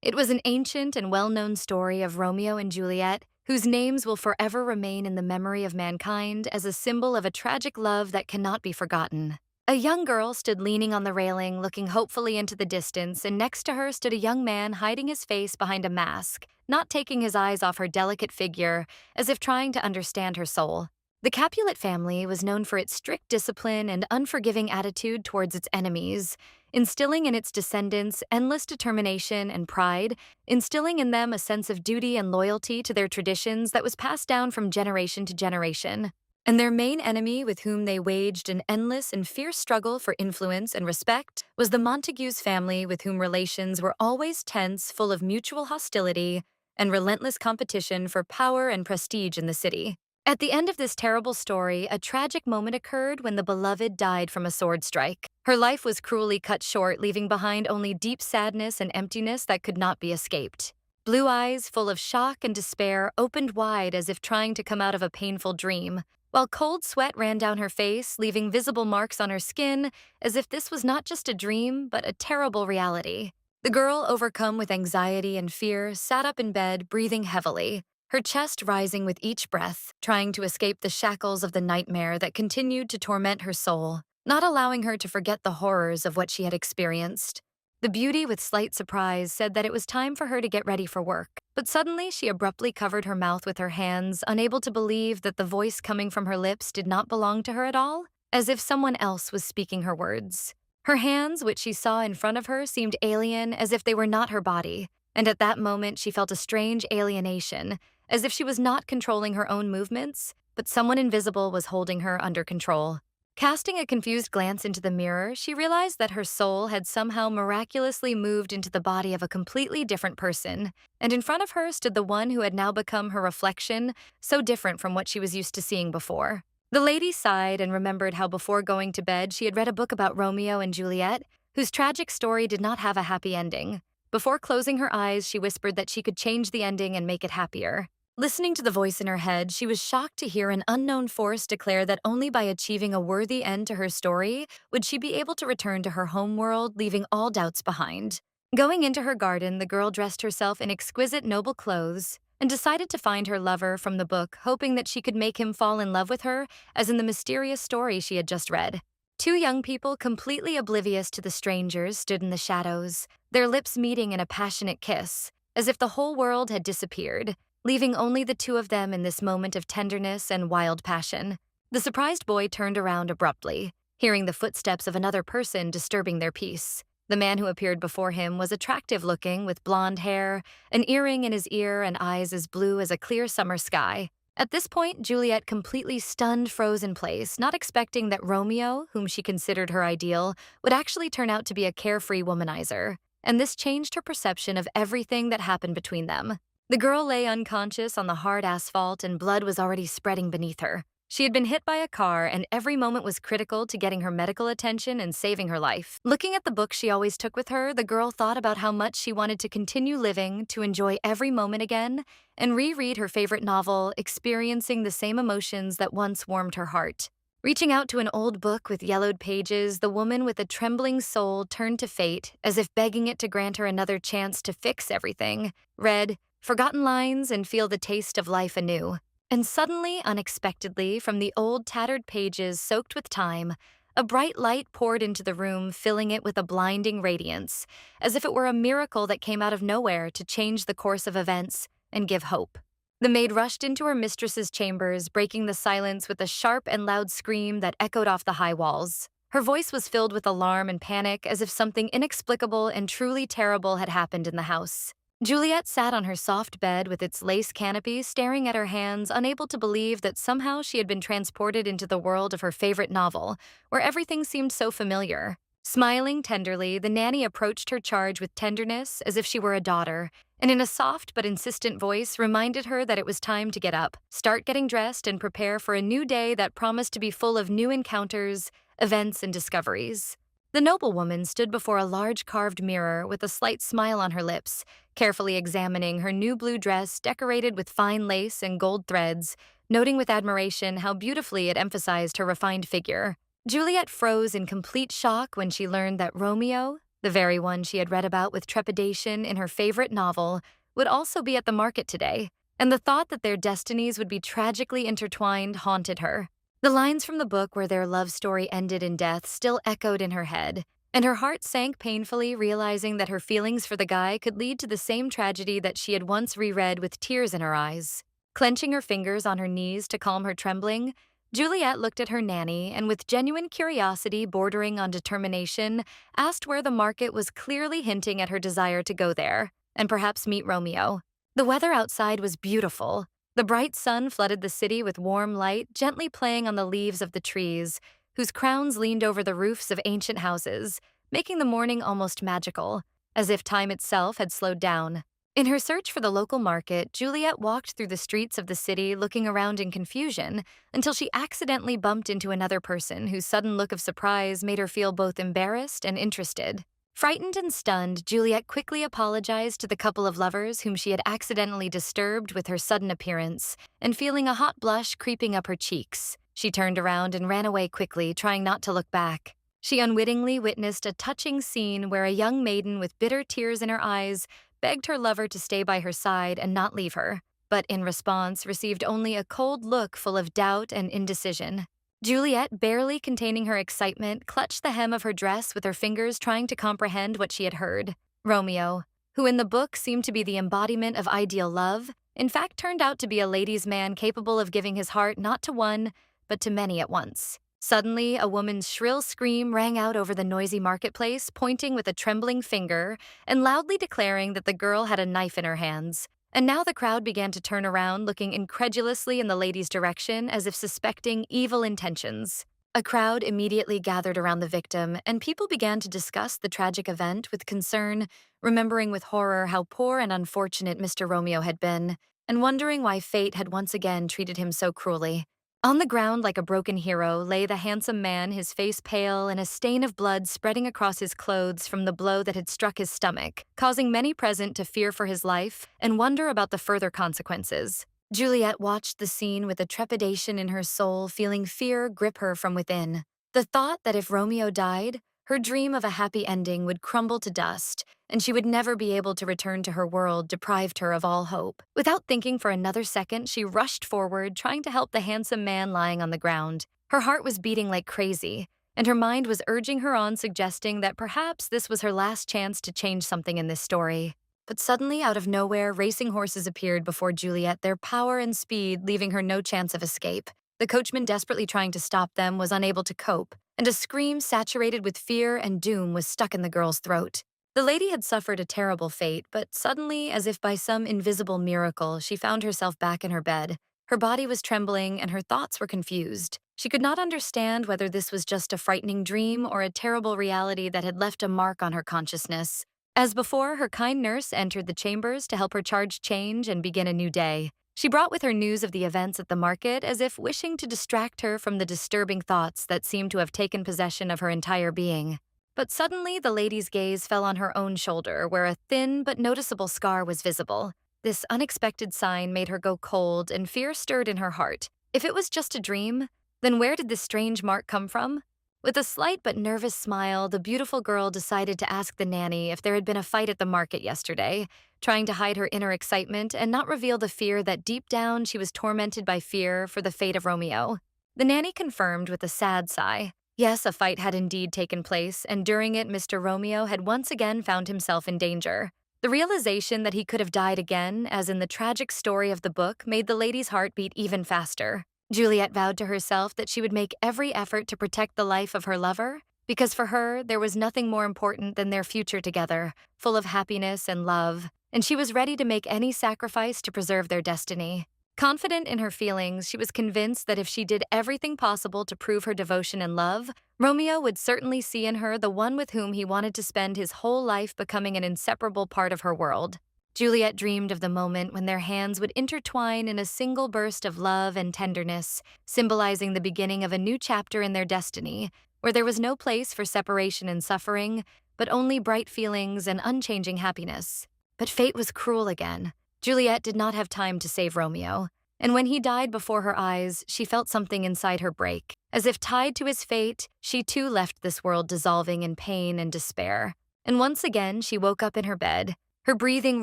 It was an ancient and well-known story of Romeo and Juliet, whose names will forever remain in the memory of mankind as a symbol of a tragic love that cannot be forgotten. A young girl stood leaning on the railing, looking hopefully into the distance, and next to her stood a young man hiding his face behind a mask, not taking his eyes off her delicate figure, as if trying to understand her soul. The Capulet family was known for its strict discipline and unforgiving attitude towards its enemies, instilling in its descendants endless determination and pride, instilling in them a sense of duty and loyalty to their traditions that was passed down from generation to generation. And their main enemy, with whom they waged an endless and fierce struggle for influence and respect, was the Montagues family, with whom relations were always tense, full of mutual hostility and relentless competition for power and prestige in the city. At the end of this terrible story, a tragic moment occurred when the beloved died from a sword strike. Her life was cruelly cut short, leaving behind only deep sadness and emptiness that could not be escaped. Blue eyes, full of shock and despair, opened wide as if trying to come out of a painful dream, while cold sweat ran down her face, leaving visible marks on her skin, as if this was not just a dream, but a terrible reality. The girl, overcome with anxiety and fear, sat up in bed, breathing heavily, her chest rising with each breath, trying to escape the shackles of the nightmare that continued to torment her soul, not allowing her to forget the horrors of what she had experienced. The beauty, with slight surprise, said that it was time for her to get ready for work, but suddenly she abruptly covered her mouth with her hands, unable to believe that the voice coming from her lips did not belong to her at all, as if someone else was speaking her words. Her hands, which she saw in front of her, seemed alien, as if they were not her body, and at that moment she felt a strange alienation, as if she was not controlling her own movements, but someone invisible was holding her under control. Casting a confused glance into the mirror, she realized that her soul had somehow miraculously moved into the body of a completely different person, and in front of her stood the one who had now become her reflection, so different from what she was used to seeing before. The lady sighed and remembered how before going to bed she had read a book about Romeo and Juliet, whose tragic story did not have a happy ending. Before closing her eyes, she whispered that she could change the ending and make it happier. Listening to the voice in her head, she was shocked to hear an unknown force declare that only by achieving a worthy end to her story would she be able to return to her home world, leaving all doubts behind. Going into her garden, the girl dressed herself in exquisite noble clothes and decided to find her lover from the book, hoping that she could make him fall in love with her, as in the mysterious story she had just read. Two young people, completely oblivious to the strangers, stood in the shadows, their lips meeting in a passionate kiss, as if the whole world had disappeared, leaving only the two of them in this moment of tenderness and wild passion. The surprised boy turned around abruptly, hearing the footsteps of another person disturbing their peace. The man who appeared before him was attractive-looking, with blonde hair, an earring in his ear, and eyes as blue as a clear summer sky. At this point, Juliet, completely stunned, froze in place, not expecting that Romeo, whom she considered her ideal, would actually turn out to be a carefree womanizer, and this changed her perception of everything that happened between them. The girl lay unconscious on the hard asphalt, and blood was already spreading beneath her. She had been hit by a car, and every moment was critical to getting her medical attention and saving her life. Looking at the book she always took with her, the girl thought about how much she wanted to continue living, to enjoy every moment again, and reread her favorite novel, experiencing the same emotions that once warmed her heart. Reaching out to an old book with yellowed pages, the woman with a trembling soul turned to fate, as if begging it to grant her another chance to fix everything, read forgotten lines, and feel the taste of life anew. And suddenly, unexpectedly, from the old tattered pages soaked with time, a bright light poured into the room, filling it with a blinding radiance, as if it were a miracle that came out of nowhere to change the course of events and give hope. The maid rushed into her mistress's chambers, breaking the silence with a sharp and loud scream that echoed off the high walls. Her voice was filled with alarm and panic, as if something inexplicable and truly terrible had happened in the house. Juliet sat on her soft bed with its lace canopy, staring at her hands, unable to believe that somehow she had been transported into the world of her favorite novel, where everything seemed so familiar. Smiling tenderly, the nanny approached her charge with tenderness, as if she were a daughter, and in a soft but insistent voice reminded her that it was time to get up, start getting dressed, and prepare for a new day that promised to be full of new encounters, events, and discoveries. The noblewoman stood before a large carved mirror with a slight smile on her lips, carefully examining her new blue dress decorated with fine lace and gold threads, noting with admiration how beautifully it emphasized her refined figure. Juliet froze in complete shock when she learned that Romeo, the very one she had read about with trepidation in her favorite novel, would also be at the market today, and the thought that their destinies would be tragically intertwined haunted her. The lines from the book where their love story ended in death still echoed in her head, and her heart sank painfully, realizing that her feelings for the guy could lead to the same tragedy that she had once reread with tears in her eyes. Clenching her fingers on her knees to calm her trembling, Juliet looked at her nanny and, with genuine curiosity bordering on determination, asked where the market was, clearly hinting at her desire to go there and perhaps meet Romeo. The weather outside was beautiful. The bright sun flooded the city with warm light, gently playing on the leaves of the trees, whose crowns leaned over the roofs of ancient houses, making the morning almost magical, as if time itself had slowed down. In her search for the local market, Juliet walked through the streets of the city, looking around in confusion, until she accidentally bumped into another person whose sudden look of surprise made her feel both embarrassed and interested. Frightened and stunned, Juliet quickly apologized to the couple of lovers whom she had accidentally disturbed with her sudden appearance, and feeling a hot blush creeping up her cheeks, she turned around and ran away quickly, trying not to look back. She unwittingly witnessed a touching scene where a young maiden with bitter tears in her eyes begged her lover to stay by her side and not leave her, but in response received only a cold look full of doubt and indecision. Juliet, barely containing her excitement, clutched the hem of her dress with her fingers, trying to comprehend what she had heard. Romeo, who in the book seemed to be the embodiment of ideal love, in fact turned out to be a ladies' man capable of giving his heart not to one, but to many at once. Suddenly, a woman's shrill scream rang out over the noisy marketplace, pointing with a trembling finger and loudly declaring that the girl had a knife in her hands. And now the crowd began to turn around, looking incredulously in the lady's direction as if suspecting evil intentions. A crowd immediately gathered around the victim, and people began to discuss the tragic event with concern, remembering with horror how poor and unfortunate Mr. Romeo had been, and wondering why fate had once again treated him so cruelly. On the ground like a broken hero lay the handsome man, his face pale and a stain of blood spreading across his clothes from the blow that had struck his stomach, causing many present to fear for his life and wonder about the further consequences. Juliet watched the scene with a trepidation in her soul, feeling fear grip her from within. The thought that if Romeo died, her dream of a happy ending would crumble to dust, and she would never be able to return to her world deprived her of all hope. Without thinking for another second, she rushed forward, trying to help the handsome man lying on the ground. Her heart was beating like crazy, and her mind was urging her on, suggesting that perhaps this was her last chance to change something in this story. But suddenly, out of nowhere, racing horses appeared before Juliet, their power and speed leaving her no chance of escape. The coachman, desperately trying to stop them, was unable to cope, and a scream saturated with fear and doom was stuck in the girl's throat. The lady had suffered a terrible fate, but suddenly, as if by some invisible miracle, she found herself back in her bed. Her body was trembling and her thoughts were confused. She could not understand whether this was just a frightening dream or a terrible reality that had left a mark on her consciousness. As before, her kind nurse entered the chambers to help her charge change and begin a new day. She brought with her news of the events at the market, as if wishing to distract her from the disturbing thoughts that seemed to have taken possession of her entire being. But suddenly, the lady's gaze fell on her own shoulder, where a thin but noticeable scar was visible. This unexpected sign made her go cold, and fear stirred in her heart. If it was just a dream, then where did this strange mark come from? With a slight but nervous smile, the beautiful girl decided to ask the nanny if there had been a fight at the market yesterday, trying to hide her inner excitement and not reveal the fear that deep down she was tormented by fear for the fate of Romeo. The nanny confirmed with a sad sigh. Yes, a fight had indeed taken place, and during it Mr. Romeo had once again found himself in danger. The realization that he could have died again, as in the tragic story of the book, made the lady's heart beat even faster. Juliet vowed to herself that she would make every effort to protect the life of her lover, because for her, there was nothing more important than their future together, full of happiness and love, and she was ready to make any sacrifice to preserve their destiny. Confident in her feelings, she was convinced that if she did everything possible to prove her devotion and love, Romeo would certainly see in her the one with whom he wanted to spend his whole life, becoming an inseparable part of her world. Juliet dreamed of the moment when their hands would intertwine in a single burst of love and tenderness, symbolizing the beginning of a new chapter in their destiny, where there was no place for separation and suffering, but only bright feelings and unchanging happiness. But fate was cruel again. Juliet did not have time to save Romeo, and when he died before her eyes, she felt something inside her break. As if tied to his fate, she too left this world dissolving in pain and despair. and once again she woke up in her bed. Her breathing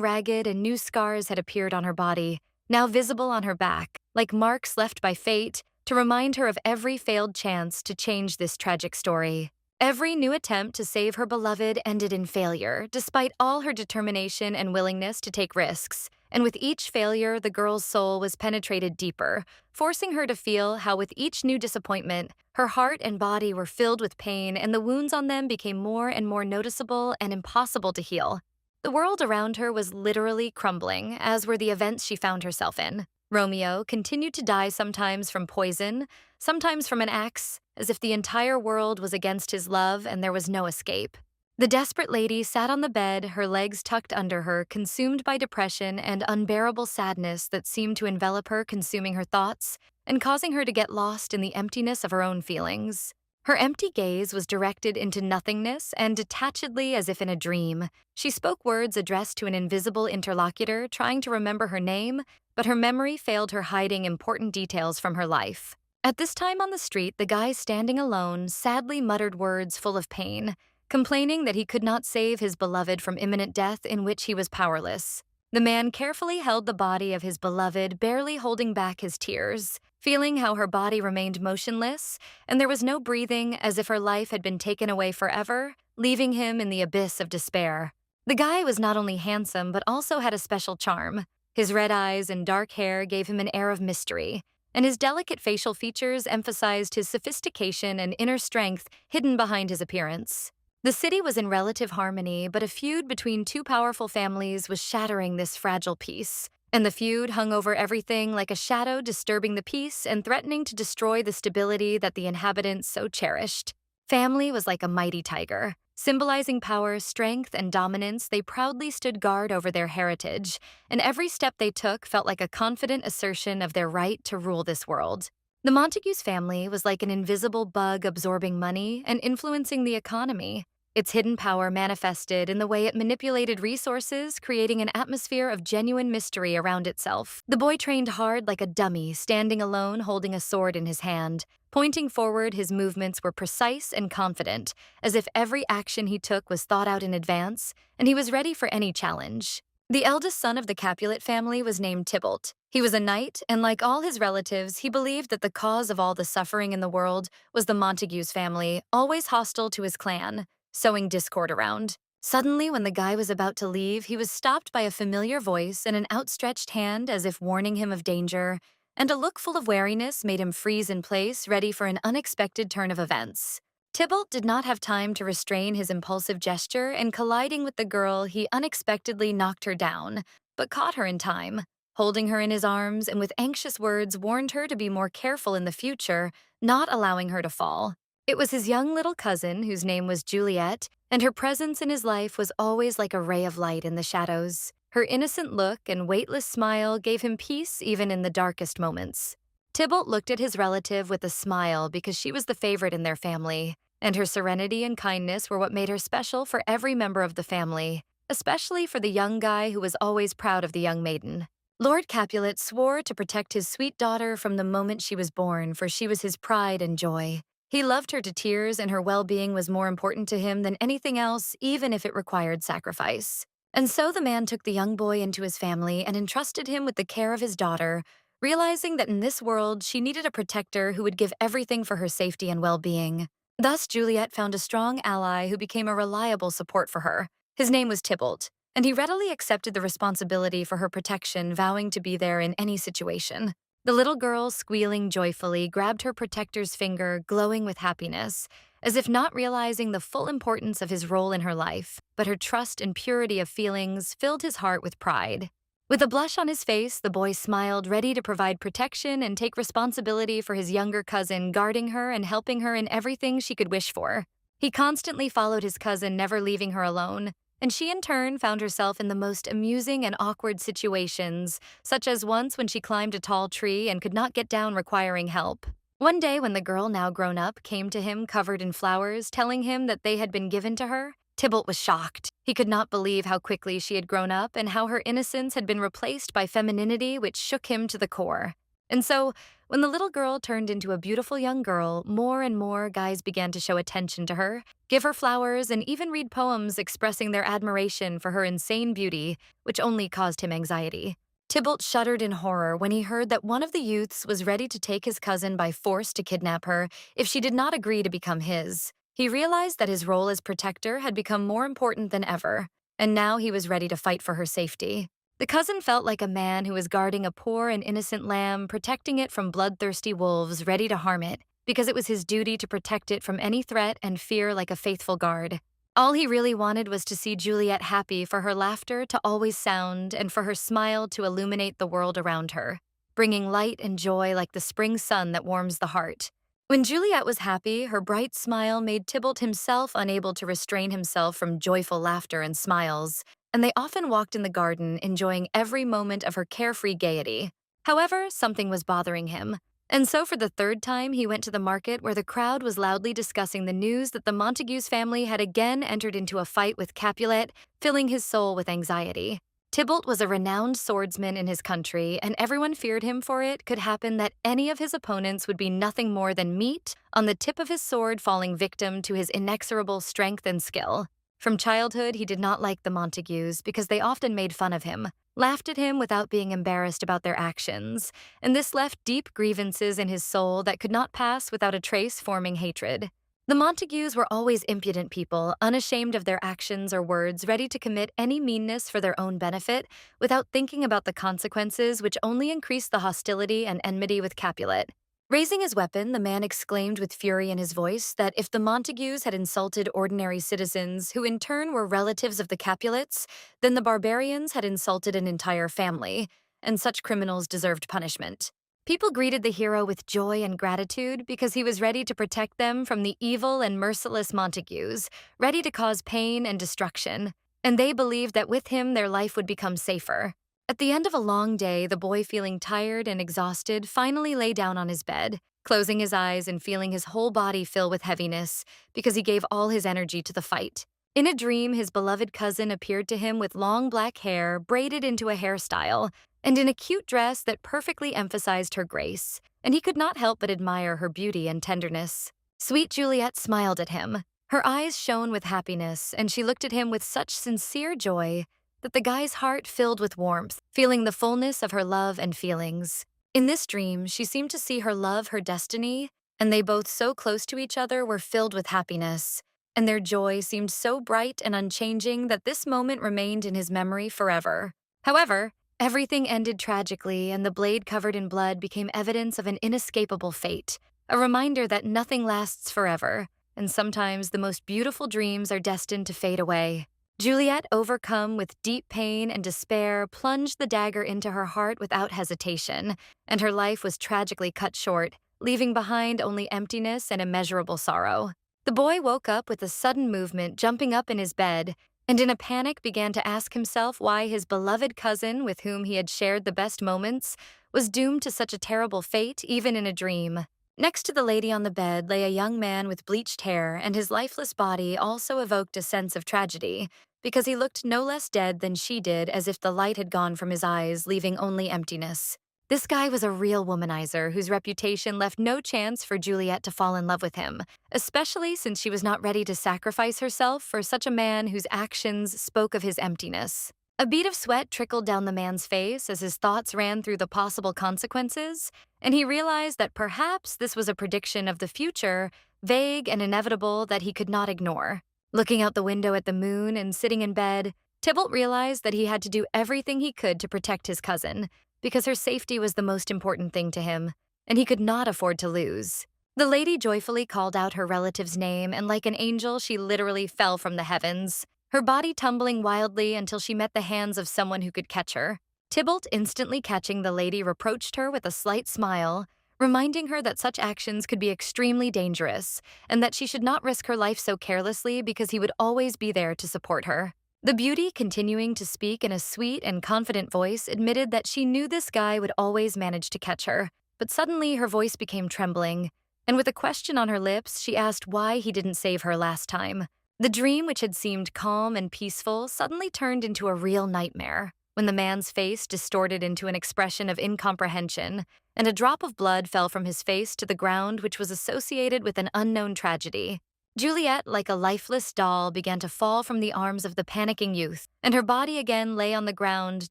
ragged and new scars had appeared on her body, now visible on her back, like marks left by fate to remind her of every failed chance to change this tragic story. Every new attempt to save her beloved ended in failure, despite all her determination and willingness to take risks. And with each failure, the girl's soul was penetrated deeper, forcing her to feel how with each new disappointment, her heart and body were filled with pain and the wounds on them became more and more noticeable and impossible to heal. The world around her was literally crumbling, as were the events she found herself in. Romeo continued to die sometimes from poison, sometimes from an axe, as if the entire world was against his love and there was no escape. The desperate lady sat on the bed, her legs tucked under her, consumed by depression and unbearable sadness that seemed to envelop her, consuming her thoughts and causing her to get lost in the emptiness of her own feelings. Her empty gaze was directed into nothingness, and detachedly as if in a dream, she spoke words addressed to an invisible interlocutor, trying to remember her name, but her memory failed her, hiding important details from her life. At this time on the street, the guy standing alone sadly muttered words full of pain, complaining that he could not save his beloved from imminent death in which he was powerless. The man carefully held the body of his beloved, barely holding back his tears, feeling how her body remained motionless, and there was no breathing, as if her life had been taken away forever, leaving him in the abyss of despair. The guy was not only handsome, but also had a special charm. His red eyes and dark hair gave him an air of mystery, and his delicate facial features emphasized his sophistication and inner strength hidden behind his appearance. The city was in relative harmony, but a feud between two powerful families was shattering this fragile peace. And the feud hung over everything like a shadow, disturbing the peace and threatening to destroy the stability that the inhabitants so cherished. Family was like a mighty tiger. Symbolizing power, strength, and dominance, they proudly stood guard over their heritage, and every step they took felt like a confident assertion of their right to rule this world. The Montagues family was like an invisible bug absorbing money and influencing the economy. Its hidden power manifested in the way it manipulated resources, creating an atmosphere of genuine mystery around itself. The boy trained hard like a dummy, standing alone holding a sword in his hand. Pointing forward, his movements were precise and confident, as if every action he took was thought out in advance, and he was ready for any challenge. The eldest son of the Capulet family was named Tybalt. He was a knight, and like all his relatives, he believed that the cause of all the suffering in the world was the Montagues family, always hostile to his clan, sowing discord around. Suddenly, when the guy was about to leave, he was stopped by a familiar voice and an outstretched hand as if warning him of danger, and a look full of wariness made him freeze in place, ready for an unexpected turn of events. Tybalt did not have time to restrain his impulsive gesture, and colliding with the girl, he unexpectedly knocked her down, but caught her in time. Holding her in his arms and with anxious words warned her to be more careful in the future, not allowing her to fall. It was his young little cousin, whose name was Juliet, and her presence in his life was always like a ray of light in the shadows. Her innocent look and weightless smile gave him peace even in the darkest moments. Tybalt looked at his relative with a smile because she was the favorite in their family, and her serenity and kindness were what made her special for every member of the family, especially for the young guy who was always proud of the young maiden. Lord Capulet swore to protect his sweet daughter from the moment she was born, for she was his pride and joy. He loved her to tears, and her well-being was more important to him than anything else, even if it required sacrifice. And so the man took the young boy into his family and entrusted him with the care of his daughter, realizing that in this world she needed a protector who would give everything for her safety and well-being. Thus, Juliet found a strong ally who became a reliable support for her. His name was Tybalt, and he readily accepted the responsibility for her protection, vowing to be there in any situation. The little girl, squealing joyfully, grabbed her protector's finger, glowing with happiness, as if not realizing the full importance of his role in her life, but her trust and purity of feelings filled his heart with pride. With a blush on his face, the boy smiled, ready to provide protection and take responsibility for his younger cousin, guarding her and helping her in everything she could wish for. He constantly followed his cousin, never leaving her alone, and she in turn found herself in the most amusing and awkward situations, such as once when she climbed a tall tree and could not get down, requiring help. One day when the girl, now grown up, came to him covered in flowers, telling him that they had been given to her, Tybalt was shocked. He could not believe how quickly she had grown up and how her innocence had been replaced by femininity, which shook him to the core. And so, when the little girl turned into a beautiful young girl, more and more guys began to show attention to her, give her flowers, and even read poems expressing their admiration for her insane beauty, which only caused him anxiety. Tybalt shuddered in horror when he heard that one of the youths was ready to take his cousin by force to kidnap her if she did not agree to become his. He realized that his role as protector had become more important than ever, and now he was ready to fight for her safety. The cousin felt like a man who was guarding a poor and innocent lamb, protecting it from bloodthirsty wolves ready to harm it, because it was his duty to protect it from any threat and fear like a faithful guard. All he really wanted was to see Juliet happy, for her laughter to always sound and for her smile to illuminate the world around her, bringing light and joy like the spring sun that warms the heart. When Juliet was happy, her bright smile made Tybalt himself unable to restrain himself from joyful laughter and smiles, and they often walked in the garden, enjoying every moment of her carefree gaiety. However, something was bothering him, and so for the third time he went to the market where the crowd was loudly discussing the news that the Montagues family had again entered into a fight with Capulet, filling his soul with anxiety. Tybalt was a renowned swordsman in his country, and everyone feared him, for it could happen that any of his opponents would be nothing more than meat on the tip of his sword, falling victim to his inexorable strength and skill. From childhood, he did not like the Montagues because they often made fun of him, laughed at him without being embarrassed about their actions, and this left deep grievances in his soul that could not pass without a trace forming hatred. The Montagues were always impudent people, unashamed of their actions or words, ready to commit any meanness for their own benefit without thinking about the consequences, which only increased the hostility and enmity with Capulet. Raising his weapon, the man exclaimed with fury in his voice that if the Montagues had insulted ordinary citizens, who in turn were relatives of the Capulets, then the barbarians had insulted an entire family, and such criminals deserved punishment. People greeted the hero with joy and gratitude because he was ready to protect them from the evil and merciless Montagues, ready to cause pain and destruction, and they believed that with him their life would become safer. At the end of a long day, the boy, feeling tired and exhausted, finally lay down on his bed, closing his eyes and feeling his whole body fill with heaviness because he gave all his energy to the fight. In a dream, his beloved cousin appeared to him with long black hair braided into a hairstyle, and in a cute dress that perfectly emphasized her grace, and he could not help but admire her beauty and tenderness. Sweet Juliet smiled at him. Her eyes shone with happiness, and she looked at him with such sincere joy that the guy's heart filled with warmth, feeling the fullness of her love and feelings. In this dream, she seemed to see her love her destiny, and they both so close to each other were filled with happiness, and their joy seemed so bright and unchanging that this moment remained in his memory forever. However, everything ended tragically, and the blade covered in blood became evidence of an inescapable fate, a reminder that nothing lasts forever, and sometimes the most beautiful dreams are destined to fade away. Juliet, overcome with deep pain and despair, plunged the dagger into her heart without hesitation, and her life was tragically cut short, leaving behind only emptiness and immeasurable sorrow. The boy woke up with a sudden movement, jumping up in his bed, and in a panic began to ask himself why his beloved cousin, with whom he had shared the best moments, was doomed to such a terrible fate, even in a dream. Next to the lady on the bed lay a young man with bleached hair, and his lifeless body also evoked a sense of tragedy, because he looked no less dead than she did, as if the light had gone from his eyes, leaving only emptiness. This guy was a real womanizer whose reputation left no chance for Juliet to fall in love with him, especially since she was not ready to sacrifice herself for such a man whose actions spoke of his emptiness. A bead of sweat trickled down the man's face as his thoughts ran through the possible consequences, and he realized that perhaps this was a prediction of the future, vague and inevitable, that he could not ignore. Looking out the window at the moon and sitting in bed, Tybalt realized that he had to do everything he could to protect his cousin, because her safety was the most important thing to him, and he could not afford to lose. The lady joyfully called out her relative's name, and like an angel, she literally fell from the heavens, her body tumbling wildly until she met the hands of someone who could catch her. Tybalt, instantly catching the lady, reproached her with a slight smile, reminding her that such actions could be extremely dangerous, and that she should not risk her life so carelessly because he would always be there to support her. The beauty, continuing to speak in a sweet and confident voice, admitted that she knew this guy would always manage to catch her, but suddenly her voice became trembling, and with a question on her lips, she asked why he didn't save her last time. The dream, which had seemed calm and peaceful, suddenly turned into a real nightmare. when the man's face distorted into an expression of incomprehension, and a drop of blood fell from his face to the ground, which was associated with an unknown tragedy. Juliet, like a lifeless doll, began to fall from the arms of the panicking youth, and her body again lay on the ground,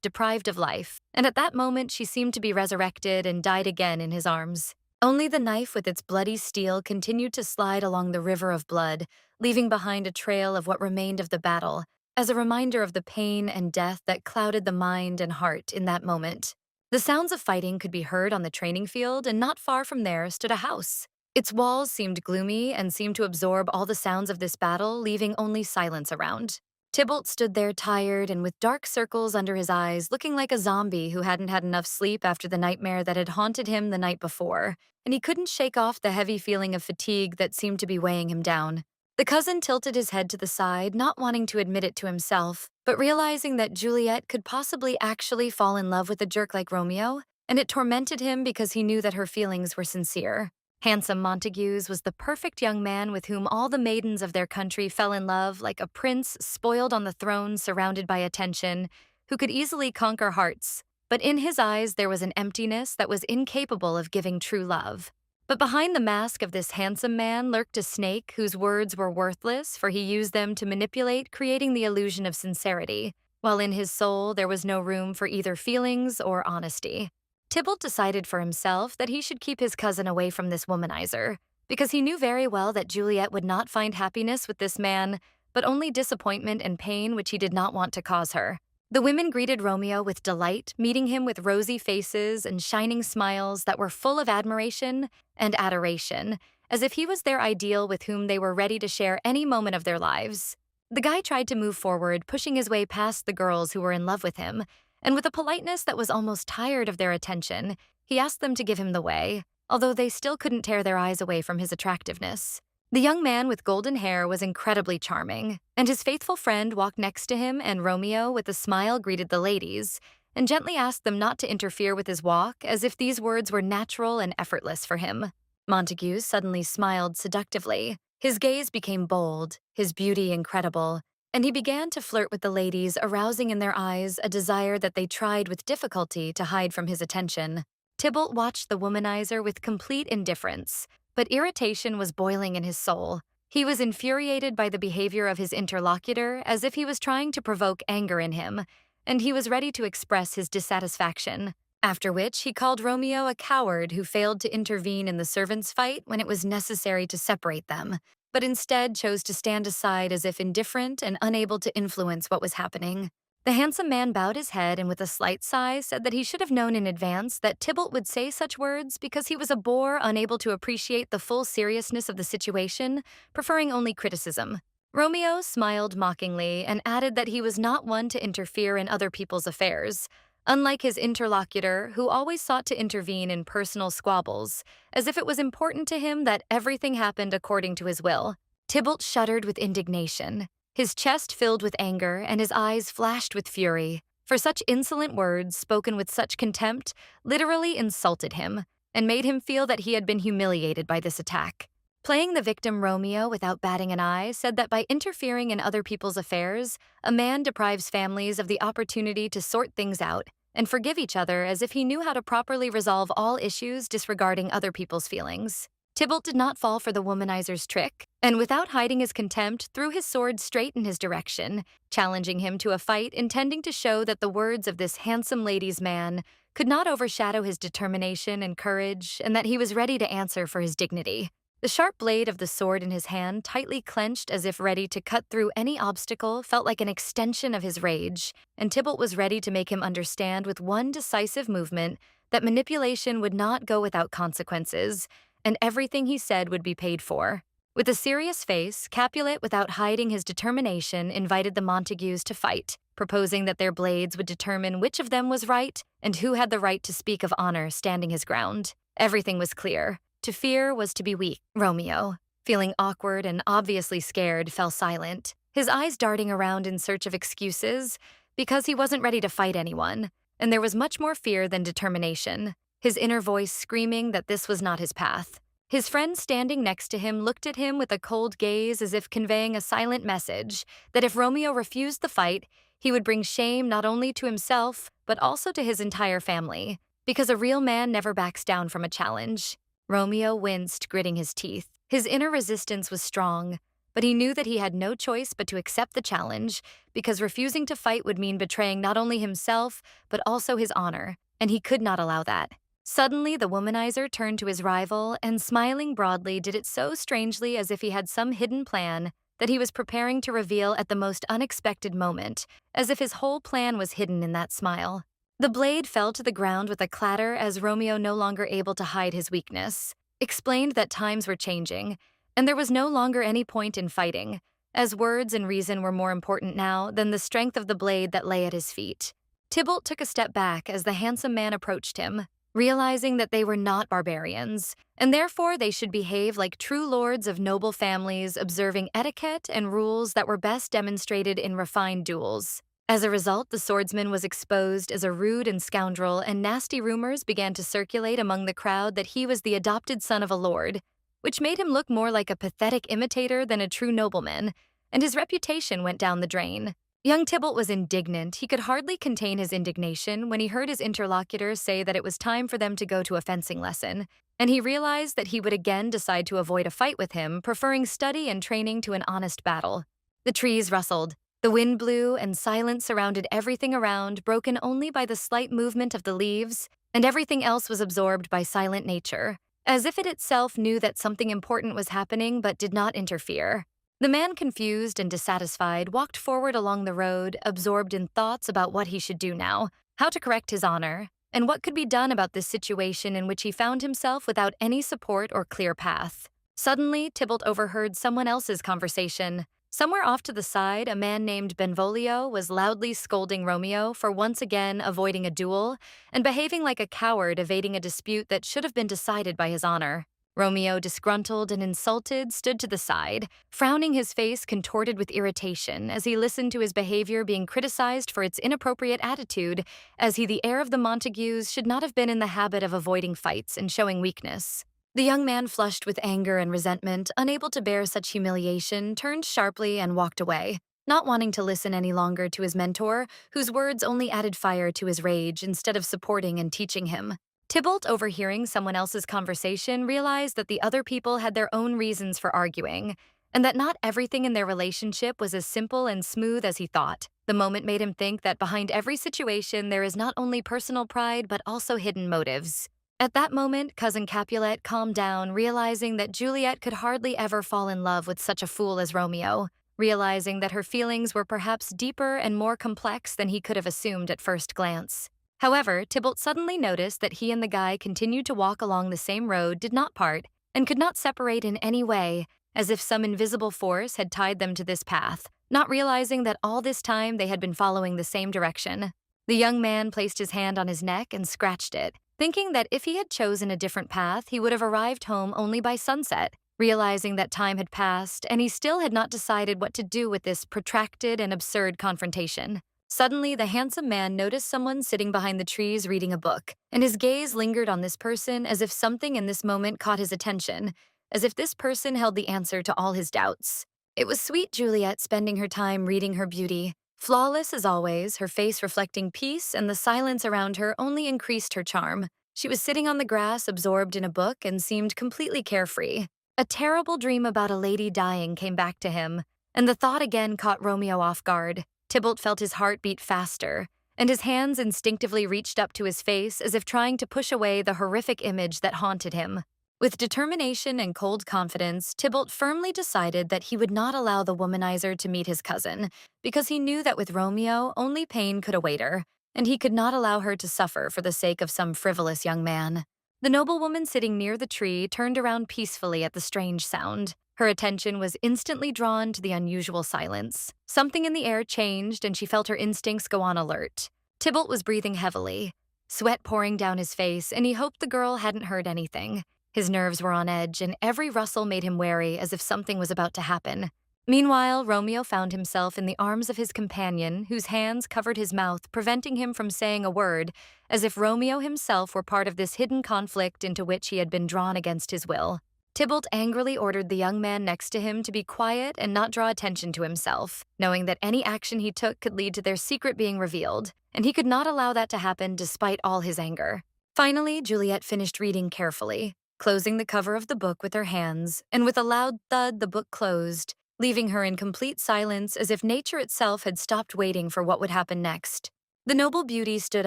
deprived of life. And at that moment, she seemed to be resurrected and died again in his arms. Only the knife with its bloody steel continued to slide along the river of blood, leaving behind a trail of what remained of the battle, as a reminder of the pain and death that clouded the mind and heart in that moment. The sounds of fighting could be heard on the training field, and not far from there stood a house. Its walls seemed gloomy and seemed to absorb all the sounds of this battle, leaving only silence around. Tybalt stood there tired and with dark circles under his eyes, looking like a zombie who hadn't had enough sleep after the nightmare that had haunted him the night before, and he couldn't shake off the heavy feeling of fatigue that seemed to be weighing him down. The cousin tilted his head to the side, not wanting to admit it to himself, but realizing that Juliet could possibly actually fall in love with a jerk like Romeo, and it tormented him because he knew that her feelings were sincere. Handsome Montagues was the perfect young man with whom all the maidens of their country fell in love, like a prince spoiled on the throne surrounded by attention, who could easily conquer hearts. But in his eyes there was an emptiness that was incapable of giving true love. But behind the mask of this handsome man lurked a snake whose words were worthless, for he used them to manipulate, creating the illusion of sincerity, while in his soul there was no room for either feelings or honesty. Tybalt decided for himself that he should keep his cousin away from this womanizer, because he knew very well that Juliet would not find happiness with this man, but only disappointment and pain which he did not want to cause her. The women greeted Romeo with delight, meeting him with rosy faces and shining smiles that were full of admiration and adoration, as if he was their ideal with whom they were ready to share any moment of their lives. The guy tried to move forward, pushing his way past the girls who were in love with him, and with a politeness that was almost tired of their attention, he asked them to give him the way, although they still couldn't tear their eyes away from his attractiveness. The young man with golden hair was incredibly charming, and his faithful friend walked next to him, and Romeo, with a smile, greeted the ladies, and gently asked them not to interfere with his walk, as if these words were natural and effortless for him. Montague suddenly smiled seductively. His gaze became bold, his beauty incredible, and he began to flirt with the ladies, arousing in their eyes a desire that they tried with difficulty to hide from his attention. Tybalt watched the womanizer with complete indifference, but irritation was boiling in his soul. He was infuriated by the behavior of his interlocutor, as if he was trying to provoke anger in him, and he was ready to express his dissatisfaction. After which, he called Romeo a coward who failed to intervene in the servants' fight when it was necessary to separate them, but instead chose to stand aside as if indifferent and unable to influence what was happening. The handsome man bowed his head and with a slight sigh said that he should have known in advance that Tybalt would say such words because he was a boor unable to appreciate the full seriousness of the situation, preferring only criticism. Romeo smiled mockingly and added that he was not one to interfere in other people's affairs, unlike his interlocutor, who always sought to intervene in personal squabbles, as if it was important to him that everything happened according to his will. Tybalt shuddered with indignation. His chest filled with anger and his eyes flashed with fury, for such insolent words, spoken with such contempt, literally insulted him, and made him feel that he had been humiliated by this attack. Playing the victim Romeo without batting an eye said that by interfering in other people's affairs, a man deprives families of the opportunity to sort things out and forgive each other, as if he knew how to properly resolve all issues disregarding other people's feelings. Tybalt did not fall for the womanizer's trick, and without hiding his contempt, threw his sword straight in his direction, challenging him to a fight, intending to show that the words of this handsome ladies' man could not overshadow his determination and courage, and that he was ready to answer for his dignity. The sharp blade of the sword in his hand, tightly clenched as if ready to cut through any obstacle, felt like an extension of his rage, and Tybalt was ready to make him understand with one decisive movement that manipulation would not go without consequences, and everything he said would be paid for. With a serious face, Capulet, without hiding his determination, invited the Montagues to fight, proposing that their blades would determine which of them was right and who had the right to speak of honor standing his ground. Everything was clear. To fear was to be weak. Romeo, feeling awkward and obviously scared, fell silent, his eyes darting around in search of excuses, because he wasn't ready to fight anyone, and there was much more fear than determination, his inner voice screaming that this was not his path. His friend standing next to him looked at him with a cold gaze as if conveying a silent message that if Romeo refused the fight, he would bring shame not only to himself, but also to his entire family, because a real man never backs down from a challenge. Romeo winced, gritting his teeth. His inner resistance was strong, but he knew that he had no choice but to accept the challenge, because refusing to fight would mean betraying not only himself, but also his honor, and he could not allow that. Suddenly, the womanizer turned to his rival and, smiling broadly, did it so strangely as if he had some hidden plan that he was preparing to reveal at the most unexpected moment, as if his whole plan was hidden in that smile. The blade fell to the ground with a clatter as Romeo, no longer able to hide his weakness, explained that times were changing, and there was no longer any point in fighting, as words and reason were more important now than the strength of the blade that lay at his feet. Tybalt took a step back as the handsome man approached him, realizing that they were not barbarians, and therefore they should behave like true lords of noble families, observing etiquette and rules that were best demonstrated in refined duels. As a result, the swordsman was exposed as a rude and scoundrel, and nasty rumors began to circulate among the crowd that he was the adopted son of a lord, which made him look more like a pathetic imitator than a true nobleman, and his reputation went down the drain. Young Tybalt was indignant. He could hardly contain his indignation when he heard his interlocutor say that it was time for them to go to a fencing lesson, and he realized that he would again decide to avoid a fight with him, preferring study and training to an honest battle. The trees rustled, the wind blew, and silence surrounded everything around, broken only by the slight movement of the leaves, and everything else was absorbed by silent nature, as if it itself knew that something important was happening but did not interfere. The man, confused and dissatisfied, walked forward along the road, absorbed in thoughts about what he should do now, how to correct his honor, and what could be done about this situation in which he found himself without any support or clear path. Suddenly, Tybalt overheard someone else's conversation. Somewhere off to the side, a man named Benvolio was loudly scolding Romeo for once again avoiding a duel and behaving like a coward, evading a dispute that should have been decided by his honor. Romeo, disgruntled and insulted, stood to the side, frowning, his face contorted with irritation as he listened to his behavior being criticized for its inappropriate attitude, as he, the heir of the Montagues, should not have been in the habit of avoiding fights and showing weakness. The young man, flushed with anger and resentment, unable to bear such humiliation, turned sharply and walked away, not wanting to listen any longer to his mentor, whose words only added fire to his rage instead of supporting and teaching him. Tybalt, overhearing someone else's conversation, realized that the other people had their own reasons for arguing, and that not everything in their relationship was as simple and smooth as he thought. The moment made him think that behind every situation there is not only personal pride but also hidden motives. At that moment, Cousin Capulet calmed down, realizing that Juliet could hardly ever fall in love with such a fool as Romeo, realizing that her feelings were perhaps deeper and more complex than he could have assumed at first glance. However, Tybalt suddenly noticed that he and the guy continued to walk along the same road, did not part, and could not separate in any way, as if some invisible force had tied them to this path, not realizing that all this time they had been following the same direction. The young man placed his hand on his neck and scratched it, thinking that if he had chosen a different path, he would have arrived home only by sunset, realizing that time had passed and he still had not decided what to do with this protracted and absurd confrontation. Suddenly, the handsome man noticed someone sitting behind the trees reading a book, and his gaze lingered on this person as if something in this moment caught his attention, as if this person held the answer to all his doubts. It was sweet Juliet spending her time reading her beauty. Flawless as always, her face reflecting peace, and the silence around her only increased her charm. She was sitting on the grass, absorbed in a book, and seemed completely carefree. A terrible dream about a lady dying came back to him, and the thought again caught Romeo off guard. Tybalt felt his heart beat faster, and his hands instinctively reached up to his face as if trying to push away the horrific image that haunted him. With determination and cold confidence, Tybalt firmly decided that he would not allow the womanizer to meet his cousin, because he knew that with Romeo, only pain could await her, and he could not allow her to suffer for the sake of some frivolous young man. The noblewoman sitting near the tree turned around peacefully at the strange sound. Her attention was instantly drawn to the unusual silence. Something in the air changed, and she felt her instincts go on alert. Tybalt was breathing heavily, sweat pouring down his face, and he hoped the girl hadn't heard anything. His nerves were on edge, and every rustle made him wary, as if something was about to happen. Meanwhile, Romeo found himself in the arms of his companion, whose hands covered his mouth, preventing him from saying a word, as if Romeo himself were part of this hidden conflict into which he had been drawn against his will. Tybalt angrily ordered the young man next to him to be quiet and not draw attention to himself, knowing that any action he took could lead to their secret being revealed, and he could not allow that to happen despite all his anger. Finally, Juliet finished reading carefully, closing the cover of the book with her hands, and with a loud thud, the book closed, leaving her in complete silence as if nature itself had stopped waiting for what would happen next. The noble beauty stood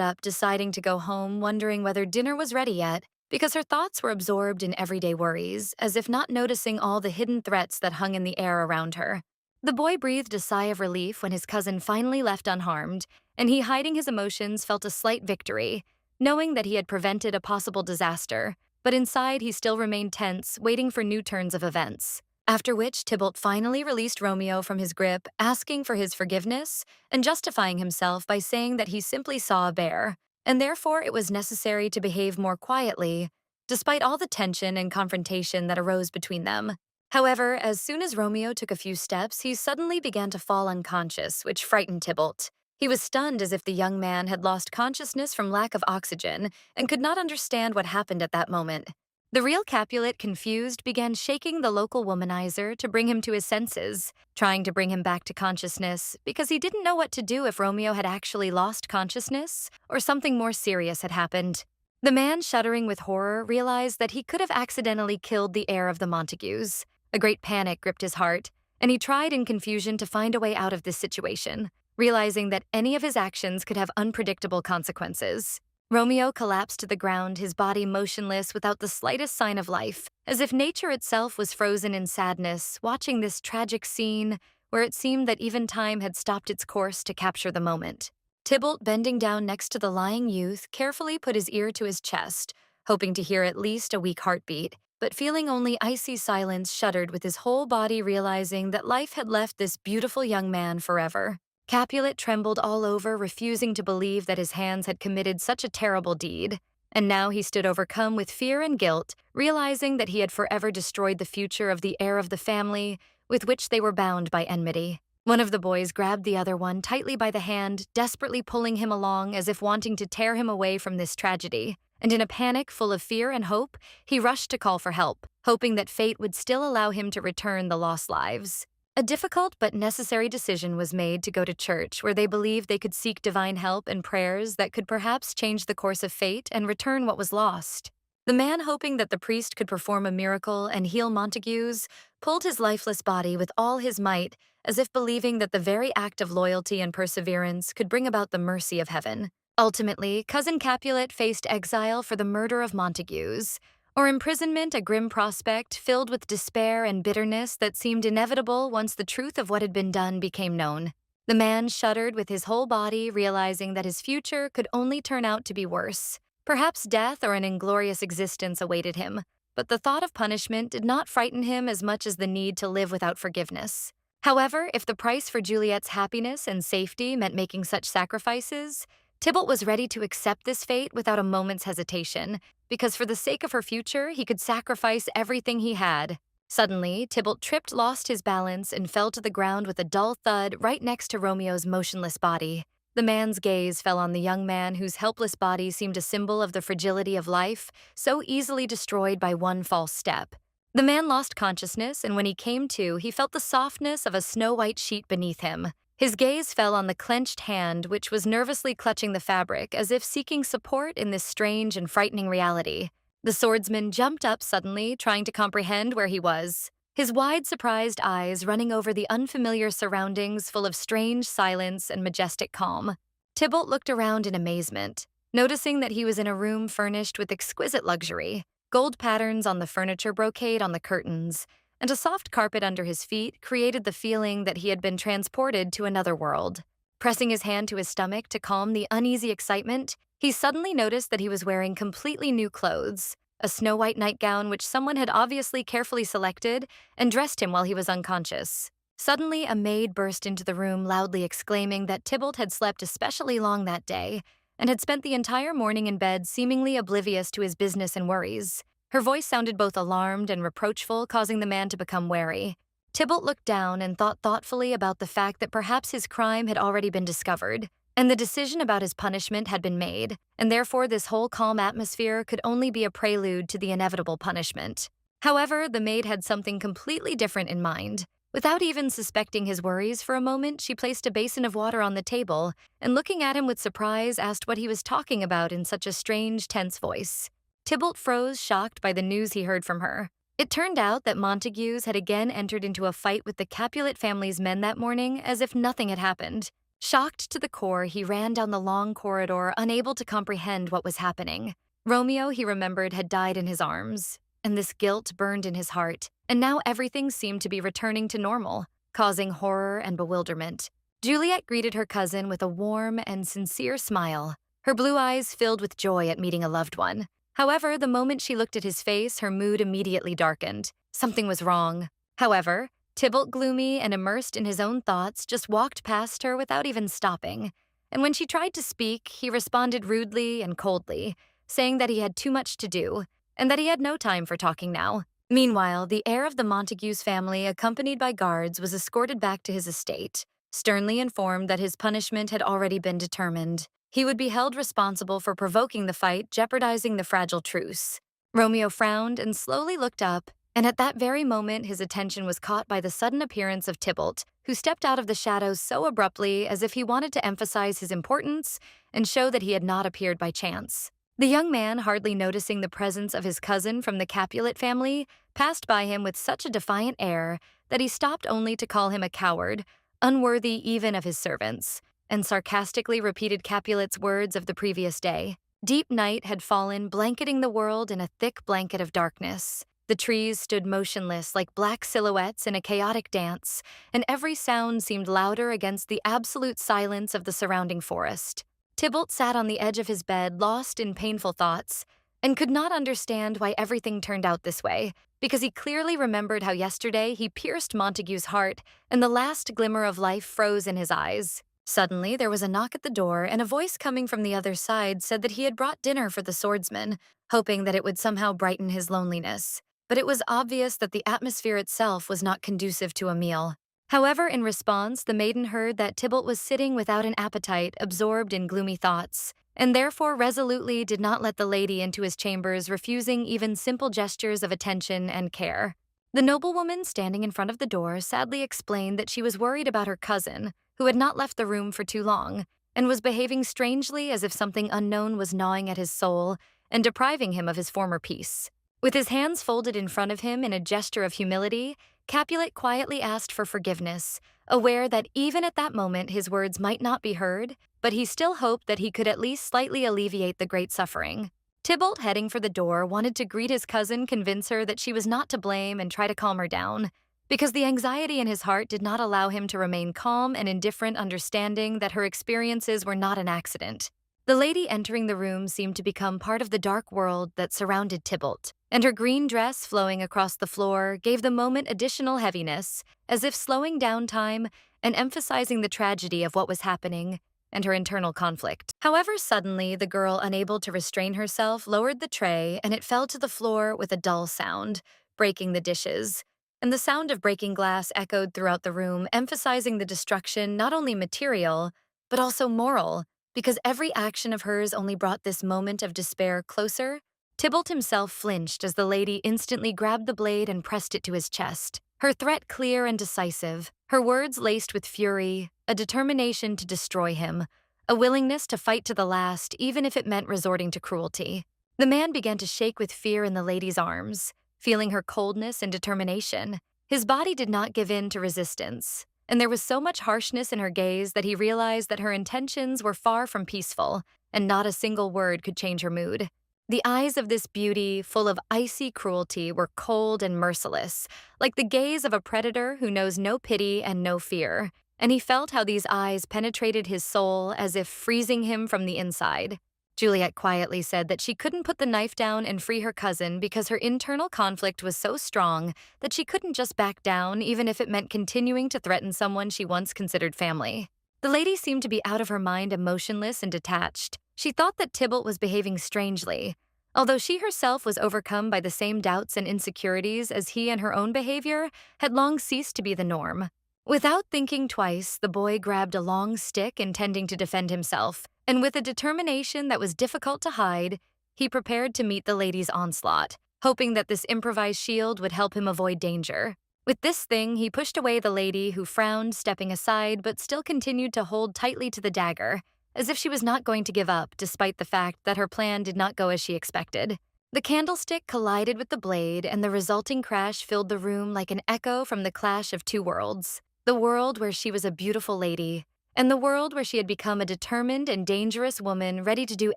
up, deciding to go home, wondering whether dinner was ready yet, because her thoughts were absorbed in everyday worries, as if not noticing all the hidden threats that hung in the air around her. The boy breathed a sigh of relief when his cousin finally left unharmed, and he, hiding his emotions, felt a slight victory, knowing that he had prevented a possible disaster, but inside he still remained tense, waiting for new turns of events. After which, Tybalt finally released Romeo from his grip, asking for his forgiveness and justifying himself by saying that he simply saw a bear, and therefore it was necessary to behave more quietly, despite all the tension and confrontation that arose between them. However, as soon as Romeo took a few steps, he suddenly began to fall unconscious, which frightened Tybalt. He was stunned as if the young man had lost consciousness from lack of oxygen and could not understand what happened at that moment. The real Capulet, confused, began shaking the local womanizer to bring him to his senses, trying to bring him back to consciousness because he didn't know what to do if Romeo had actually lost consciousness or something more serious had happened. The man, shuddering with horror, realized that he could have accidentally killed the heir of the Montagues. A great panic gripped his heart, and he tried in confusion to find a way out of this situation, realizing that any of his actions could have unpredictable consequences. Romeo collapsed to the ground, his body motionless without the slightest sign of life, as if nature itself was frozen in sadness, watching this tragic scene where it seemed that even time had stopped its course to capture the moment. Tybalt, bending down next to the lying youth, carefully put his ear to his chest, hoping to hear at least a weak heartbeat, but feeling only icy silence, shuddered with his whole body, realizing that life had left this beautiful young man forever. Capulet trembled all over, refusing to believe that his hands had committed such a terrible deed. And now he stood overcome with fear and guilt, realizing that he had forever destroyed the future of the heir of the family, with which they were bound by enmity. One of the boys grabbed the other one tightly by the hand, desperately pulling him along as if wanting to tear him away from this tragedy. And in a panic full of fear and hope, he rushed to call for help, hoping that fate would still allow him to return the lost lives. A difficult but necessary decision was made to go to church, where they believed they could seek divine help and prayers that could perhaps change the course of fate and return what was lost. The man, hoping that the priest could perform a miracle and heal Montagues, pulled his lifeless body with all his might, as if believing that the very act of loyalty and perseverance could bring about the mercy of heaven. Ultimately, Cousin Capulet faced exile for the murder of Montagues, or imprisonment, a grim prospect filled with despair and bitterness that seemed inevitable once the truth of what had been done became known. The man shuddered with his whole body, realizing that his future could only turn out to be worse. Perhaps death or an inglorious existence awaited him, but the thought of punishment did not frighten him as much as the need to live without forgiveness. However, if the price for Juliet's happiness and safety meant making such sacrifices, Tybalt was ready to accept this fate without a moment's hesitation, because for the sake of her future, he could sacrifice everything he had. Suddenly, Tybalt tripped, lost his balance, and fell to the ground with a dull thud right next to Romeo's motionless body. The man's gaze fell on the young man whose helpless body seemed a symbol of the fragility of life, so easily destroyed by one false step. The man lost consciousness, and when he came to, he felt the softness of a snow-white sheet beneath him. His gaze fell on the clenched hand, which was nervously clutching the fabric, as if seeking support in this strange and frightening reality. The swordsman jumped up suddenly, trying to comprehend where he was, his wide, surprised eyes running over the unfamiliar surroundings full of strange silence and majestic calm. Tybalt looked around in amazement, noticing that he was in a room furnished with exquisite luxury, gold patterns on the furniture, brocade on the curtains, and a soft carpet under his feet created the feeling that he had been transported to another world. Pressing his hand to his stomach to calm the uneasy excitement, he suddenly noticed that he was wearing completely new clothes, a snow-white nightgown which someone had obviously carefully selected and dressed him while he was unconscious. Suddenly, a maid burst into the room, loudly exclaiming that Tybalt had slept especially long that day and had spent the entire morning in bed, seemingly oblivious to his business and worries. Her voice sounded both alarmed and reproachful, causing the man to become wary. Tybalt looked down and thought thoughtfully about the fact that perhaps his crime had already been discovered, and the decision about his punishment had been made, and therefore this whole calm atmosphere could only be a prelude to the inevitable punishment. However, the maid had something completely different in mind. Without even suspecting his worries for a moment, she placed a basin of water on the table and, looking at him with surprise, asked what he was talking about in such a strange, tense voice. Tybalt froze, shocked by the news he heard from her. It turned out that Montagues had again entered into a fight with the Capulet family's men that morning as if nothing had happened. Shocked to the core, he ran down the long corridor, unable to comprehend what was happening. Romeo, he remembered, had died in his arms, and this guilt burned in his heart, and now everything seemed to be returning to normal, causing horror and bewilderment. Juliet greeted her cousin with a warm and sincere smile, her blue eyes filled with joy at meeting a loved one. However, the moment she looked at his face, her mood immediately darkened. Something was wrong. However, Tybalt, gloomy and immersed in his own thoughts, just walked past her without even stopping. And when she tried to speak, he responded rudely and coldly, saying that he had too much to do, and that he had no time for talking now. Meanwhile, the heir of the Montagues family, accompanied by guards, was escorted back to his estate, sternly informed that his punishment had already been determined. He would be held responsible for provoking the fight, jeopardizing the fragile truce. Romeo frowned and slowly looked up, and at that very moment his attention was caught by the sudden appearance of Tybalt, who stepped out of the shadows so abruptly as if he wanted to emphasize his importance and show that he had not appeared by chance. The young man, hardly noticing the presence of his cousin from the Capulet family, passed by him with such a defiant air that he stopped only to call him a coward, unworthy even of his servants, and sarcastically repeated Capulet's words of the previous day. Deep night had fallen, blanketing the world in a thick blanket of darkness. The trees stood motionless like black silhouettes in a chaotic dance, and every sound seemed louder against the absolute silence of the surrounding forest. Tybalt sat on the edge of his bed, lost in painful thoughts, and could not understand why everything turned out this way, because he clearly remembered how yesterday he pierced Montague's heart and the last glimmer of life froze in his eyes. Suddenly, there was a knock at the door, and a voice coming from the other side said that he had brought dinner for the swordsman, hoping that it would somehow brighten his loneliness. But it was obvious that the atmosphere itself was not conducive to a meal. However, in response, the maiden heard that Tybalt was sitting without an appetite, absorbed in gloomy thoughts, and therefore resolutely did not let the lady into his chambers, refusing even simple gestures of attention and care. The noblewoman standing in front of the door sadly explained that she was worried about her cousin, who had not left the room for too long, and was behaving strangely as if something unknown was gnawing at his soul and depriving him of his former peace. With his hands folded in front of him in a gesture of humility, Capulet quietly asked for forgiveness, aware that even at that moment his words might not be heard, but he still hoped that he could at least slightly alleviate the great suffering. Tybalt, heading for the door, wanted to greet his cousin, convince her that she was not to blame, and try to calm her down, because the anxiety in his heart did not allow him to remain calm and indifferent, understanding that her experiences were not an accident. The lady entering the room seemed to become part of the dark world that surrounded Tybalt, and her green dress flowing across the floor gave the moment additional heaviness, as if slowing down time and emphasizing the tragedy of what was happening and her internal conflict. However, suddenly, the girl, unable to restrain herself, lowered the tray, and it fell to the floor with a dull sound, breaking the dishes. And the sound of breaking glass echoed throughout the room, emphasizing the destruction not only material, but also moral, because every action of hers only brought this moment of despair closer. Tybalt himself flinched as the lady instantly grabbed the blade and pressed it to his chest, her threat clear and decisive, her words laced with fury, a determination to destroy him, a willingness to fight to the last, even if it meant resorting to cruelty. The man began to shake with fear in the lady's arms, feeling her coldness and determination. His body did not give in to resistance, and there was so much harshness in her gaze that he realized that her intentions were far from peaceful, and not a single word could change her mood. The eyes of this beauty, full of icy cruelty, were cold and merciless, like the gaze of a predator who knows no pity and no fear, and he felt how these eyes penetrated his soul as if freezing him from the inside. Juliet quietly said that she couldn't put the knife down and free her cousin because her internal conflict was so strong that she couldn't just back down, even if it meant continuing to threaten someone she once considered family. The lady seemed to be out of her mind, emotionless and detached. She thought that Tybalt was behaving strangely, although she herself was overcome by the same doubts and insecurities as he, and her own behavior had long ceased to be the norm. Without thinking twice, the boy grabbed a long stick intending to defend himself, and with a determination that was difficult to hide, he prepared to meet the lady's onslaught. hoping that this improvised shield would help him avoid danger. With this thing, he pushed away the lady, who frowned, stepping aside, but still continued to hold tightly to the dagger, as if she was not going to give up, despite the fact that her plan did not go as she expected. The candlestick collided with the blade, and the resulting crash filled the room like an echo from the clash of two worlds: the world where she was a beautiful lady, and the world where she had become a determined and dangerous woman ready to do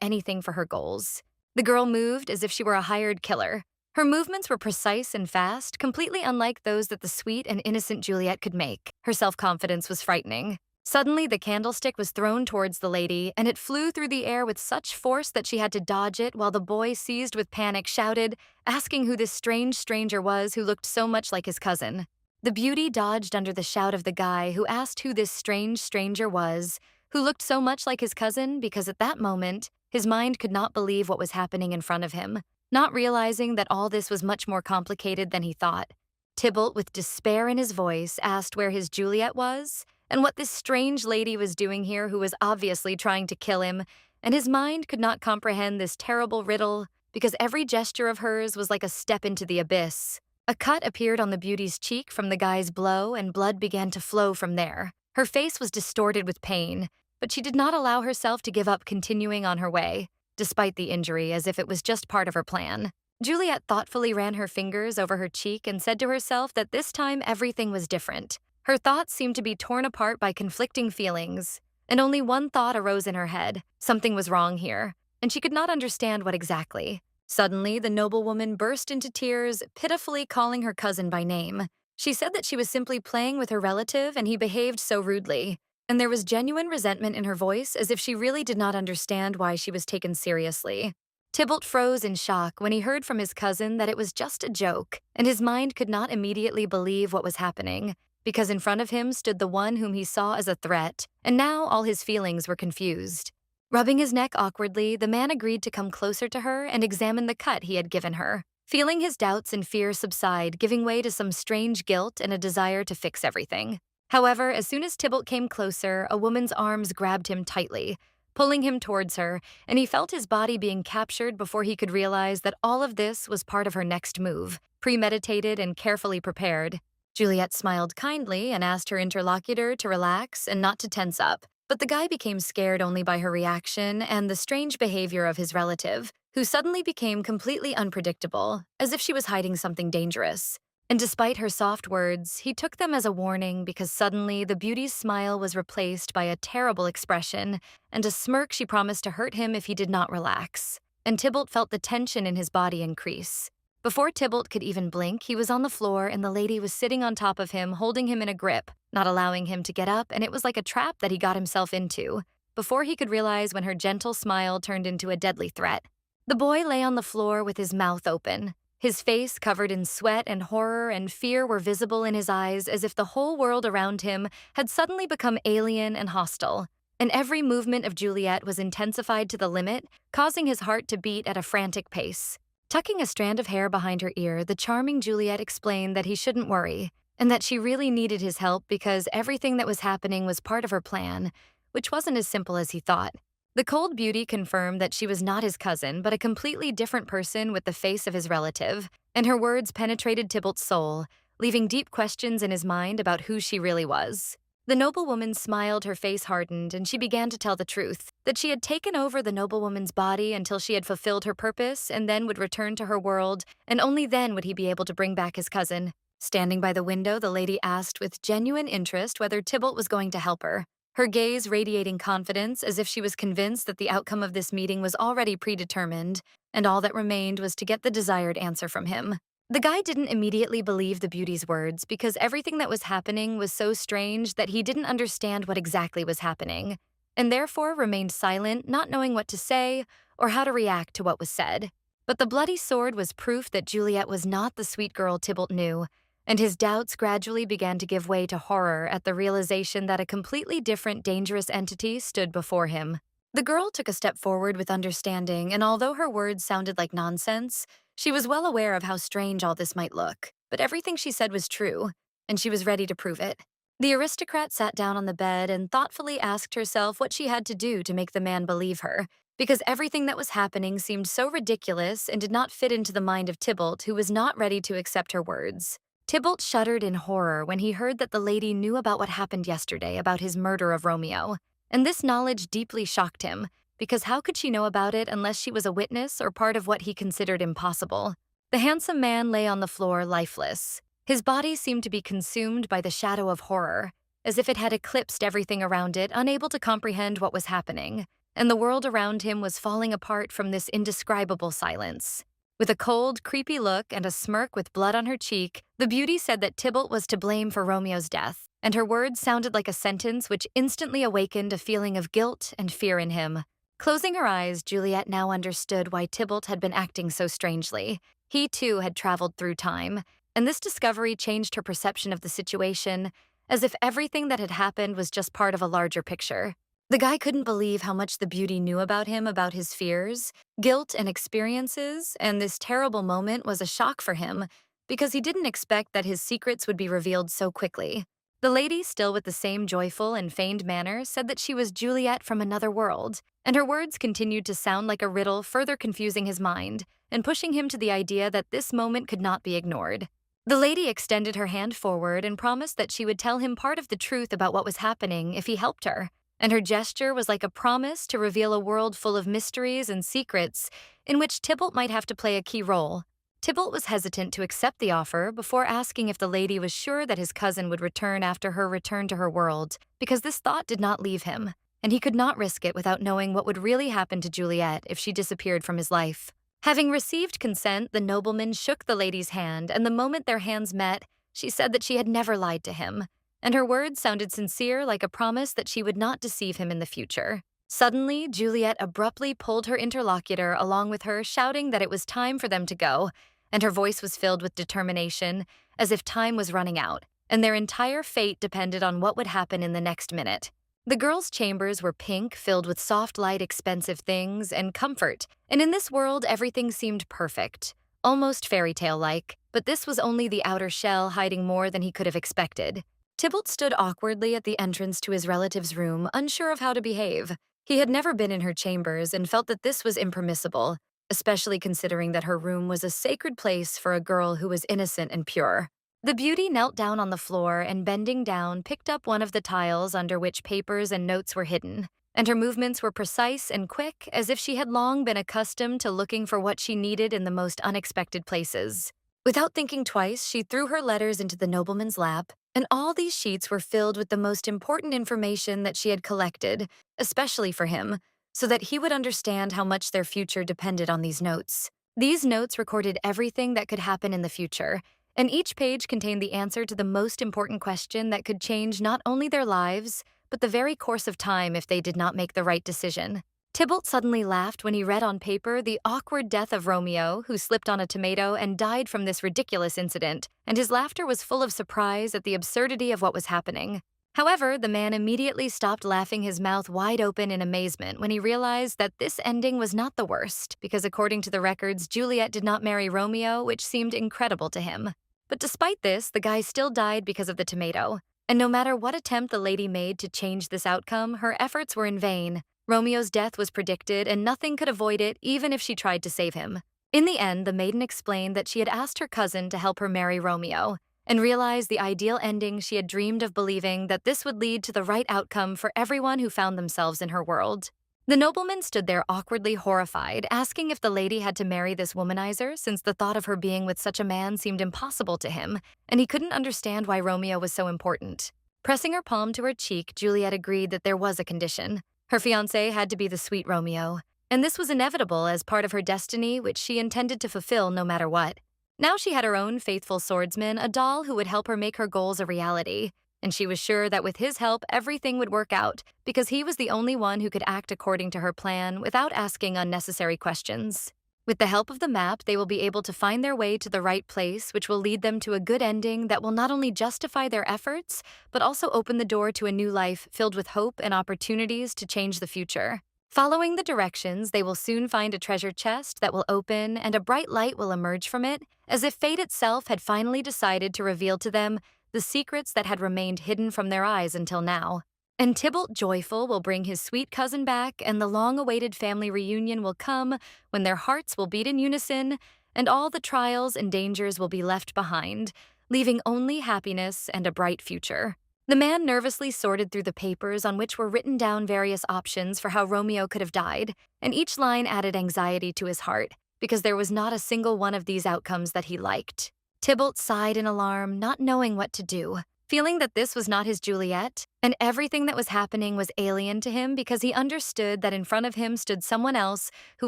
anything for her goals. The girl moved as if she were a hired killer. Her movements were precise and fast, completely unlike those that the sweet and innocent Juliet could make. Her self-confidence was frightening. Suddenly, the candlestick was thrown towards the lady, and it flew through the air with such force that she had to dodge it, while the boy, seized with panic, shouted, asking who this strange stranger was who looked so much like his cousin. The beauty dodged under the shout of the guy, who asked who this strange stranger was, who looked so much like his cousin, because at that moment, his mind could not believe what was happening in front of him, not realizing that all this was much more complicated than he thought. Tybalt, with despair in his voice, asked where his Juliet was, and what this strange lady was doing here, who was obviously trying to kill him, and his mind could not comprehend this terrible riddle, because every gesture of hers was like a step into the abyss. A cut appeared on the beauty's cheek from the guy's blow, and blood began to flow from there. Her face was distorted with pain, but she did not allow herself to give up, continuing on her way, despite the injury, as if it was just part of her plan. Juliet thoughtfully ran her fingers over her cheek and said to herself that this time everything was different. Her thoughts seemed to be torn apart by conflicting feelings, and only one thought arose in her head: something was wrong here, and she could not understand what exactly. Suddenly, the noblewoman burst into tears, pitifully calling her cousin by name. She said that she was simply playing with her relative and he behaved so rudely, and there was genuine resentment in her voice, as if she really did not understand why she was taken seriously. Tybalt froze in shock when he heard from his cousin that it was just a joke, and his mind could not immediately believe what was happening, because in front of him stood the one whom he saw as a threat, and now all his feelings were confused. Rubbing his neck awkwardly, the man agreed to come closer to her and examine the cut he had given her, feeling his doubts and fear subside, giving way to some strange guilt and a desire to fix everything. However, as soon as Tybalt came closer, a woman's arms grabbed him tightly, pulling him towards her, and he felt his body being captured before he could realize that all of this was part of her next move, premeditated and carefully prepared. Juliet smiled kindly and asked her interlocutor to relax and not to tense up, but the guy became scared only by her reaction and the strange behavior of his relative, who suddenly became completely unpredictable, as if she was hiding something dangerous. And despite her soft words, he took them as a warning, because suddenly the beauty's smile was replaced by a terrible expression and a smirk she promised to hurt him if he did not relax. And Tybalt felt the tension in his body increase. Before Tybalt could even blink, he was on the floor and the lady was sitting on top of him, holding him in a grip, not allowing him to get up, and it was like a trap that he got himself into, before he could realize when her gentle smile turned into a deadly threat. The boy lay on the floor with his mouth open. His face covered in sweat, and horror and fear were visible in his eyes, as if the whole world around him had suddenly become alien and hostile. And every movement of Juliet was intensified to the limit, causing his heart to beat at a frantic pace. Tucking a strand of hair behind her ear, the charming Juliet explained that he shouldn't worry, and that she really needed his help because everything that was happening was part of her plan, which wasn't as simple as he thought. The cold beauty confirmed that she was not his cousin, but a completely different person with the face of his relative, and her words penetrated Tybalt's soul, leaving deep questions in his mind about who she really was. The noblewoman smiled, her face hardened, and she began to tell the truth, that she had taken over the noblewoman's body until she had fulfilled her purpose and then would return to her world, and only then would he be able to bring back his cousin. Standing by the window, the lady asked with genuine interest whether Tybalt was going to help her, her gaze radiating confidence, as if she was convinced that the outcome of this meeting was already predetermined, and all that remained was to get the desired answer from him. The guy didn't immediately believe the beauty's words, because everything that was happening was so strange that he didn't understand what exactly was happening, and therefore remained silent, not knowing what to say or how to react to what was said. But the bloody sword was proof that Juliet was not the sweet girl Tybalt knew, and his doubts gradually began to give way to horror at the realization that a completely different, dangerous entity stood before him. The girl took a step forward with understanding, and although her words sounded like nonsense, she was well aware of how strange all this might look. But everything she said was true, and she was ready to prove it. The aristocrat sat down on the bed and thoughtfully asked herself what she had to do to make the man believe her, because everything that was happening seemed so ridiculous and did not fit into the mind of Tybalt, who was not ready to accept her words. Tybalt shuddered in horror when he heard that the lady knew about what happened yesterday about his murder of Romeo, and this knowledge deeply shocked him, because how could she know about it unless she was a witness or part of what he considered impossible? The handsome man lay on the floor lifeless. His body seemed to be consumed by the shadow of horror, as if it had eclipsed everything around it, unable to comprehend what was happening, and the world around him was falling apart from this indescribable silence. With a cold, creepy look and a smirk with blood on her cheek, the beauty said that Tybalt was to blame for Romeo's death, and her words sounded like a sentence which instantly awakened a feeling of guilt and fear in him. Closing her eyes, Juliet now understood why Tybalt had been acting so strangely. He, too, had traveled through time, and this discovery changed her perception of the situation, as if everything that had happened was just part of a larger picture. The guy couldn't believe how much the beauty knew about him, about his fears, guilt, and experiences, and this terrible moment was a shock for him because he didn't expect that his secrets would be revealed so quickly. The lady, still with the same joyful and feigned manner, said that she was Juliet from another world, and her words continued to sound like a riddle, further confusing his mind and pushing him to the idea that this moment could not be ignored. The lady extended her hand forward and promised that she would tell him part of the truth about what was happening if he helped her, and her gesture was like a promise to reveal a world full of mysteries and secrets in which Tybalt might have to play a key role. Tybalt was hesitant to accept the offer before asking if the lady was sure that his cousin would return after her return to her world, because this thought did not leave him, and he could not risk it without knowing what would really happen to Juliet if she disappeared from his life. Having received consent, the nobleman shook the lady's hand, and the moment their hands met, she said that she had never lied to him, and her words sounded sincere, like a promise that she would not deceive him in the future. Suddenly, Juliet abruptly pulled her interlocutor along with her, shouting that it was time for them to go, and her voice was filled with determination, as if time was running out, and their entire fate depended on what would happen in the next minute. The girls' chambers were pink, filled with soft light, expensive things, and comfort, and in this world everything seemed perfect, almost fairy tale-like, but this was only the outer shell, hiding more than he could have expected. Tybalt stood awkwardly at the entrance to his relative's room, unsure of how to behave. He had never been in her chambers and felt that this was impermissible, especially considering that her room was a sacred place for a girl who was innocent and pure. The beauty knelt down on the floor and, bending down, picked up one of the tiles under which papers and notes were hidden, and her movements were precise and quick, as if she had long been accustomed to looking for what she needed in the most unexpected places. Without thinking twice, she threw her letters into the nobleman's lap, and all these sheets were filled with the most important information that she had collected, especially for him, so that he would understand how much their future depended on these notes. These notes recorded everything that could happen in the future, and each page contained the answer to the most important question that could change not only their lives, but the very course of time if they did not make the right decision. Tybalt suddenly laughed when he read on paper the awkward death of Romeo, who slipped on a tomato and died from this ridiculous incident, and his laughter was full of surprise at the absurdity of what was happening. However, the man immediately stopped laughing, his mouth wide open in amazement when he realized that this ending was not the worst, because according to the records, Juliet did not marry Romeo, which seemed incredible to him. But despite this, the guy still died because of the tomato, and no matter what attempt the lady made to change this outcome, her efforts were in vain. Romeo's death was predicted, and nothing could avoid it, even if she tried to save him. In the end, the maiden explained that she had asked her cousin to help her marry Romeo, and realized the ideal ending she had dreamed of, believing that this would lead to the right outcome for everyone who found themselves in her world. The nobleman stood there awkwardly horrified, asking if the lady had to marry this womanizer, since the thought of her being with such a man seemed impossible to him, and he couldn't understand why Romeo was so important. Pressing her palm to her cheek, Juliet agreed that there was a condition. Her fiancé had to be the sweet Romeo, and this was inevitable as part of her destiny, which she intended to fulfill no matter what. Now she had her own faithful swordsman, a doll who would help her make her goals a reality, and she was sure that with his help everything would work out, because he was the only one who could act according to her plan without asking unnecessary questions. With the help of the map, they will be able to find their way to the right place, which will lead them to a good ending that will not only justify their efforts, but also open the door to a new life filled with hope and opportunities to change the future. Following the directions, they will soon find a treasure chest that will open, and a bright light will emerge from it, as if fate itself had finally decided to reveal to them the secrets that had remained hidden from their eyes until now. And Tybalt, joyful, will bring his sweet cousin back, and the long-awaited family reunion will come when their hearts will beat in unison, and all the trials and dangers will be left behind, leaving only happiness and a bright future. The man nervously sorted through the papers on which were written down various options for how Romeo could have died, and each line added anxiety to his heart, because there was not a single one of these outcomes that he liked. Tybalt sighed in alarm, not knowing what to do, feeling that this was not his Juliet, and everything that was happening was alien to him because he understood that in front of him stood someone else who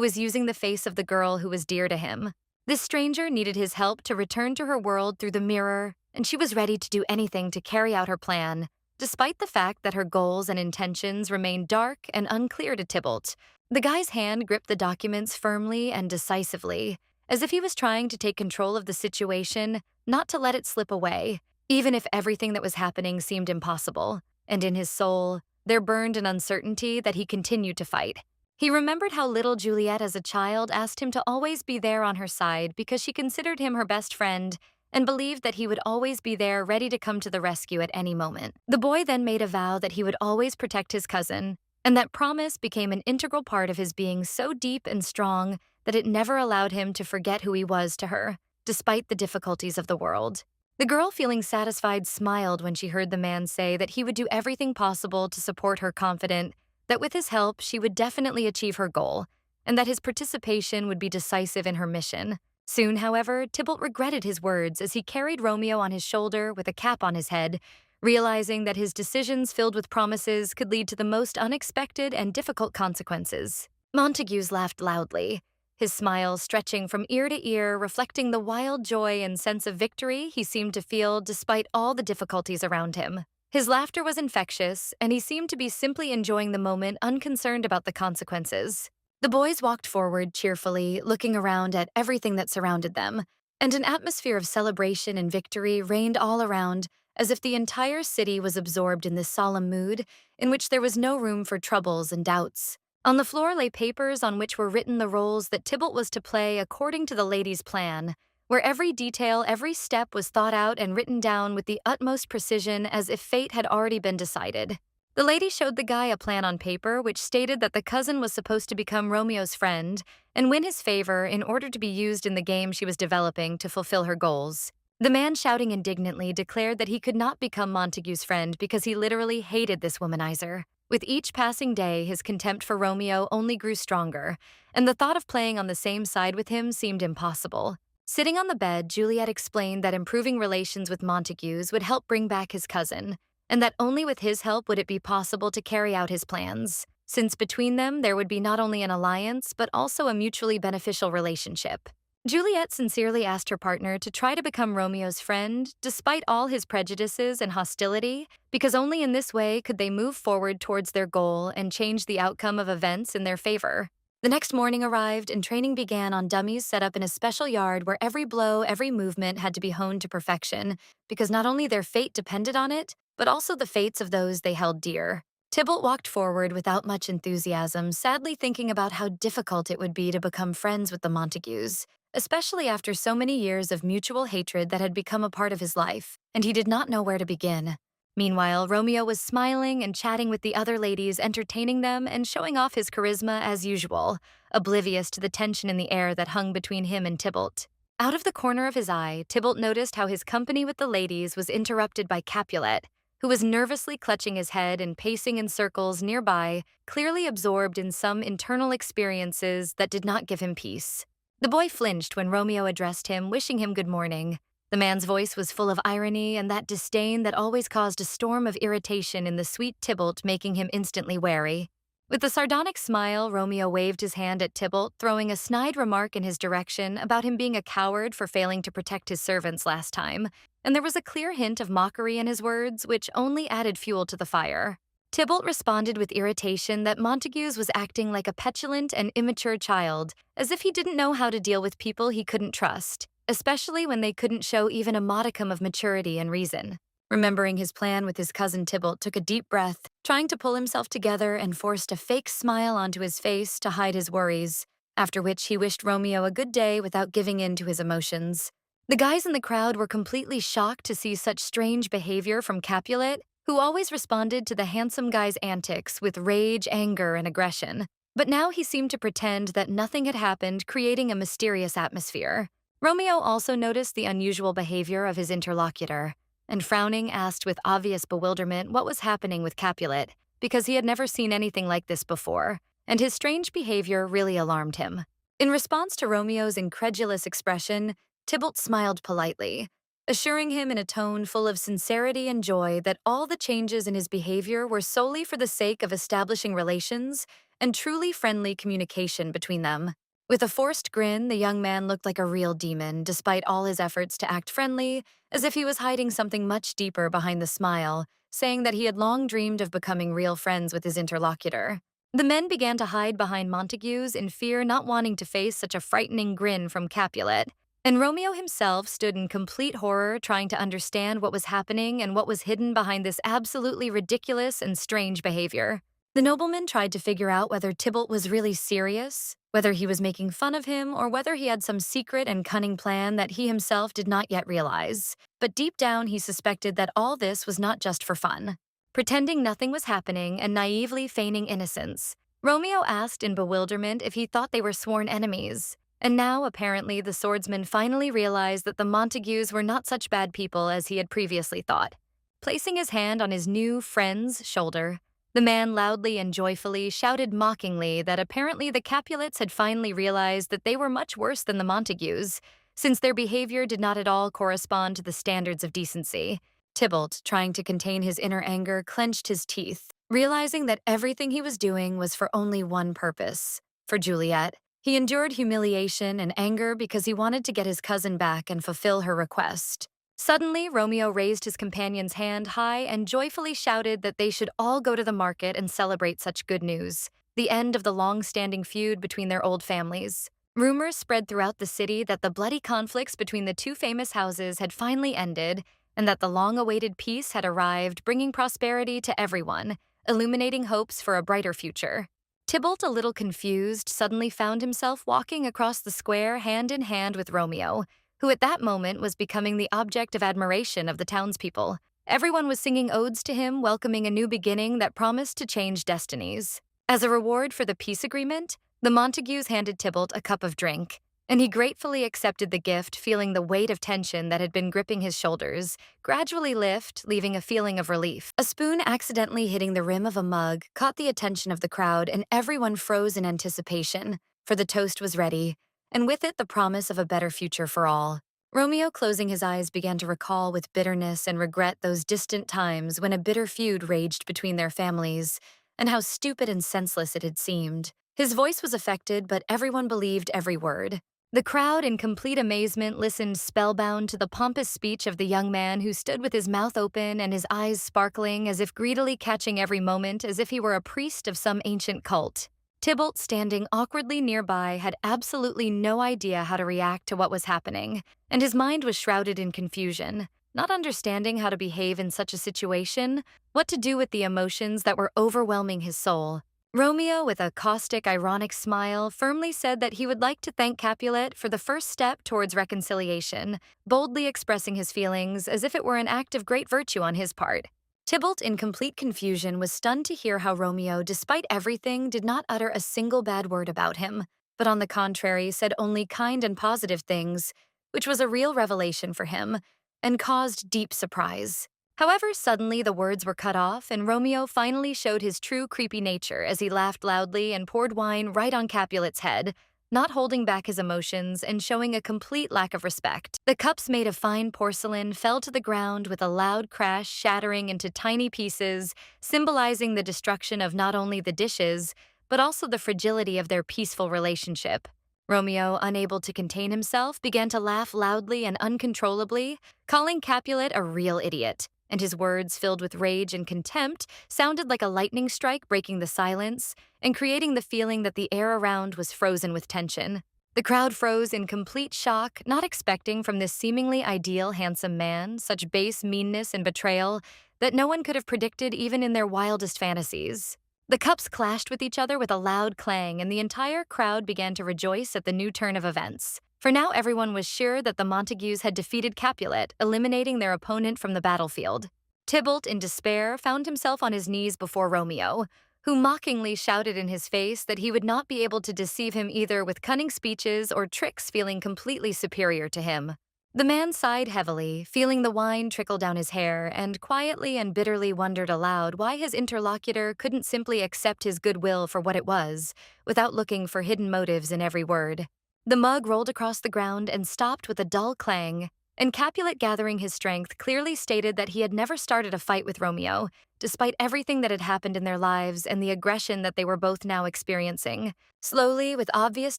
was using the face of the girl who was dear to him. This stranger needed his help to return to her world through the mirror, and she was ready to do anything to carry out her plan, despite the fact that her goals and intentions remained dark and unclear to Tybalt. The guy's hand gripped the documents firmly and decisively, as if he was trying to take control of the situation, not to let it slip away, even if everything that was happening seemed impossible. And in his soul, there burned an uncertainty that he continued to fight. He remembered how little Juliet as a child asked him to always be there on her side because she considered him her best friend and believed that he would always be there ready to come to the rescue at any moment. The boy then made a vow that he would always protect his cousin, and that promise became an integral part of his being so deep and strong that it never allowed him to forget who he was to her, despite the difficulties of the world. The girl, feeling satisfied, smiled when she heard the man say that he would do everything possible to support her, confident that with his help she would definitely achieve her goal, and that his participation would be decisive in her mission. Soon, however, Tybalt regretted his words as he carried Romeo on his shoulder with a cap on his head, realizing that his decisions filled with promises could lead to the most unexpected and difficult consequences. Montagues laughed loudly, his smile stretching from ear to ear, reflecting the wild joy and sense of victory he seemed to feel despite all the difficulties around him. His laughter was infectious, and he seemed to be simply enjoying the moment, unconcerned about the consequences. The boys walked forward cheerfully, looking around at everything that surrounded them, and an atmosphere of celebration and victory reigned all around, as if the entire city was absorbed in this solemn mood, in which there was no room for troubles and doubts. On the floor lay papers on which were written the roles that Tybalt was to play according to the lady's plan, where every detail, every step was thought out and written down with the utmost precision as if fate had already been decided. The lady showed the guy a plan on paper which stated that the cousin was supposed to become Romeo's friend and win his favor in order to be used in the game she was developing to fulfill her goals. The man, shouting indignantly, declared that he could not become Montague's friend because he literally hated this womanizer. With each passing day, his contempt for Romeo only grew stronger, and the thought of playing on the same side with him seemed impossible. Sitting on the bed, Juliet explained that improving relations with Montagues would help bring back his cousin, and that only with his help would it be possible to carry out his plans, since between them there would be not only an alliance but also a mutually beneficial relationship. Juliet sincerely asked her partner to try to become Romeo's friend, despite all his prejudices and hostility, because only in this way could they move forward towards their goal and change the outcome of events in their favor. The next morning arrived, and training began on dummies set up in a special yard where every blow, every movement had to be honed to perfection, because not only their fate depended on it, but also the fates of those they held dear. Tybalt walked forward without much enthusiasm, sadly thinking about how difficult it would be to become friends with the Montagues, especially after so many years of mutual hatred that had become a part of his life, and he did not know where to begin. Meanwhile, Romeo was smiling and chatting with the other ladies, entertaining them and showing off his charisma as usual, oblivious to the tension in the air that hung between him and Tybalt. Out of the corner of his eye, Tybalt noticed how his company with the ladies was interrupted by Capulet, who was nervously clutching his head and pacing in circles nearby, clearly absorbed in some internal experiences that did not give him peace. The boy flinched when Romeo addressed him, wishing him good morning. The man's voice was full of irony and that disdain that always caused a storm of irritation in the sweet Tybalt, making him instantly wary. With a sardonic smile, Romeo waved his hand at Tybalt, throwing a snide remark in his direction about him being a coward for failing to protect his servants last time, and there was a clear hint of mockery in his words, which only added fuel to the fire. Tybalt responded with irritation that Montagues was acting like a petulant and immature child, as if he didn't know how to deal with people he couldn't trust, especially when they couldn't show even a modicum of maturity and reason. Remembering his plan with his cousin, Tybalt took a deep breath, trying to pull himself together, and forced a fake smile onto his face to hide his worries, after which he wished Romeo a good day without giving in to his emotions. The guys in the crowd were completely shocked to see such strange behavior from Capulet, who always responded to the handsome guy's antics with rage, anger, and aggression. But now he seemed to pretend that nothing had happened, creating a mysterious atmosphere. Romeo also noticed the unusual behavior of his interlocutor, and frowning asked with obvious bewilderment what was happening with Capulet, because he had never seen anything like this before, and his strange behavior really alarmed him. In response to Romeo's incredulous expression, Tybalt smiled politely, assuring him in a tone full of sincerity and joy that all the changes in his behavior were solely for the sake of establishing relations and truly friendly communication between them. With a forced grin, the young man looked like a real demon, despite all his efforts to act friendly, as if he was hiding something much deeper behind the smile, saying that he had long dreamed of becoming real friends with his interlocutor. The men began to hide behind Montagues in fear, not wanting to face such a frightening grin from Capulet, and Romeo himself stood in complete horror, trying to understand what was happening and what was hidden behind this absolutely ridiculous and strange behavior. The nobleman tried to figure out whether Tybalt was really serious, whether he was making fun of him, or whether he had some secret and cunning plan that he himself did not yet realize. But deep down, he suspected that all this was not just for fun. Pretending nothing was happening and naively feigning innocence, Romeo asked in bewilderment if he thought they were sworn enemies. And now, apparently, the swordsman finally realized that the Montagues were not such bad people as he had previously thought. Placing his hand on his new friend's shoulder, the man loudly and joyfully shouted mockingly that apparently the Capulets had finally realized that they were much worse than the Montagues, since their behavior did not at all correspond to the standards of decency. Tybalt, trying to contain his inner anger, clenched his teeth, realizing that everything he was doing was for only one purpose: for Juliet. He endured humiliation and anger because he wanted to get his cousin back and fulfill her request. Suddenly, Romeo raised his companion's hand high and joyfully shouted that they should all go to the market and celebrate such good news, the end of the long-standing feud between their old families. Rumors spread throughout the city that the bloody conflicts between the two famous houses had finally ended, and that the long-awaited peace had arrived, bringing prosperity to everyone, illuminating hopes for a brighter future. Tybalt, a little confused, suddenly found himself walking across the square hand in hand with Romeo, who at that moment was becoming the object of admiration of the townspeople. Everyone was singing odes to him, welcoming a new beginning that promised to change destinies. As a reward for the peace agreement, the Montagues handed Tybalt a cup of drink, and he gratefully accepted the gift, feeling the weight of tension that had been gripping his shoulders gradually lift, leaving a feeling of relief. A spoon accidentally hitting the rim of a mug caught the attention of the crowd, and everyone froze in anticipation, for the toast was ready, and with it the promise of a better future for all. Romeo, closing his eyes, began to recall with bitterness and regret those distant times when a bitter feud raged between their families, and how stupid and senseless it had seemed. His voice was affected, but everyone believed every word. The crowd, in complete amazement, listened spellbound to the pompous speech of the young man who stood with his mouth open and his eyes sparkling as if greedily catching every moment as if he were a priest of some ancient cult. Tybalt, standing awkwardly nearby, had absolutely no idea how to react to what was happening, and his mind was shrouded in confusion, not understanding how to behave in such a situation, what to do with the emotions that were overwhelming his soul. Romeo, with a caustic, ironic smile, firmly said that he would like to thank Capulet for the first step towards reconciliation, boldly expressing his feelings as if it were an act of great virtue on his part. Tybalt, in complete confusion, was stunned to hear how Romeo, despite everything, did not utter a single bad word about him, but on the contrary said only kind and positive things, which was a real revelation for him, and caused deep surprise. However, suddenly the words were cut off, and Romeo finally showed his true creepy nature as he laughed loudly and poured wine right on Capulet's head, not holding back his emotions and showing a complete lack of respect. The cups made of fine porcelain fell to the ground with a loud crash, shattering into tiny pieces, symbolizing the destruction of not only the dishes, but also the fragility of their peaceful relationship. Romeo, unable to contain himself, began to laugh loudly and uncontrollably, calling Capulet a real idiot, and his words, filled with rage and contempt, sounded like a lightning strike breaking the silence and creating the feeling that the air around was frozen with tension. The crowd froze in complete shock, not expecting from this seemingly ideal, handsome man such base meanness and betrayal that no one could have predicted even in their wildest fantasies. The cups clashed with each other with a loud clang, and the entire crowd began to rejoice at the new turn of events. For now everyone was sure that the Montagues had defeated Capulet, eliminating their opponent from the battlefield. Tybalt, in despair, found himself on his knees before Romeo, who mockingly shouted in his face that he would not be able to deceive him either with cunning speeches or tricks, feeling completely superior to him. The man sighed heavily, feeling the wine trickle down his hair, and quietly and bitterly wondered aloud why his interlocutor couldn't simply accept his goodwill for what it was, without looking for hidden motives in every word. The mug rolled across the ground and stopped with a dull clang, and Capulet, gathering his strength, clearly stated that he had never started a fight with Romeo, despite everything that had happened in their lives and the aggression that they were both now experiencing. Slowly, with obvious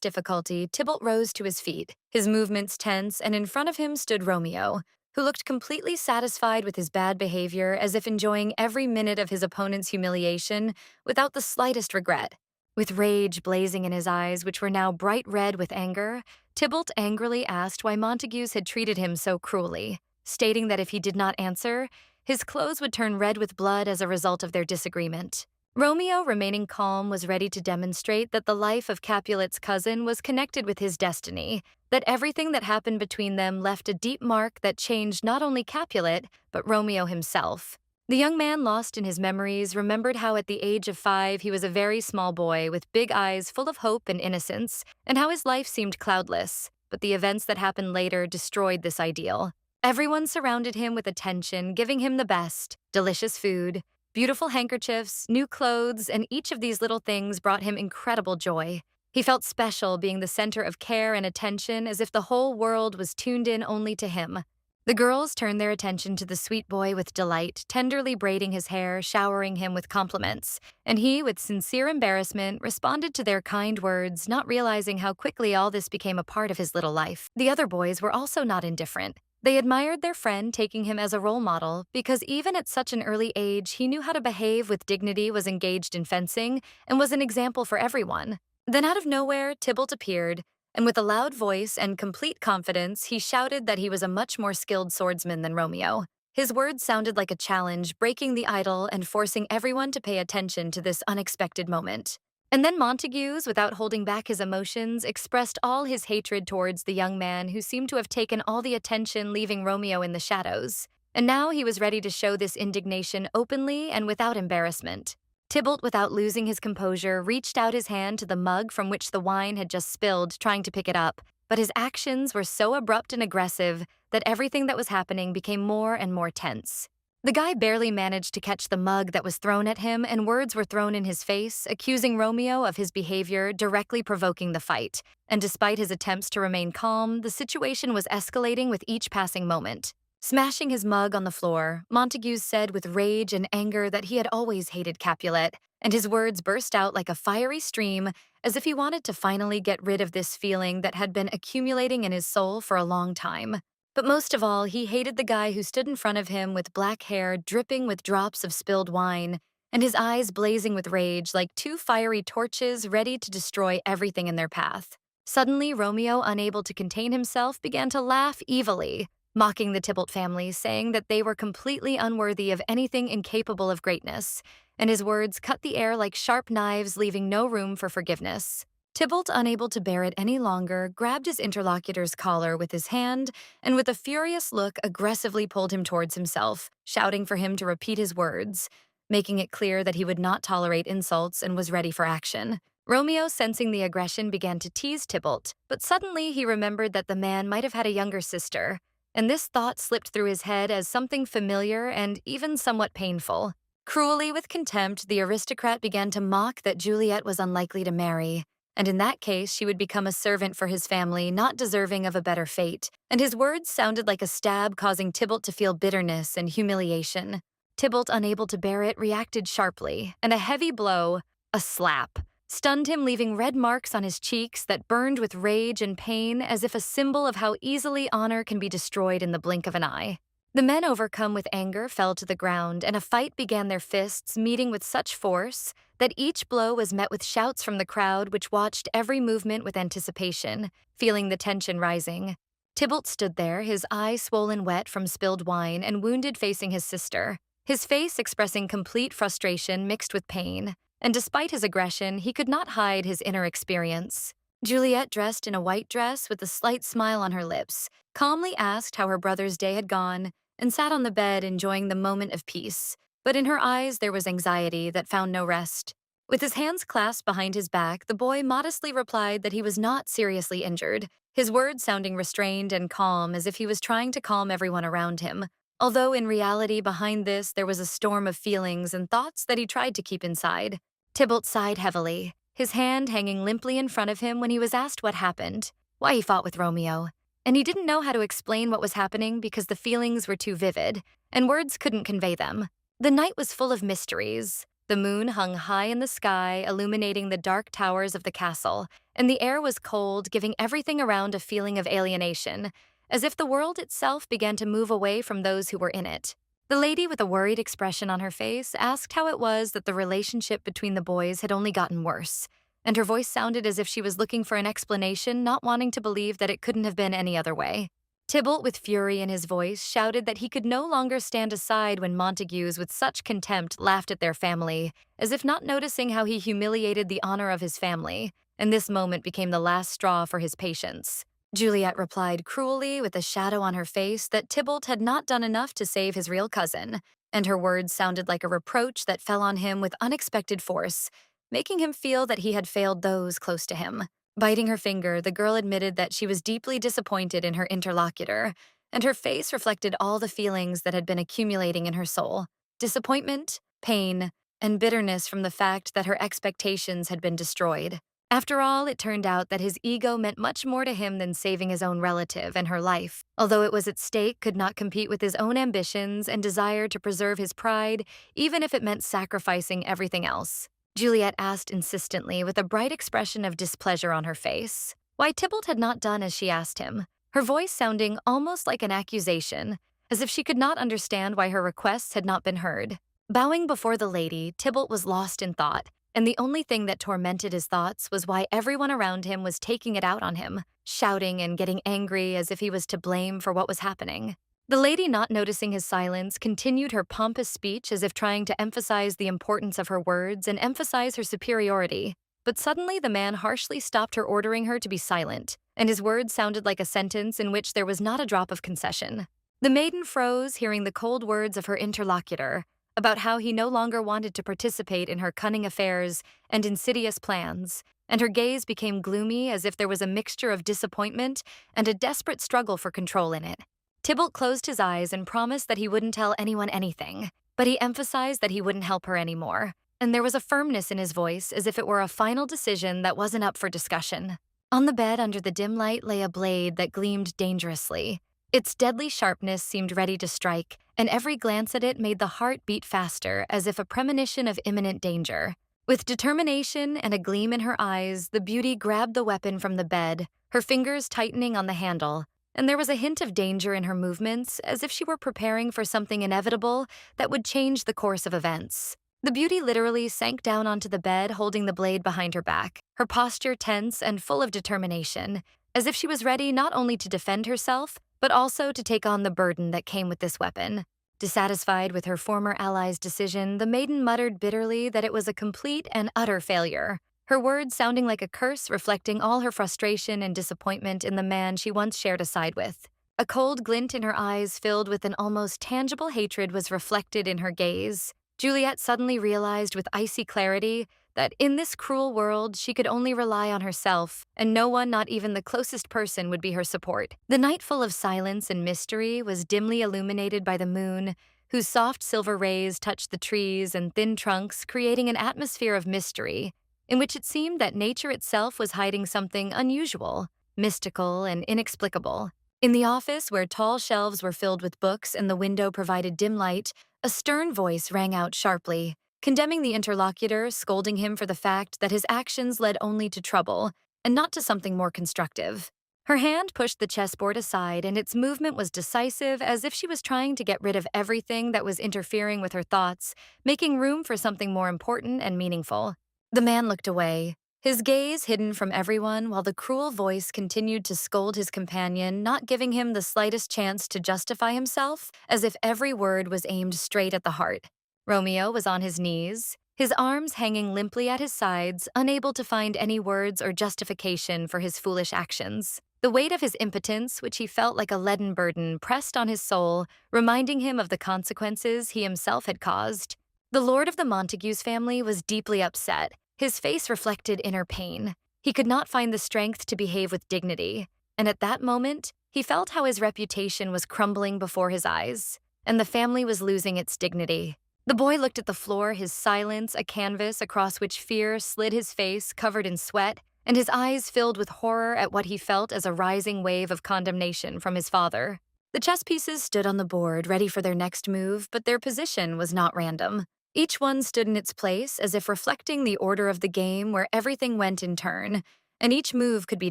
difficulty, Tybalt rose to his feet, his movements tense, and in front of him stood Romeo, who looked completely satisfied with his bad behavior, as if enjoying every minute of his opponent's humiliation without the slightest regret. With rage blazing in his eyes, which were now bright red with anger, Tybalt angrily asked why Montagues had treated him so cruelly, stating that if he did not answer, his clothes would turn red with blood as a result of their disagreement. Romeo, remaining calm, was ready to demonstrate that the life of Capulet's cousin was connected with his destiny, that everything that happened between them left a deep mark that changed not only Capulet, but Romeo himself. The young man, lost in his memories, remembered how at the age of 5 he was a very small boy with big eyes full of hope and innocence, and how his life seemed cloudless, but the events that happened later destroyed this ideal. Everyone surrounded him with attention, giving him the best: delicious food, beautiful handkerchiefs, new clothes, and each of these little things brought him incredible joy. He felt special, being the center of care and attention, as if the whole world was tuned in only to him. The girls turned their attention to the sweet boy with delight, tenderly braiding his hair, showering him with compliments, and he, with sincere embarrassment, responded to their kind words, not realizing how quickly all this became a part of his little life. The other boys were also not indifferent. They admired their friend, taking him as a role model, because even at such an early age, he knew how to behave with dignity, was engaged in fencing, and was an example for everyone. Then out of nowhere, Tybalt appeared, and with a loud voice and complete confidence, he shouted that he was a much more skilled swordsman than Romeo. His words sounded like a challenge, breaking the idol and forcing everyone to pay attention to this unexpected moment. And then Montagues, without holding back his emotions, expressed all his hatred towards the young man who seemed to have taken all the attention, leaving Romeo in the shadows. And now he was ready to show this indignation openly and without embarrassment. Tybalt, without losing his composure, reached out his hand to the mug from which the wine had just spilled, trying to pick it up, but his actions were so abrupt and aggressive that everything that was happening became more and more tense. The guy barely managed to catch the mug that was thrown at him, and words were thrown in his face, accusing Romeo of his behavior, directly provoking the fight. And despite his attempts to remain calm, the situation was escalating with each passing moment. Smashing his mug on the floor, Montagues said with rage and anger that he had always hated Capulet, and his words burst out like a fiery stream, as if he wanted to finally get rid of this feeling that had been accumulating in his soul for a long time. But most of all, he hated the guy who stood in front of him with black hair dripping with drops of spilled wine, and his eyes blazing with rage like two fiery torches ready to destroy everything in their path. Suddenly, Romeo, unable to contain himself, began to laugh evilly, mocking the Tybalt family, saying that they were completely unworthy of anything incapable of greatness, and his words cut the air like sharp knives, leaving no room for forgiveness. Tybalt, unable to bear it any longer, grabbed his interlocutor's collar with his hand and with a furious look aggressively pulled him towards himself, shouting for him to repeat his words, making it clear that he would not tolerate insults and was ready for action. Romeo, sensing the aggression, began to tease Tybalt, but suddenly he remembered that the man might have had a younger sister, and this thought slipped through his head as something familiar and even somewhat painful. Cruelly, with contempt, the aristocrat began to mock that Juliet was unlikely to marry, and in that case she would become a servant for his family, not deserving of a better fate, and his words sounded like a stab, causing Tybalt to feel bitterness and humiliation. Tybalt, unable to bear it, reacted sharply, and a heavy blow, a slap, stunned him, leaving red marks on his cheeks that burned with rage and pain, as if a symbol of how easily honor can be destroyed in the blink of an eye. The men, overcome with anger, fell to the ground, and a fight began, their fists meeting with such force that each blow was met with shouts from the crowd, which watched every movement with anticipation, feeling the tension rising. Tybalt stood there, his eyes swollen wet from spilled wine and wounded, facing his sister, his face expressing complete frustration mixed with pain. And despite his aggression, he could not hide his inner experience. Juliet, dressed in a white dress with a slight smile on her lips, calmly asked how her brother's day had gone, and sat on the bed enjoying the moment of peace. But in her eyes, there was anxiety that found no rest. With his hands clasped behind his back, the boy modestly replied that he was not seriously injured, his words sounding restrained and calm as if he was trying to calm everyone around him. Although in reality, behind this, there was a storm of feelings and thoughts that he tried to keep inside. Tybalt sighed heavily, his hand hanging limply in front of him when he was asked what happened, why he fought with Romeo. And he didn't know how to explain what was happening because the feelings were too vivid, and words couldn't convey them. The night was full of mysteries. The moon hung high in the sky, illuminating the dark towers of the castle, and the air was cold, giving everything around a feeling of alienation, as if the world itself began to move away from those who were in it. The lady with a worried expression on her face asked how it was that the relationship between the boys had only gotten worse, and her voice sounded as if she was looking for an explanation, not wanting to believe that it couldn't have been any other way. Tybalt, with fury in his voice, shouted that he could no longer stand aside when Montagues, with such contempt, laughed at their family, as if not noticing how he humiliated the honor of his family, and this moment became the last straw for his patience. Juliet replied cruelly, with a shadow on her face, that Tybalt had not done enough to save his real cousin, and her words sounded like a reproach that fell on him with unexpected force, making him feel that he had failed those close to him. Biting her finger, the girl admitted that she was deeply disappointed in her interlocutor, and her face reflected all the feelings that had been accumulating in her soul: disappointment, pain, and bitterness from the fact that her expectations had been destroyed. After all, it turned out that his ego meant much more to him than saving his own relative and her life. Although it was at stake, could not compete with his own ambitions and desire to preserve his pride, even if it meant sacrificing everything else. Juliet asked insistently, with a bright expression of displeasure on her face, why Tybalt had not done as she asked him, her voice sounding almost like an accusation, as if she could not understand why her requests had not been heard. Bowing before the lady, Tybalt was lost in thought, and the only thing that tormented his thoughts was why everyone around him was taking it out on him, shouting and getting angry as if he was to blame for what was happening. The lady, not noticing his silence, continued her pompous speech as if trying to emphasize the importance of her words and emphasize her superiority. But suddenly the man harshly stopped her, ordering her to be silent, and his words sounded like a sentence in which there was not a drop of concession. The maiden froze, hearing the cold words of her interlocutor about how he no longer wanted to participate in her cunning affairs and insidious plans, and her gaze became gloomy as if there was a mixture of disappointment and a desperate struggle for control in it. Tybalt closed his eyes and promised that he wouldn't tell anyone anything, but he emphasized that he wouldn't help her anymore, and there was a firmness in his voice as if it were a final decision that wasn't up for discussion. On the bed under the dim light lay a blade that gleamed dangerously. Its deadly sharpness seemed ready to strike, and every glance at it made the heart beat faster, as if a premonition of imminent danger. With determination and a gleam in her eyes, the beauty grabbed the weapon from the bed, her fingers tightening on the handle, and there was a hint of danger in her movements, as if she were preparing for something inevitable that would change the course of events. The beauty literally sank down onto the bed, holding the blade behind her back, her posture tense and full of determination, as if she was ready not only to defend herself, but also to take on the burden that came with this weapon. Dissatisfied with her former ally's decision, the maiden muttered bitterly that it was a complete and utter failure, her words sounding like a curse, reflecting all her frustration and disappointment in the man she once shared a side with. A cold glint in her eyes, filled with an almost tangible hatred, was reflected in her gaze. Juliet suddenly realized with icy clarity that in this cruel world she could only rely on herself, and no one, not even the closest person, would be her support. The night, full of silence and mystery, was dimly illuminated by the moon, whose soft silver rays touched the trees and thin trunks, creating an atmosphere of mystery, in which it seemed that nature itself was hiding something unusual, mystical, and inexplicable. In the office, where tall shelves were filled with books and the window provided dim light, a stern voice rang out sharply, condemning the interlocutor, scolding him for the fact that his actions led only to trouble, and not to something more constructive. Her hand pushed the chessboard aside, and its movement was decisive, as if she was trying to get rid of everything that was interfering with her thoughts, making room for something more important and meaningful. The man looked away, his gaze hidden from everyone, while the cruel voice continued to scold his companion, not giving him the slightest chance to justify himself, as if every word was aimed straight at the heart. Romeo was on his knees, his arms hanging limply at his sides, unable to find any words or justification for his foolish actions. The weight of his impotence, which he felt like a leaden burden, pressed on his soul, reminding him of the consequences he himself had caused. The lord of the Montagues family was deeply upset. His face reflected inner pain. He could not find the strength to behave with dignity, and at that moment, he felt how his reputation was crumbling before his eyes, and the family was losing its dignity. The boy looked at the floor, his silence a canvas across which fear slid his face covered in sweat, and his eyes filled with horror at what he felt as a rising wave of condemnation from his father. The chess pieces stood on the board, ready for their next move, but their position was not random. Each one stood in its place as if reflecting the order of the game where everything went in turn, and each move could be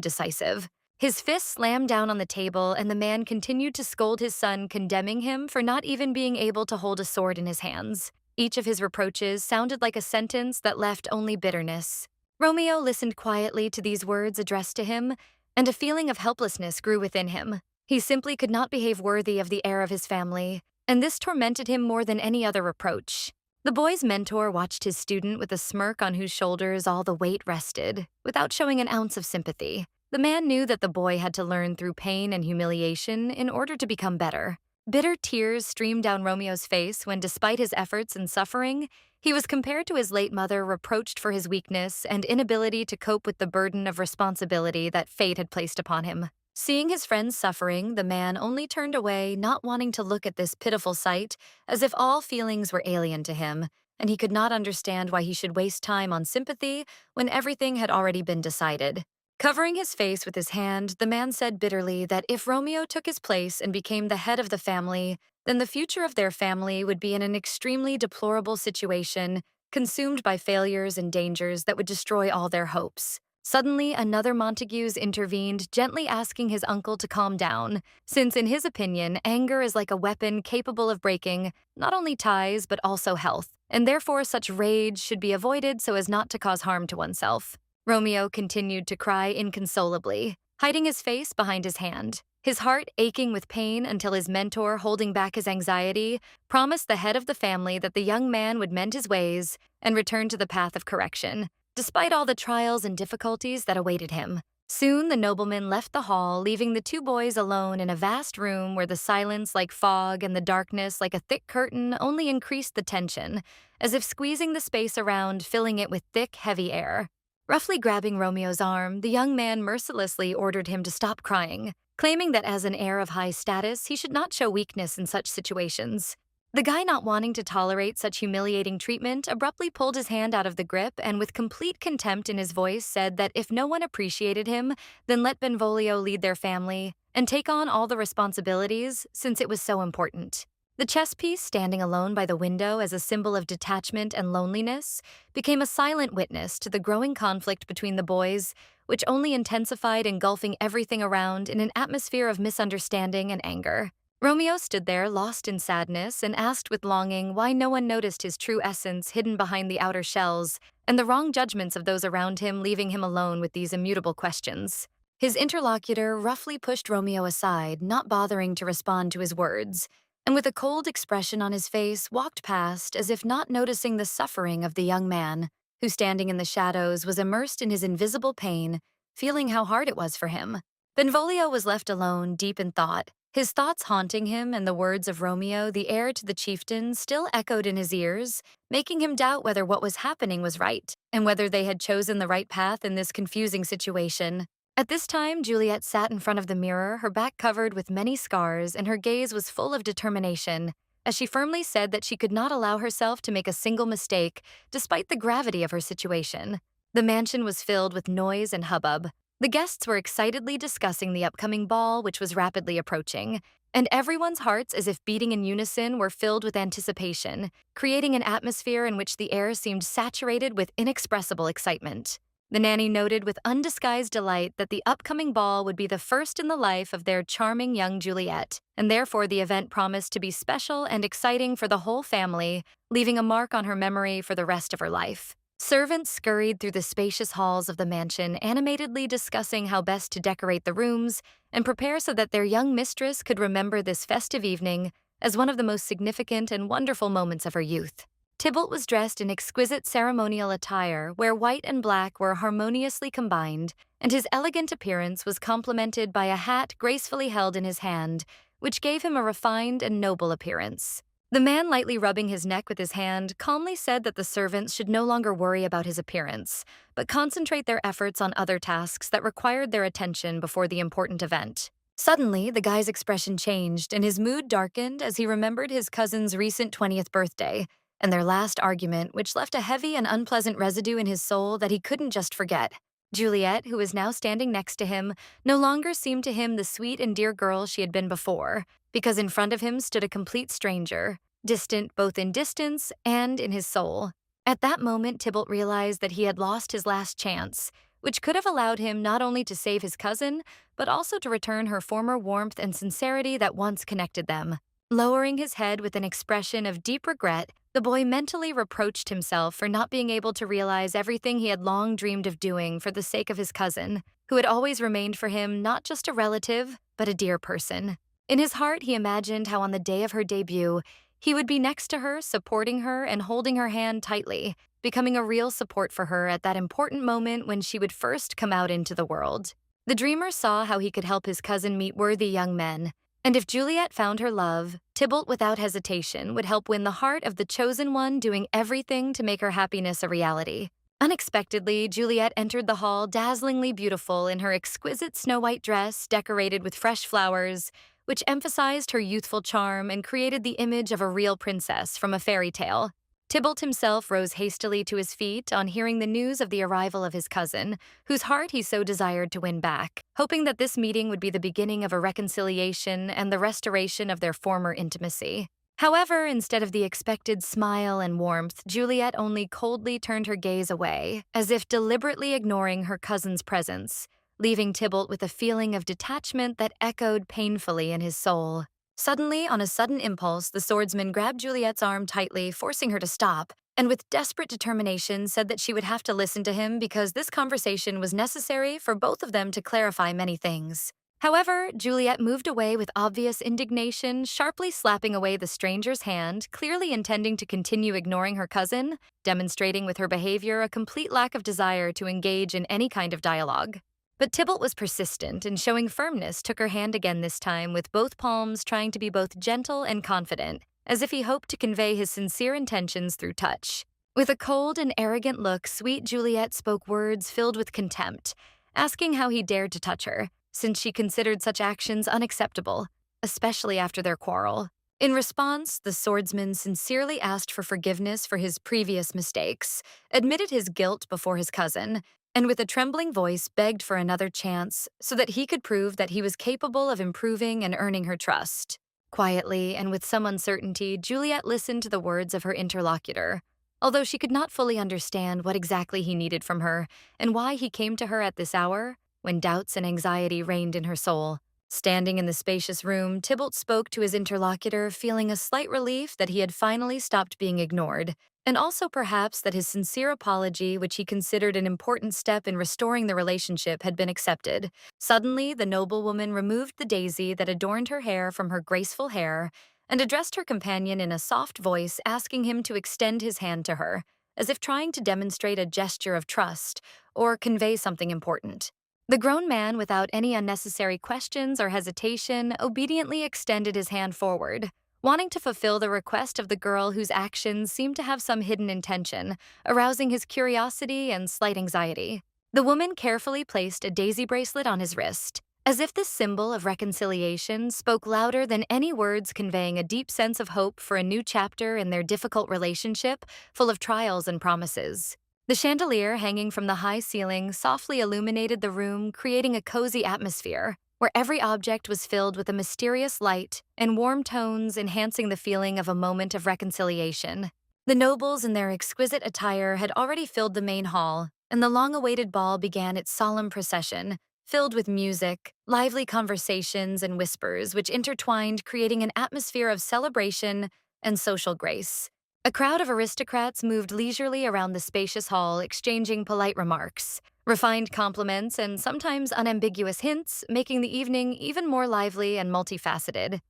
decisive. His fist slammed down on the table, and the man continued to scold his son, condemning him for not even being able to hold a sword in his hands. Each of his reproaches sounded like a sentence that left only bitterness. Romeo listened quietly to these words addressed to him, and a feeling of helplessness grew within him. He simply could not behave worthy of the heir of his family, and this tormented him more than any other reproach. The boy's mentor watched his student with a smirk on whose shoulders all the weight rested, without showing an ounce of sympathy. The man knew that the boy had to learn through pain and humiliation in order to become better. Bitter tears streamed down Romeo's face when, despite his efforts and suffering, he was compared to his late mother, reproached for his weakness and inability to cope with the burden of responsibility that fate had placed upon him. Seeing his friends suffering, the man only turned away, not wanting to look at this pitiful sight, as if all feelings were alien to him, and he could not understand why he should waste time on sympathy when everything had already been decided. Covering his face with his hand, the man said bitterly that if Romeo took his place and became the head of the family, then the future of their family would be in an extremely deplorable situation, consumed by failures and dangers that would destroy all their hopes. Suddenly, another Montagues intervened, gently asking his uncle to calm down, since in his opinion, anger is like a weapon capable of breaking not only ties but also health, and therefore such rage should be avoided so as not to cause harm to oneself. Romeo continued to cry inconsolably, hiding his face behind his hand, his heart aching with pain until his mentor, holding back his anxiety, promised the head of the family that the young man would mend his ways and return to the path of correction, despite all the trials and difficulties that awaited him. Soon the nobleman left the hall, leaving the two boys alone in a vast room where the silence like fog and the darkness like a thick curtain only increased the tension, as if squeezing the space around, filling it with thick, heavy air. Roughly grabbing Romeo's arm, the young man mercilessly ordered him to stop crying, claiming that as an heir of high status, he should not show weakness in such situations. The guy, not wanting to tolerate such humiliating treatment, abruptly pulled his hand out of the grip and with complete contempt in his voice said that if no one appreciated him, then let Benvolio lead their family and take on all the responsibilities since it was so important. The chess piece, standing alone by the window as a symbol of detachment and loneliness, became a silent witness to the growing conflict between the boys, which only intensified, engulfing everything around in an atmosphere of misunderstanding and anger. Romeo stood there, lost in sadness, and asked with longing why no one noticed his true essence hidden behind the outer shells, and the wrong judgments of those around him, leaving him alone with these immutable questions. His interlocutor roughly pushed Romeo aside, not bothering to respond to his words, and with a cold expression on his face walked past as if not noticing the suffering of the young man, who, standing in the shadows, was immersed in his invisible pain, feeling how hard it was for him. Benvolio was left alone, deep in thought, his thoughts haunting him, and the words of Romeo, the heir to the chieftain, still echoed in his ears, making him doubt whether what was happening was right, and whether they had chosen the right path in this confusing situation. At this time, Juliet sat in front of the mirror, her back covered with many scars, and her gaze was full of determination, as she firmly said that she could not allow herself to make a single mistake, despite the gravity of her situation. The mansion was filled with noise and hubbub. The guests were excitedly discussing the upcoming ball, which was rapidly approaching, and everyone's hearts, as if beating in unison, were filled with anticipation, creating an atmosphere in which the air seemed saturated with inexpressible excitement. The nanny noted with undisguised delight that the upcoming ball would be the first in the life of their charming young Juliet, and therefore the event promised to be special and exciting for the whole family, leaving a mark on her memory for the rest of her life. Servants scurried through the spacious halls of the mansion, animatedly discussing how best to decorate the rooms and prepare so that their young mistress could remember this festive evening as one of the most significant and wonderful moments of her youth. Tybalt was dressed in exquisite ceremonial attire where white and black were harmoniously combined, and his elegant appearance was complemented by a hat gracefully held in his hand, which gave him a refined and noble appearance. The man, lightly rubbing his neck with his hand, calmly said that the servants should no longer worry about his appearance, but concentrate their efforts on other tasks that required their attention before the important event. Suddenly, the guy's expression changed and his mood darkened as he remembered his cousin's recent 20th birthday and their last argument, which left a heavy and unpleasant residue in his soul that he couldn't just forget. Juliet, who was now standing next to him, no longer seemed to him the sweet and dear girl she had been before, because in front of him stood a complete stranger, distant both in distance and in his soul. At that moment, Tybalt realized that he had lost his last chance, which could have allowed him not only to save his cousin, but also to return her former warmth and sincerity that once connected them. Lowering his head with an expression of deep regret, the boy mentally reproached himself for not being able to realize everything he had long dreamed of doing for the sake of his cousin, who had always remained for him not just a relative, but a dear person. In his heart, he imagined how on the day of her debut, he would be next to her, supporting her and holding her hand tightly, becoming a real support for her at that important moment when she would first come out into the world. The dreamer saw how he could help his cousin meet worthy young men, and if Juliet found her love, Tybalt without hesitation would help win the heart of the chosen one, doing everything to make her happiness a reality. Unexpectedly, Juliet entered the hall dazzlingly beautiful in her exquisite snow-white dress decorated with fresh flowers, which emphasized her youthful charm and created the image of a real princess from a fairy tale. Tybalt himself rose hastily to his feet on hearing the news of the arrival of his cousin, whose heart he so desired to win back, hoping that this meeting would be the beginning of a reconciliation and the restoration of their former intimacy. However, instead of the expected smile and warmth, Juliet only coldly turned her gaze away, as if deliberately ignoring her cousin's presence, leaving Tybalt with a feeling of detachment that echoed painfully in his soul. Suddenly, on a sudden impulse, the swordsman grabbed Juliet's arm tightly, forcing her to stop, and with desperate determination said that she would have to listen to him because this conversation was necessary for both of them to clarify many things. However, Juliet moved away with obvious indignation, sharply slapping away the stranger's hand, clearly intending to continue ignoring her cousin, demonstrating with her behavior a complete lack of desire to engage in any kind of dialogue. But Tybalt was persistent and showing firmness took her hand again this time with both palms trying to be both gentle and confident, as if he hoped to convey his sincere intentions through touch. With a cold and arrogant look, sweet Juliet spoke words filled with contempt, asking how he dared to touch her, since she considered such actions unacceptable, especially after their quarrel. In response, the swordsman sincerely asked for forgiveness for his previous mistakes, admitted his guilt before his cousin, and with a trembling voice begged for another chance so that he could prove that he was capable of improving and earning her trust. Quietly and with some uncertainty, Juliet listened to the words of her interlocutor, although she could not fully understand what exactly he needed from her and why he came to her at this hour, when doubts and anxiety reigned in her soul. Standing in the spacious room, Tybalt spoke to his interlocutor, feeling a slight relief that he had finally stopped being ignored, and also perhaps that his sincere apology, which he considered an important step in restoring the relationship, had been accepted. Suddenly, the noblewoman removed the daisy that adorned her hair from her graceful hair and addressed her companion in a soft voice, asking him to extend his hand to her, as if trying to demonstrate a gesture of trust or convey something important. The grown man, without any unnecessary questions or hesitation, obediently extended his hand forward, wanting to fulfill the request of the girl whose actions seemed to have some hidden intention, arousing his curiosity and slight anxiety. The woman carefully placed a daisy bracelet on his wrist, as if this symbol of reconciliation spoke louder than any words, conveying a deep sense of hope for a new chapter in their difficult relationship, full of trials and promises. The chandelier hanging from the high ceiling softly illuminated the room, creating a cozy atmosphere, where every object was filled with a mysterious light and warm tones, enhancing the feeling of a moment of reconciliation. The nobles in their exquisite attire had already filled the main hall, and the long-awaited ball began its solemn procession, filled with music, lively conversations, and whispers which intertwined, creating an atmosphere of celebration and social grace. A crowd of aristocrats moved leisurely around the spacious hall, exchanging polite remarks, refined compliments, and sometimes unambiguous hints, making the evening even more lively and multifaceted.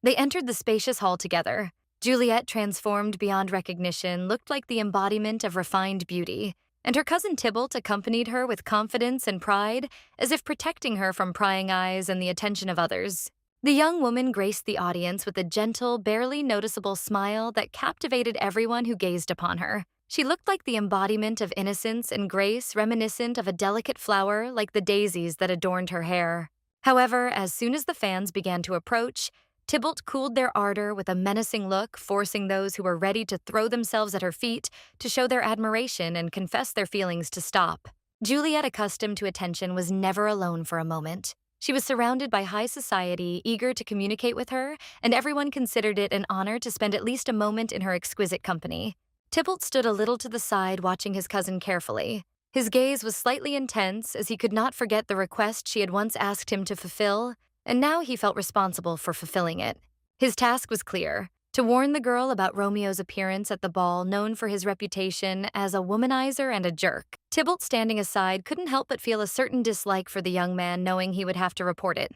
They entered the spacious hall together, Juliet, transformed beyond recognition, looked like the embodiment of refined beauty, and her cousin Tybalt accompanied her with confidence and pride, as if protecting her from prying eyes and the attention of others. The young woman graced the audience with a gentle, barely noticeable smile that captivated everyone who gazed upon her. She looked like the embodiment of innocence and grace, reminiscent of a delicate flower like the daisies that adorned her hair. However, as soon as the fans began to approach, Tybalt cooled their ardor with a menacing look, forcing those who were ready to throw themselves at her feet to show their admiration and confess their feelings to stop. Juliet, accustomed to attention, was never alone for a moment. She was surrounded by high society, eager to communicate with her, and everyone considered it an honor to spend at least a moment in her exquisite company. Tybalt stood a little to the side, watching his cousin carefully. His gaze was slightly intense, as he could not forget the request she had once asked him to fulfill, and now he felt responsible for fulfilling it. His task was clear: to warn the girl about Romeo's appearance at the ball, known for his reputation as a womanizer and a jerk. Tybalt, standing aside, couldn't help but feel a certain dislike for the young man, knowing he would have to report it.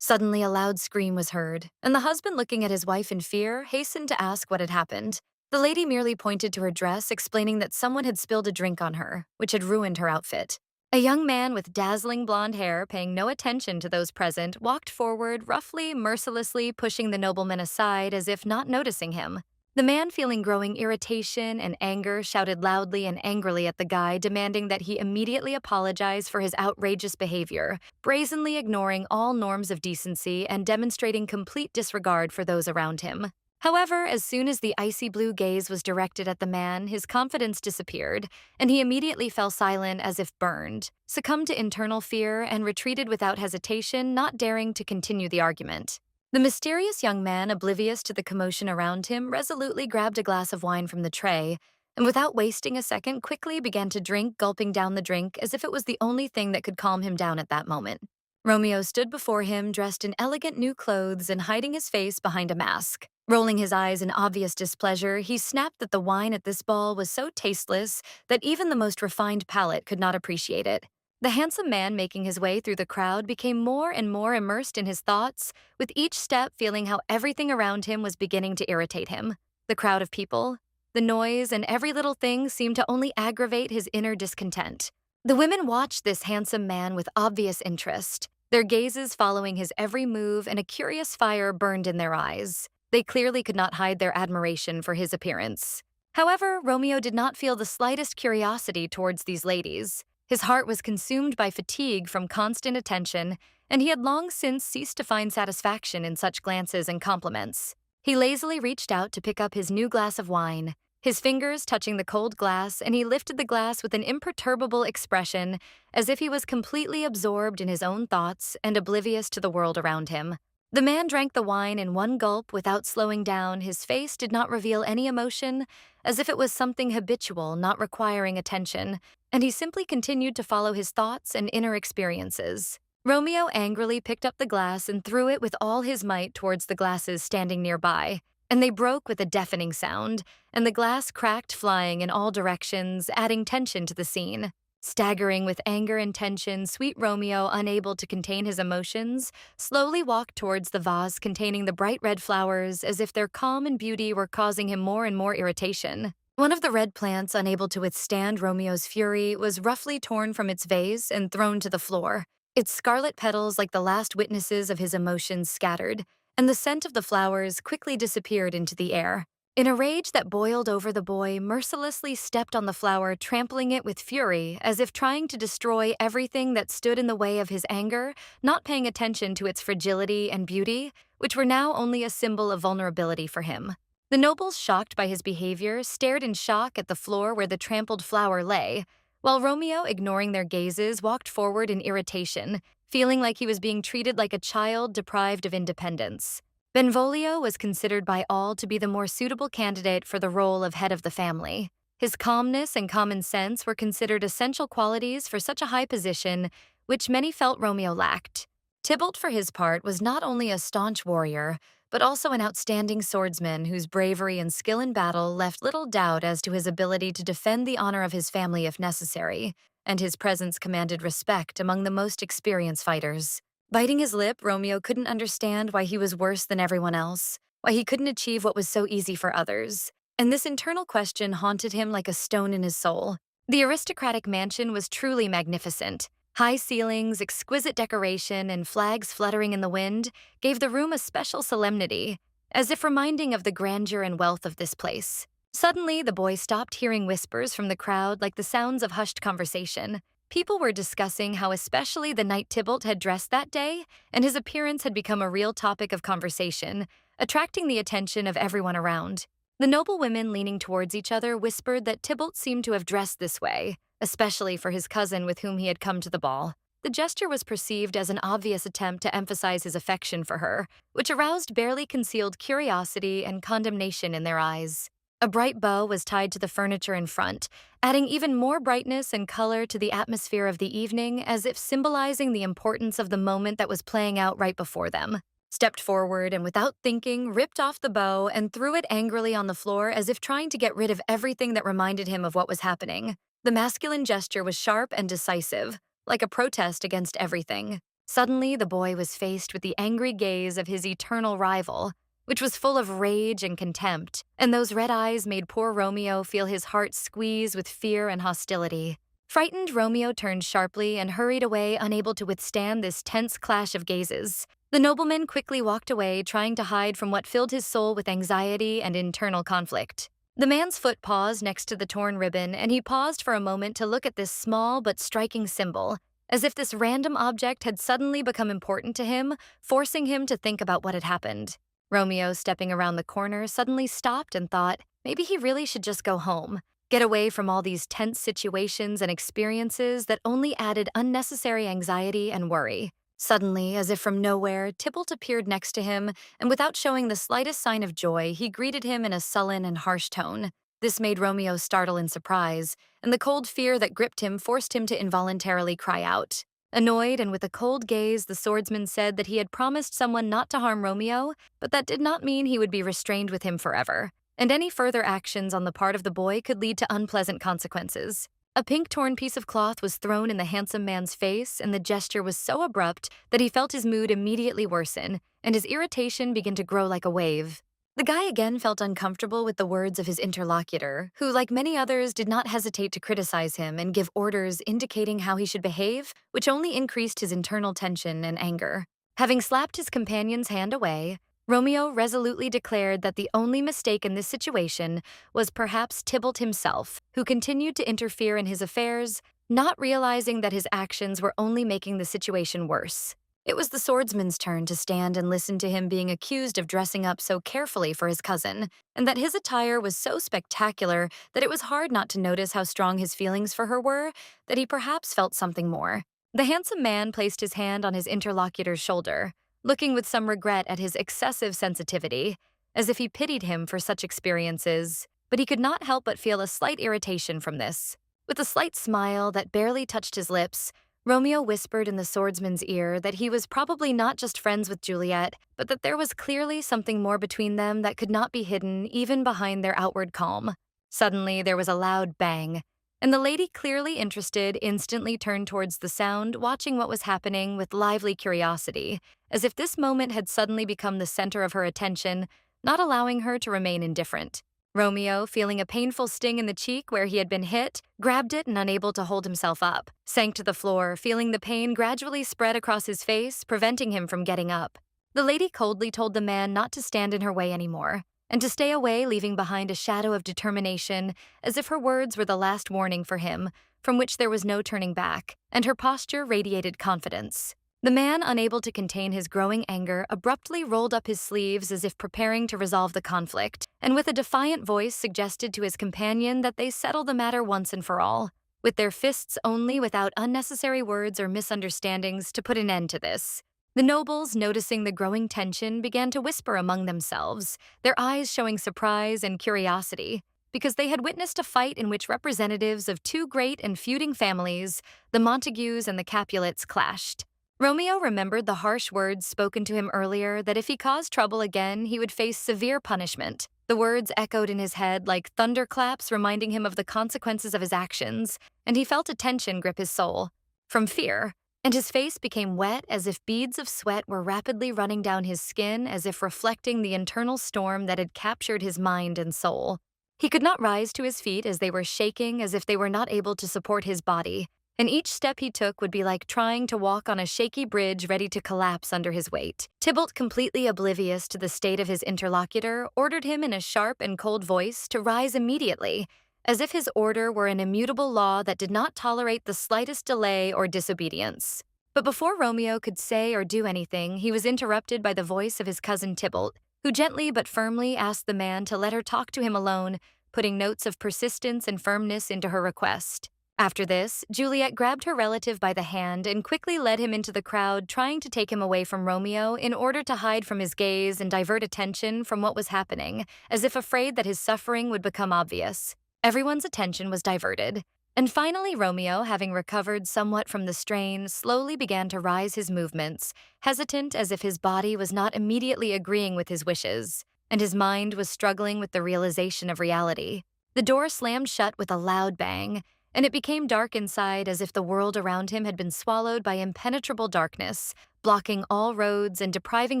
Suddenly a loud scream was heard, and the husband, looking at his wife in fear, hastened to ask what had happened. The lady merely pointed to her dress, explaining that someone had spilled a drink on her, which had ruined her outfit. A young man with dazzling blonde hair, paying no attention to those present, walked forward, roughly, mercilessly pushing the nobleman aside as if not noticing him. The man, feeling growing irritation and anger, shouted loudly and angrily at the guy, demanding that he immediately apologize for his outrageous behavior, brazenly ignoring all norms of decency and demonstrating complete disregard for those around him. However, as soon as the icy blue gaze was directed at the man, his confidence disappeared, and he immediately fell silent as if burned, succumbed to internal fear, and retreated without hesitation, not daring to continue the argument. The mysterious young man, oblivious to the commotion around him, resolutely grabbed a glass of wine from the tray, and without wasting a second, quickly began to drink, gulping down the drink as if it was the only thing that could calm him down at that moment. Romeo stood before him, dressed in elegant new clothes and hiding his face behind a mask. Rolling his eyes in obvious displeasure, he snapped that the wine at this ball was so tasteless that even the most refined palate could not appreciate it. The handsome man, making his way through the crowd, became more and more immersed in his thoughts, with each step feeling how everything around him was beginning to irritate him. The crowd of people, the noise, and every little thing seemed to only aggravate his inner discontent. The women watched this handsome man with obvious interest, their gazes following his every move, and a curious fire burned in their eyes. They clearly could not hide their admiration for his appearance. However, Romeo did not feel the slightest curiosity towards these ladies. His heart was consumed by fatigue from constant attention, and he had long since ceased to find satisfaction in such glances and compliments. He lazily reached out to pick up his new glass of wine, his fingers touching the cold glass, and he lifted the glass with an imperturbable expression, as if he was completely absorbed in his own thoughts and oblivious to the world around him. The man drank the wine in one gulp without slowing down. His face did not reveal any emotion, as if it was something habitual, not requiring attention, and he simply continued to follow his thoughts and inner experiences. Romeo angrily picked up the glass and threw it with all his might towards the glasses standing nearby, and they broke with a deafening sound, and the glass cracked, flying in all directions, adding tension to the scene. Staggering with anger and tension, sweet Romeo, unable to contain his emotions, slowly walked towards the vase containing the bright red flowers, as if their calm and beauty were causing him more and more irritation. One of the red plants, unable to withstand Romeo's fury, was roughly torn from its vase and thrown to the floor, its scarlet petals, like the last witnesses of his emotions, scattered, and the scent of the flowers quickly disappeared into the air. In a rage that boiled over, the boy mercilessly stepped on the flower, trampling it with fury, as if trying to destroy everything that stood in the way of his anger, not paying attention to its fragility and beauty, which were now only a symbol of vulnerability for him. The nobles, shocked by his behavior, stared in shock at the floor where the trampled flower lay, while Romeo, ignoring their gazes, walked forward in irritation, feeling like he was being treated like a child deprived of independence. Benvolio was considered by all to be the more suitable candidate for the role of head of the family. His calmness and common sense were considered essential qualities for such a high position, which many felt Romeo lacked. Tybalt, for his part, was not only a staunch warrior, but also an outstanding swordsman whose bravery and skill in battle left little doubt as to his ability to defend the honor of his family if necessary, and his presence commanded respect among the most experienced fighters. Biting his lip, Romeo couldn't understand why he was worse than everyone else. why he couldn't achieve what was so easy for others. And this internal question haunted him like a stone in his soul. The aristocratic mansion was truly magnificent. High ceilings, exquisite decoration, and flags fluttering in the wind gave the room a special solemnity, as if reminding of the grandeur and wealth of this place. Suddenly, the boy stopped hearing whispers from the crowd like the sounds of hushed conversation. People were discussing how especially the night Tybalt had dressed that day, and his appearance had become a real topic of conversation, attracting the attention of everyone around. The noble women leaning towards each other whispered that Tybalt seemed to have dressed this way, especially for his cousin with whom he had come to the ball. The gesture was perceived as an obvious attempt to emphasize his affection for her, which aroused barely concealed curiosity and condemnation in their eyes. A bright bow was tied to the furniture in front, adding even more brightness and color to the atmosphere of the evening, as if symbolizing the importance of the moment that was playing out right before them. Stepped forward and without thinking, ripped off the bow and threw it angrily on the floor as if trying to get rid of everything that reminded him of what was happening. The masculine gesture was sharp and decisive, like a protest against everything. Suddenly, the boy was faced with the angry gaze of his eternal rival, which was full of rage and contempt, and those red eyes made poor Romeo feel his heart squeeze with fear and hostility. Frightened, Romeo turned sharply and hurried away, unable to withstand this tense clash of gazes. The nobleman quickly walked away, trying to hide from what filled his soul with anxiety and internal conflict. The man's foot paused next to the torn ribbon, and he paused for a moment to look at this small but striking symbol, as if this random object had suddenly become important to him, forcing him to think about what had happened. Romeo, stepping around the corner, suddenly stopped and thought maybe he really should just go home, get away from all these tense situations and experiences that only added unnecessary anxiety and worry. Suddenly, as if from nowhere, Tybalt appeared next to him, and without showing the slightest sign of joy, he greeted him in a sullen and harsh tone. This made Romeo startle in surprise, and the cold fear that gripped him forced him to involuntarily cry out. Annoyed and with a cold gaze, the swordsman said that he had promised someone not to harm Romeo, but that did not mean he would be restrained with him forever, and any further actions on the part of the boy could lead to unpleasant consequences. A pink torn piece of cloth was thrown in the handsome man's face, and the gesture was so abrupt that he felt his mood immediately worsen, and his irritation begin to grow like a wave. The guy again felt uncomfortable with the words of his interlocutor, who, like many others, did not hesitate to criticize him and give orders indicating how he should behave, which only increased his internal tension and anger. Having slapped his companion's hand away, Romeo resolutely declared that the only mistake in this situation was perhaps Tybalt himself, who continued to interfere in his affairs, not realizing that his actions were only making the situation worse. It was the swordsman's turn to stand and listen to him being accused of dressing up so carefully for his cousin, and that his attire was so spectacular that it was hard not to notice how strong his feelings for her were, that he perhaps felt something more. The handsome man placed his hand on his interlocutor's shoulder, looking with some regret at his excessive sensitivity, as if he pitied him for such experiences, but he could not help but feel a slight irritation from this. With a slight smile that barely touched his lips, Romeo whispered in the swordsman's ear that he was probably not just friends with Juliet, but that there was clearly something more between them that could not be hidden even behind their outward calm. Suddenly, there was a loud bang, and the lady, clearly interested, instantly turned towards the sound, watching what was happening with lively curiosity, as if this moment had suddenly become the center of her attention, not allowing her to remain indifferent. Romeo, feeling a painful sting in the cheek where he had been hit, grabbed it and, unable to hold himself up, sank to the floor, feeling the pain gradually spread across his face, preventing him from getting up. The lady coldly told the man not to stand in her way anymore, and to stay away, leaving behind a shadow of determination, as if her words were the last warning for him, from which there was no turning back, and her posture radiated confidence. The man, unable to contain his growing anger, abruptly rolled up his sleeves as if preparing to resolve the conflict, and with a defiant voice suggested to his companion that they settle the matter once and for all, with their fists only, without unnecessary words or misunderstandings, to put an end to this. The nobles, noticing the growing tension, began to whisper among themselves, their eyes showing surprise and curiosity, because they had witnessed a fight in which representatives of two great and feuding families, the Montagues and the Capulets, clashed. Romeo remembered the harsh words spoken to him earlier, that if he caused trouble again, he would face severe punishment. The words echoed in his head like thunderclaps, reminding him of the consequences of his actions, and he felt a tension grip his soul. From fear, and his face became wet as if beads of sweat were rapidly running down his skin as if reflecting the internal storm that had captured his mind and soul. He could not rise to his feet as they were shaking as if they were not able to support his body, and each step he took would be like trying to walk on a shaky bridge ready to collapse under his weight. Tybalt, completely oblivious to the state of his interlocutor, ordered him in a sharp and cold voice to rise immediately, as if his order were an immutable law that did not tolerate the slightest delay or disobedience. But before Romeo could say or do anything, he was interrupted by the voice of his cousin Tybalt, who gently but firmly asked the man to let her talk to him alone, putting notes of persistence and firmness into her request. After this, Juliet grabbed her relative by the hand and quickly led him into the crowd, trying to take him away from Romeo in order to hide from his gaze and divert attention from what was happening, as if afraid that his suffering would become obvious. Everyone's attention was diverted, and finally Romeo, having recovered somewhat from the strain, slowly began to rise his movements, hesitant as if his body was not immediately agreeing with his wishes, and his mind was struggling with the realization of reality. The door slammed shut with a loud bang, and it became dark inside as if the world around him had been swallowed by impenetrable darkness, blocking all roads and depriving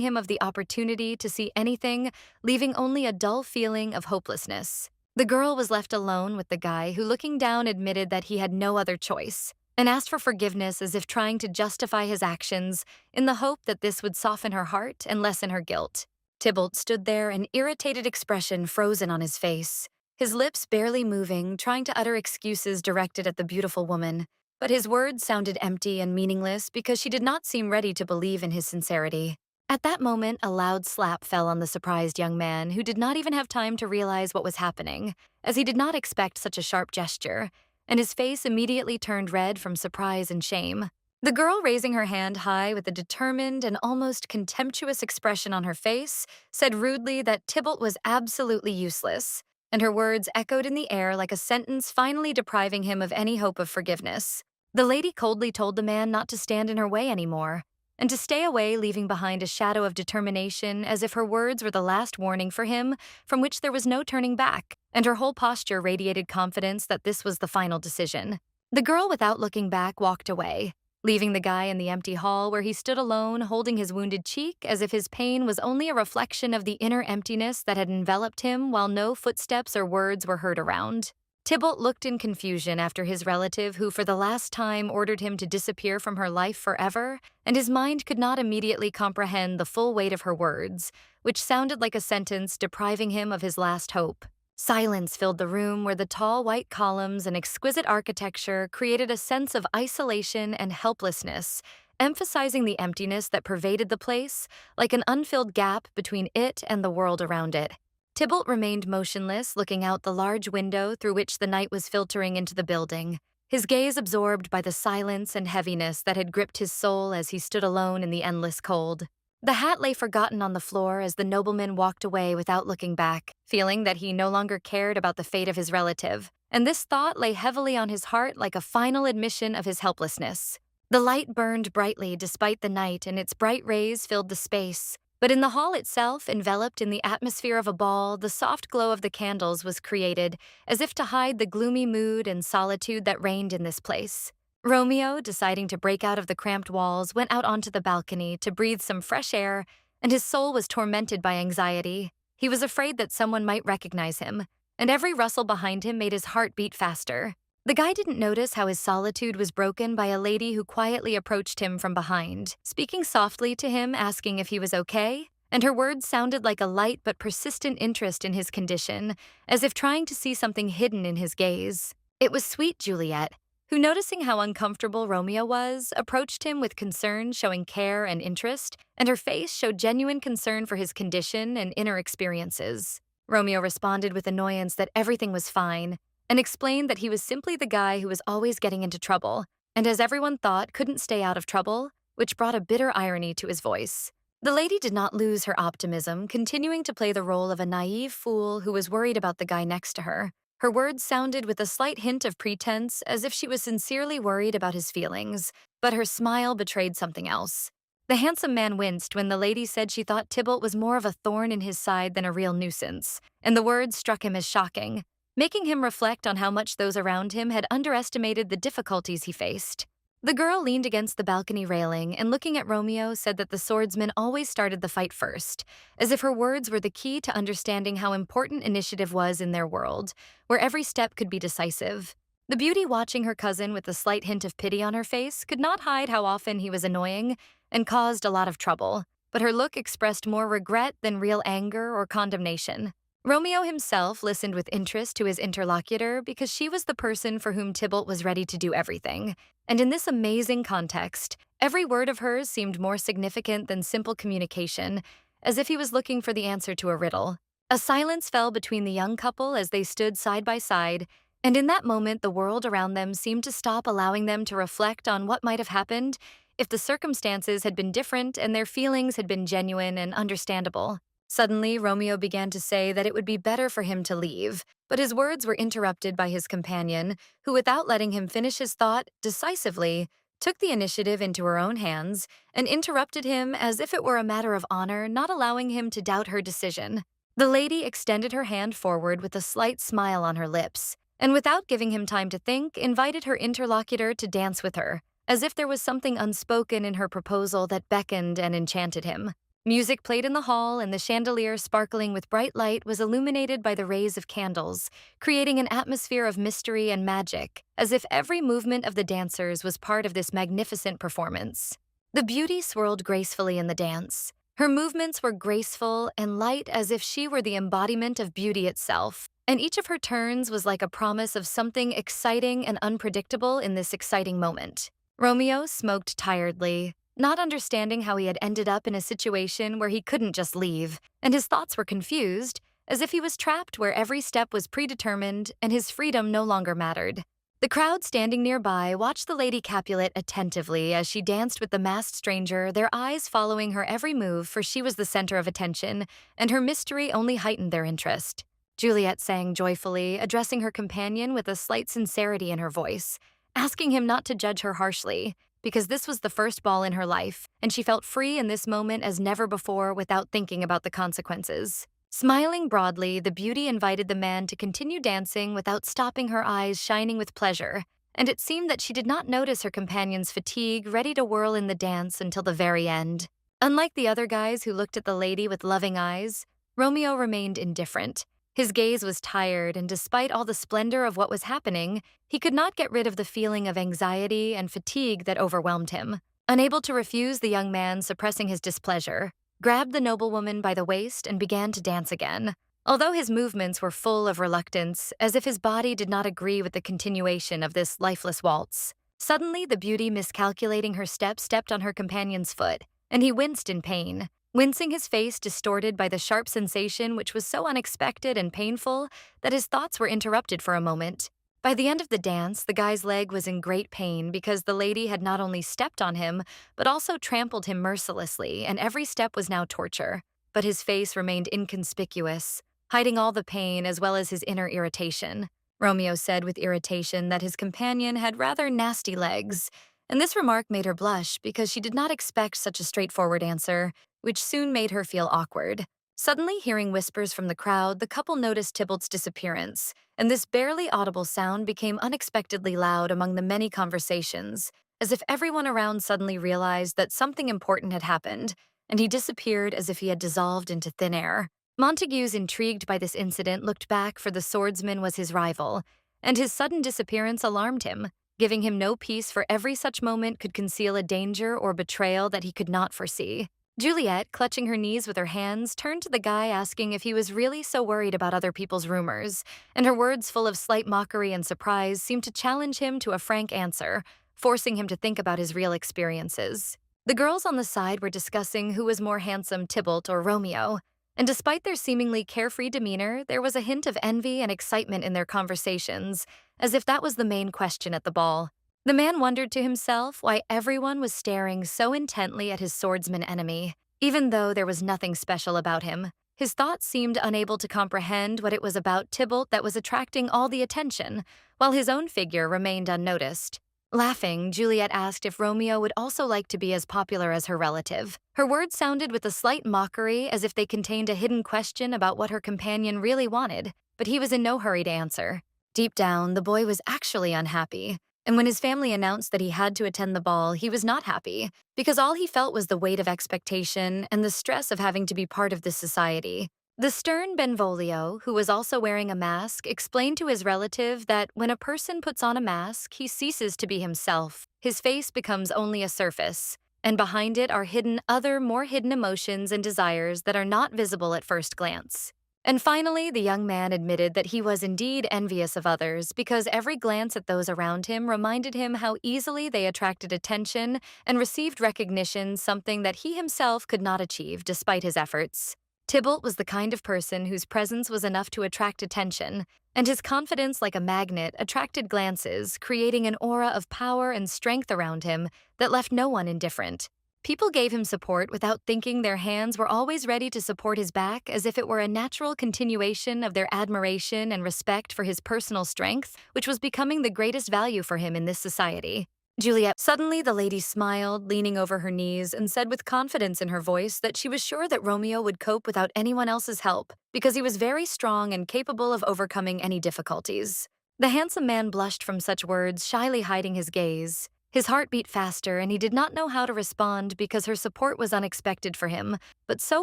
him of the opportunity to see anything, leaving only a dull feeling of hopelessness. The girl was left alone with the guy who, looking down, admitted that he had no other choice, and asked for forgiveness as if trying to justify his actions in the hope that this would soften her heart and lessen her guilt. Tybalt stood there, an irritated expression frozen on his face, his lips barely moving, trying to utter excuses directed at the beautiful woman, but his words sounded empty and meaningless because she did not seem ready to believe in his sincerity. At that moment, a loud slap fell on the surprised young man, who did not even have time to realize what was happening, as he did not expect such a sharp gesture, and his face immediately turned red from surprise and shame. The girl, raising her hand high with a determined and almost contemptuous expression on her face, said rudely that Tybalt was absolutely useless, and her words echoed in the air like a sentence finally depriving him of any hope of forgiveness. The lady coldly told the man not to stand in her way anymore, and to stay away, leaving behind a shadow of determination as if her words were the last warning for him, from which there was no turning back, and her whole posture radiated confidence that this was the final decision. The girl, without looking back, walked away, leaving the guy in the empty hall where he stood alone, holding his wounded cheek as if his pain was only a reflection of the inner emptiness that had enveloped him while no footsteps or words were heard around. Tybalt looked in confusion after his relative, who for the last time ordered him to disappear from her life forever, and his mind could not immediately comprehend the full weight of her words, which sounded like a sentence depriving him of his last hope. Silence filled the room, where the tall white columns and exquisite architecture created a sense of isolation and helplessness, emphasizing the emptiness that pervaded the place, like an unfilled gap between it and the world around it. Tybalt remained motionless, looking out the large window through which the night was filtering into the building, his gaze absorbed by the silence and heaviness that had gripped his soul as he stood alone in the endless cold. The hat lay forgotten on the floor as the nobleman walked away without looking back, feeling that he no longer cared about the fate of his relative, and this thought lay heavily on his heart like a final admission of his helplessness. The light burned brightly despite the night, and its bright rays filled the space. But in the hall itself, enveloped in the atmosphere of a ball, the soft glow of the candles was created, as if to hide the gloomy mood and solitude that reigned in this place. Romeo, deciding to break out of the cramped walls, went out onto the balcony to breathe some fresh air, and his soul was tormented by anxiety. He was afraid that someone might recognize him, and every rustle behind him made his heart beat faster. The guy didn't notice how his solitude was broken by a lady who quietly approached him from behind, speaking softly to him, asking if he was okay, and her words sounded like a light but persistent interest in his condition, as if trying to see something hidden in his gaze. It was sweet Juliet, who, noticing how uncomfortable Romeo was, approached him with concern, showing care and interest, and her face showed genuine concern for his condition and inner experiences. Romeo responded with annoyance that everything was fine, and explained that he was simply the guy who was always getting into trouble, and as everyone thought, couldn't stay out of trouble, which brought a bitter irony to his voice. The lady did not lose her optimism, continuing to play the role of a naive fool who was worried about the guy next to her. Her words sounded with a slight hint of pretense, as if she was sincerely worried about his feelings, but her smile betrayed something else. The handsome man winced when the lady said she thought Tybalt was more of a thorn in his side than a real nuisance, and the words struck him as shocking, making him reflect on how much those around him had underestimated the difficulties he faced. The girl leaned against the balcony railing and, looking at Romeo, said that the swordsman always started the fight first, as if her words were the key to understanding how important initiative was in their world, where every step could be decisive. The beauty, watching her cousin with a slight hint of pity on her face, could not hide how often he was annoying and caused a lot of trouble, but her look expressed more regret than real anger or condemnation. Romeo himself listened with interest to his interlocutor because she was the person for whom Tybalt was ready to do everything. And in this amazing context, every word of hers seemed more significant than simple communication, as if he was looking for the answer to a riddle. A silence fell between the young couple as they stood side by side, and in that moment the world around them seemed to stop, allowing them to reflect on what might have happened if the circumstances had been different and their feelings had been genuine and understandable. Suddenly, Romeo began to say that it would be better for him to leave, but his words were interrupted by his companion, who, without letting him finish his thought, decisively took the initiative into her own hands and interrupted him as if it were a matter of honor, not allowing him to doubt her decision. The lady extended her hand forward with a slight smile on her lips, and without giving him time to think, invited her interlocutor to dance with her, as if there was something unspoken in her proposal that beckoned and enchanted him. Music played in the hall, and the chandelier, sparkling with bright light, was illuminated by the rays of candles, creating an atmosphere of mystery and magic, as if every movement of the dancers was part of this magnificent performance. The beauty swirled gracefully in the dance. Her movements were graceful and light, as if she were the embodiment of beauty itself, and each of her turns was like a promise of something exciting and unpredictable in this exciting moment. Romeo smoked tiredly, not understanding how he had ended up in a situation where he couldn't just leave, and his thoughts were confused, as if he was trapped where every step was predetermined and his freedom no longer mattered. The crowd standing nearby watched the Lady Capulet attentively as she danced with the masked stranger, their eyes following her every move, for she was the center of attention, and her mystery only heightened their interest. Juliet sang joyfully, addressing her companion with a slight sincerity in her voice, asking him not to judge her harshly, because this was the first ball in her life, and she felt free in this moment as never before without thinking about the consequences. Smiling broadly, the beauty invited the man to continue dancing without stopping, her eyes shining with pleasure, and it seemed that she did not notice her companion's fatigue, ready to whirl in the dance until the very end. Unlike the other guys who looked at the lady with loving eyes, Romeo remained indifferent. His gaze was tired, and despite all the splendor of what was happening, he could not get rid of the feeling of anxiety and fatigue that overwhelmed him. Unable to refuse, the young man, suppressing his displeasure, grabbed the noblewoman by the waist and began to dance again, although his movements were full of reluctance, as if his body did not agree with the continuation of this lifeless waltz. Suddenly, the beauty, miscalculating her step, stepped on her companion's foot, and he winced in pain, wincing, his face distorted by the sharp sensation which was so unexpected and painful that his thoughts were interrupted for a moment. By the end of the dance, the guy's leg was in great pain because the lady had not only stepped on him, but also trampled him mercilessly, and every step was now torture. But his face remained inconspicuous, hiding all the pain as well as his inner irritation. Romeo said with irritation that his companion had rather nasty legs, and this remark made her blush because she did not expect such a straightforward answer, which soon made her feel awkward. Suddenly, hearing whispers from the crowd, the couple noticed Tybalt's disappearance, and this barely audible sound became unexpectedly loud among the many conversations, as if everyone around suddenly realized that something important had happened, and he disappeared as if he had dissolved into thin air. Montagues, intrigued by this incident, looked back, for the swordsman was his rival, and his sudden disappearance alarmed him, giving him no peace, for every such moment could conceal a danger or betrayal that he could not foresee. Juliet, clutching her knees with her hands, turned to the guy, asking if he was really so worried about other people's rumors, and her words, full of slight mockery and surprise, seemed to challenge him to a frank answer, forcing him to think about his real experiences. The girls on the side were discussing who was more handsome, Tybalt or Romeo, and despite their seemingly carefree demeanor, there was a hint of envy and excitement in their conversations, as if that was the main question at the ball. The man wondered to himself why everyone was staring so intently at his swordsman enemy, even though there was nothing special about him. His thoughts seemed unable to comprehend what it was about Tybalt that was attracting all the attention, while his own figure remained unnoticed. Laughing, Juliet asked if Romeo would also like to be as popular as her relative. Her words sounded with a slight mockery, as if they contained a hidden question about what her companion really wanted, but he was in no hurry to answer. Deep down, the boy was actually unhappy, And when his family announced that he had to attend the ball, he was not happy, because all he felt was the weight of expectation and the stress of having to be part of this society. The stern Benvolio, who was also wearing a mask, explained to his relative that when a person puts on a mask, he ceases to be himself. His face becomes only a surface, and behind it are hidden other, more hidden emotions and desires that are not visible at first glance. And finally, the young man admitted that he was indeed envious of others because every glance at those around him reminded him how easily they attracted attention and received recognition, something that he himself could not achieve despite his efforts. Tybalt was the kind of person whose presence was enough to attract attention, and his confidence, like a magnet, attracted glances, creating an aura of power and strength around him that left no one indifferent. People gave him support without thinking. Their hands were always ready to support his back as if it were a natural continuation of their admiration and respect for his personal strength, which was becoming the greatest value for him in this society. Juliet. Suddenly, the lady smiled, leaning over her knees, and said with confidence in her voice that she was sure that Romeo would cope without anyone else's help, because he was very strong and capable of overcoming any difficulties. The handsome man blushed from such words, shyly hiding his gaze. His heart beat faster, and he did not know how to respond because her support was unexpected for him, but so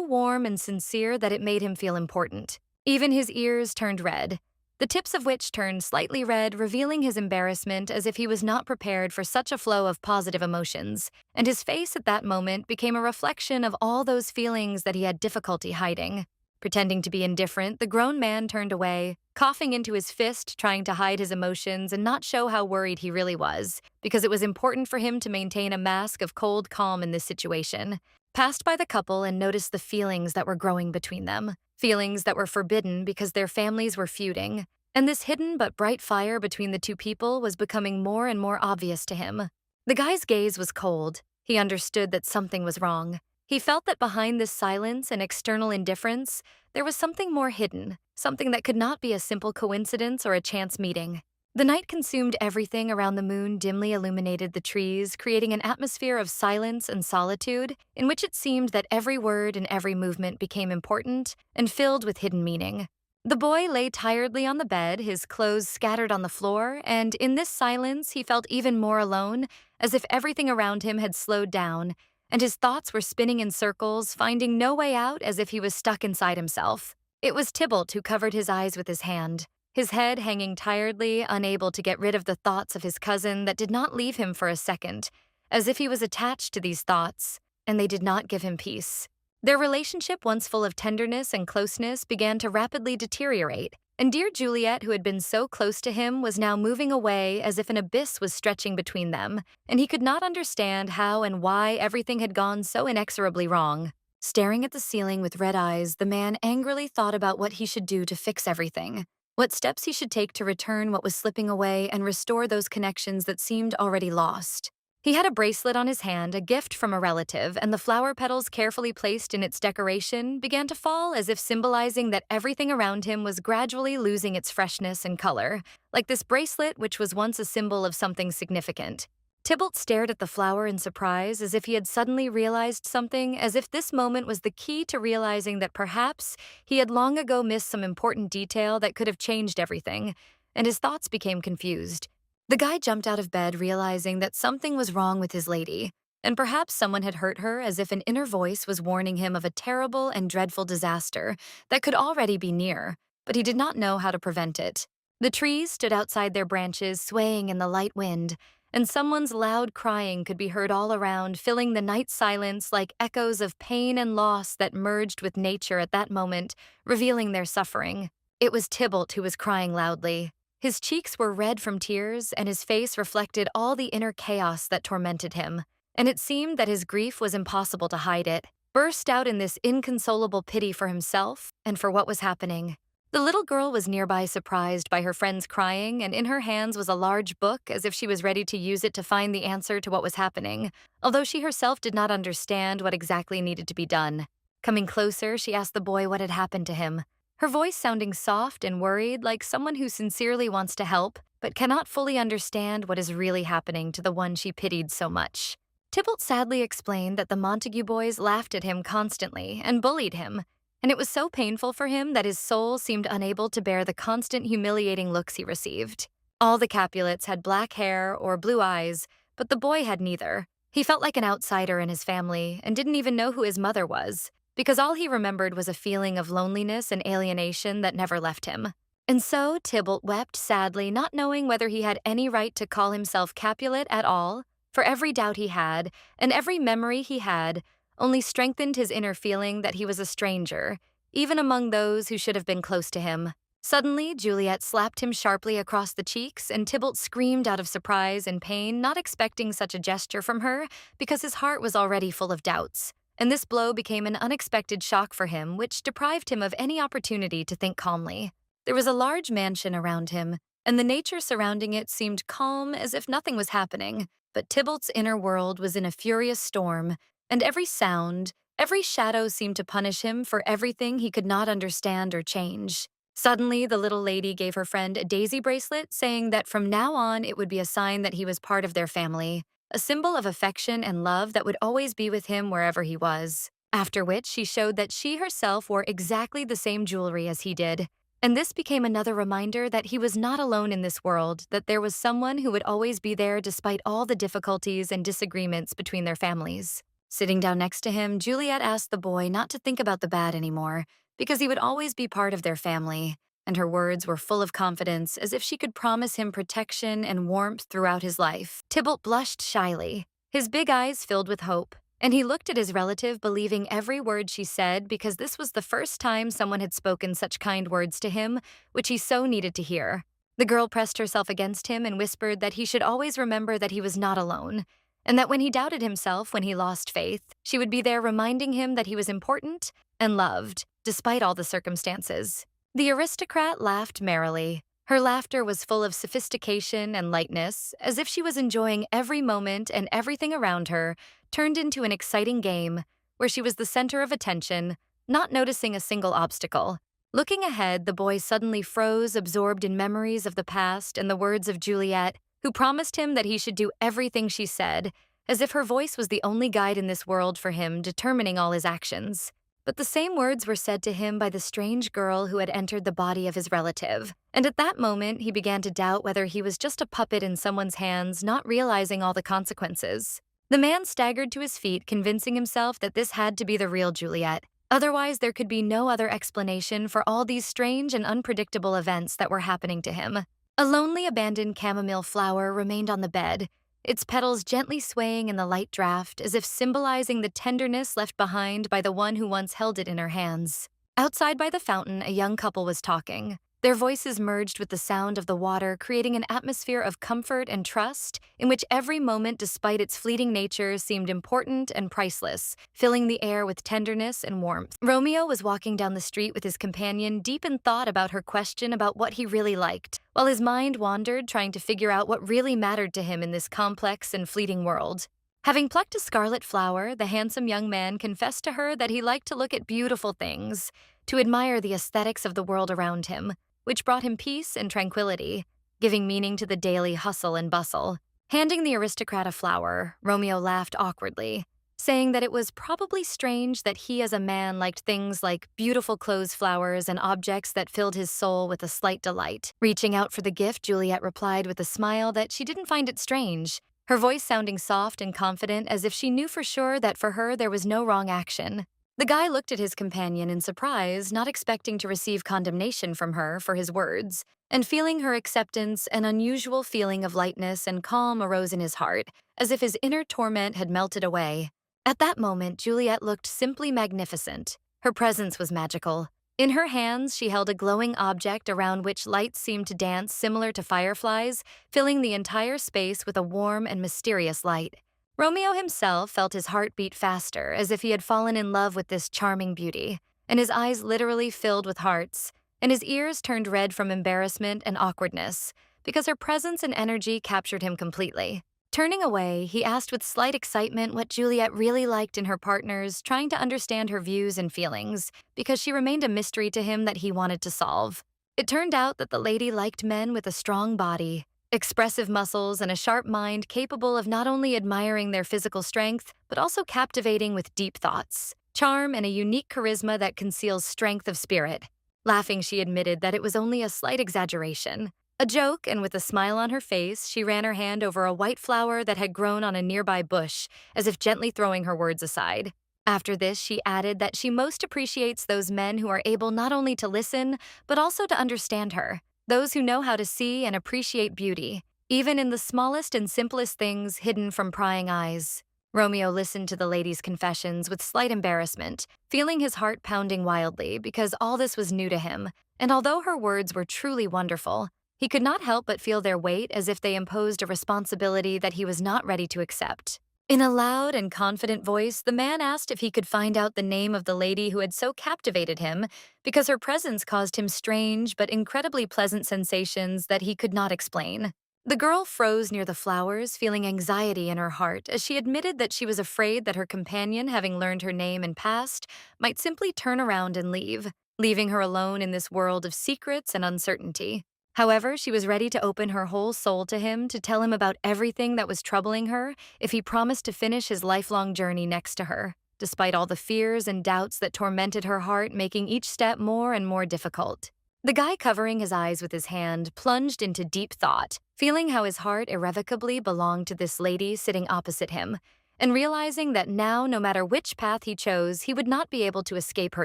warm and sincere that it made him feel important. Even his ears turned red, the tips of which turned slightly red, revealing his embarrassment as if he was not prepared for such a flow of positive emotions, and his face at that moment became a reflection of all those feelings that he had difficulty hiding. Pretending to be indifferent, the grown man turned away, coughing into his fist, trying to hide his emotions and not show how worried he really was, because it was important for him to maintain a mask of cold calm in this situation. Passed by the couple and noticed the feelings that were growing between them, feelings that were forbidden because their families were feuding, and this hidden but bright fire between the two people was becoming more and more obvious to him. The guy's gaze was cold. He understood that something was wrong. He felt that behind this silence and external indifference, there was something more hidden, something that could not be a simple coincidence or a chance meeting. The night consumed everything around the moon, dimly illuminated the trees, creating an atmosphere of silence and solitude, in which it seemed that every word and every movement became important and filled with hidden meaning. The boy lay tiredly on the bed, his clothes scattered on the floor, and in this silence he felt even more alone, as if everything around him had slowed down, and his thoughts were spinning in circles, finding no way out, as if he was stuck inside himself. It was Tybalt who covered his eyes with his hand, his head hanging tiredly, unable to get rid of the thoughts of his cousin that did not leave him for a second, as if he was attached to these thoughts, and they did not give him peace. Their relationship, once full of tenderness and closeness, began to rapidly deteriorate, and dear Juliet, who had been so close to him, was now moving away as if an abyss was stretching between them, and he could not understand how and why everything had gone so inexorably wrong. Staring at the ceiling with red eyes, the man angrily thought about what he should do to fix everything, what steps he should take to return what was slipping away and restore those connections that seemed already lost. He had a bracelet on his hand, a gift from a relative, and the flower petals carefully placed in its decoration began to fall as if symbolizing that everything around him was gradually losing its freshness and color, like this bracelet which was once a symbol of something significant. Tybalt stared at the flower in surprise, as if he had suddenly realized something, as if this moment was the key to realizing that perhaps he had long ago missed some important detail that could have changed everything, and his thoughts became confused. The guy jumped out of bed, realizing that something was wrong with his lady, and perhaps someone had hurt her, as if an inner voice was warning him of a terrible and dreadful disaster that could already be near, but he did not know how to prevent it. The trees stood outside their branches, swaying in the light wind, and someone's loud crying could be heard all around, filling the night silence like echoes of pain and loss that merged with nature at that moment, revealing their suffering. It was Tybalt who was crying loudly. His cheeks were red from tears, and his face reflected all the inner chaos that tormented him, and it seemed that his grief was impossible to hide it, burst out in this inconsolable pity for himself and for what was happening. The little girl was nearby, surprised by her friend's crying, and in her hands was a large book, as if she was ready to use it to find the answer to what was happening, although she herself did not understand what exactly needed to be done. Coming closer, she asked the boy what had happened to him, her voice sounding soft and worried, like someone who sincerely wants to help, but cannot fully understand what is really happening to the one she pitied so much. Tybalt sadly explained that the Montague boys laughed at him constantly and bullied him, and it was so painful for him that his soul seemed unable to bear the constant humiliating looks he received. All the Capulets had black hair or blue eyes, but the boy had neither. He felt like an outsider in his family and didn't even know who his mother was, because all he remembered was a feeling of loneliness and alienation that never left him. And so Tybalt wept sadly, not knowing whether he had any right to call himself Capulet at all, for every doubt he had, and every memory he had, only strengthened his inner feeling that he was a stranger, even among those who should have been close to him. Suddenly, Juliet slapped him sharply across the cheeks, and Tybalt screamed out of surprise and pain, not expecting such a gesture from her, because his heart was already full of doubts. And this blow became an unexpected shock for him, which deprived him of any opportunity to think calmly. There was a large mansion around him, and the nature surrounding it seemed calm as if nothing was happening, but Tybalt's inner world was in a furious storm, and every sound, every shadow seemed to punish him for everything he could not understand or change. Suddenly, the little lady gave her friend a daisy bracelet, saying that from now on it would be a sign that he was part of their family, a symbol of affection and love that would always be with him wherever he was. After which, she showed that she herself wore exactly the same jewelry as he did. And this became another reminder that he was not alone in this world, that there was someone who would always be there despite all the difficulties and disagreements between their families. Sitting down next to him, Juliet asked the boy not to think about the bad anymore, because he would always be part of their family, and her words were full of confidence, as if she could promise him protection and warmth throughout his life. Tybalt blushed shyly, his big eyes filled with hope, and he looked at his relative, believing every word she said, because this was the first time someone had spoken such kind words to him, which he so needed to hear. The girl pressed herself against him and whispered that he should always remember that he was not alone, and that when he doubted himself, when he lost faith, she would be there reminding him that he was important and loved, despite all the circumstances. The aristocrat laughed merrily. Her laughter was full of sophistication and lightness, as if she was enjoying every moment, and everything around her turned into an exciting game where she was the center of attention, not noticing a single obstacle. Looking ahead, the boy suddenly froze, absorbed in memories of the past and the words of Juliet, who promised him that he should do everything she said, as if her voice was the only guide in this world for him, determining all his actions. But the same words were said to him by the strange girl who had entered the body of his relative, and at that moment he began to doubt whether he was just a puppet in someone's hands, not realizing all the consequences. The man staggered to his feet, convincing himself that this had to be the real Juliet. Otherwise, there could be no other explanation for all these strange and unpredictable events that were happening to him. A lonely, abandoned chamomile flower remained on the bed, its petals gently swaying in the light draft, as if symbolizing the tenderness left behind by the one who once held it in her hands. Outside by the fountain, a young couple was talking. Their voices merged with the sound of the water, creating an atmosphere of comfort and trust, in which every moment, despite its fleeting nature, seemed important and priceless, filling the air with tenderness and warmth. Romeo was walking down the street with his companion, deep in thought about her question about what he really liked, while his mind wandered, trying to figure out what really mattered to him in this complex and fleeting world. Having plucked a scarlet flower, the handsome young man confessed to her that he liked to look at beautiful things, to admire the aesthetics of the world around him, which brought him peace and tranquility, giving meaning to the daily hustle and bustle. Handing the aristocrat a flower, Romeo laughed awkwardly, saying that it was probably strange that he as a man liked things like beautiful clothes, flowers, and objects that filled his soul with a slight delight. Reaching out for the gift, Juliet replied with a smile that she didn't find it strange, her voice sounding soft and confident, as if she knew for sure that for her there was no wrong action. The guy looked at his companion in surprise, not expecting to receive condemnation from her for his words, and feeling her acceptance, an unusual feeling of lightness and calm arose in his heart, as if his inner torment had melted away. At that moment, Juliet looked simply magnificent. Her presence was magical. In her hands, she held a glowing object around which lights seemed to dance, similar to fireflies, filling the entire space with a warm and mysterious light. Romeo himself felt his heart beat faster, as if he had fallen in love with this charming beauty, and his eyes literally filled with hearts, and his ears turned red from embarrassment and awkwardness, because her presence and energy captured him completely. Turning away, he asked with slight excitement what Juliet really liked in her partners, trying to understand her views and feelings, because she remained a mystery to him that he wanted to solve. It turned out that the lady liked men with a strong body, expressive muscles, and a sharp mind capable of not only admiring their physical strength, but also captivating with deep thoughts, charm, and a unique charisma that conceals strength of spirit. Laughing, she admitted that it was only a slight exaggeration, A joke, and with a smile on her face, she ran her hand over a white flower that had grown on a nearby bush, as if gently throwing her words aside. After this, she added that she most appreciates those men who are able not only to listen, but also to understand her, those who know how to see and appreciate beauty, even in the smallest and simplest things hidden from prying eyes. Romeo listened to the lady's confessions with slight embarrassment, feeling his heart pounding wildly because all this was new to him, and although her words were truly wonderful, he could not help but feel their weight as if they imposed a responsibility that he was not ready to accept. In a loud and confident voice, the man asked if he could find out the name of the lady who had so captivated him because her presence caused him strange but incredibly pleasant sensations that he could not explain. The girl froze near the flowers, feeling anxiety in her heart as she admitted that she was afraid that her companion, having learned her name and past, might simply turn around and leave, leaving her alone in this world of secrets and uncertainty. However, she was ready to open her whole soul to him to tell him about everything that was troubling her if he promised to finish his lifelong journey next to her, despite all the fears and doubts that tormented her heart, making each step more and more difficult. The guy, covering his eyes with his hand, plunged into deep thought, feeling how his heart irrevocably belonged to this lady sitting opposite him, and realizing that now, no matter which path he chose, he would not be able to escape her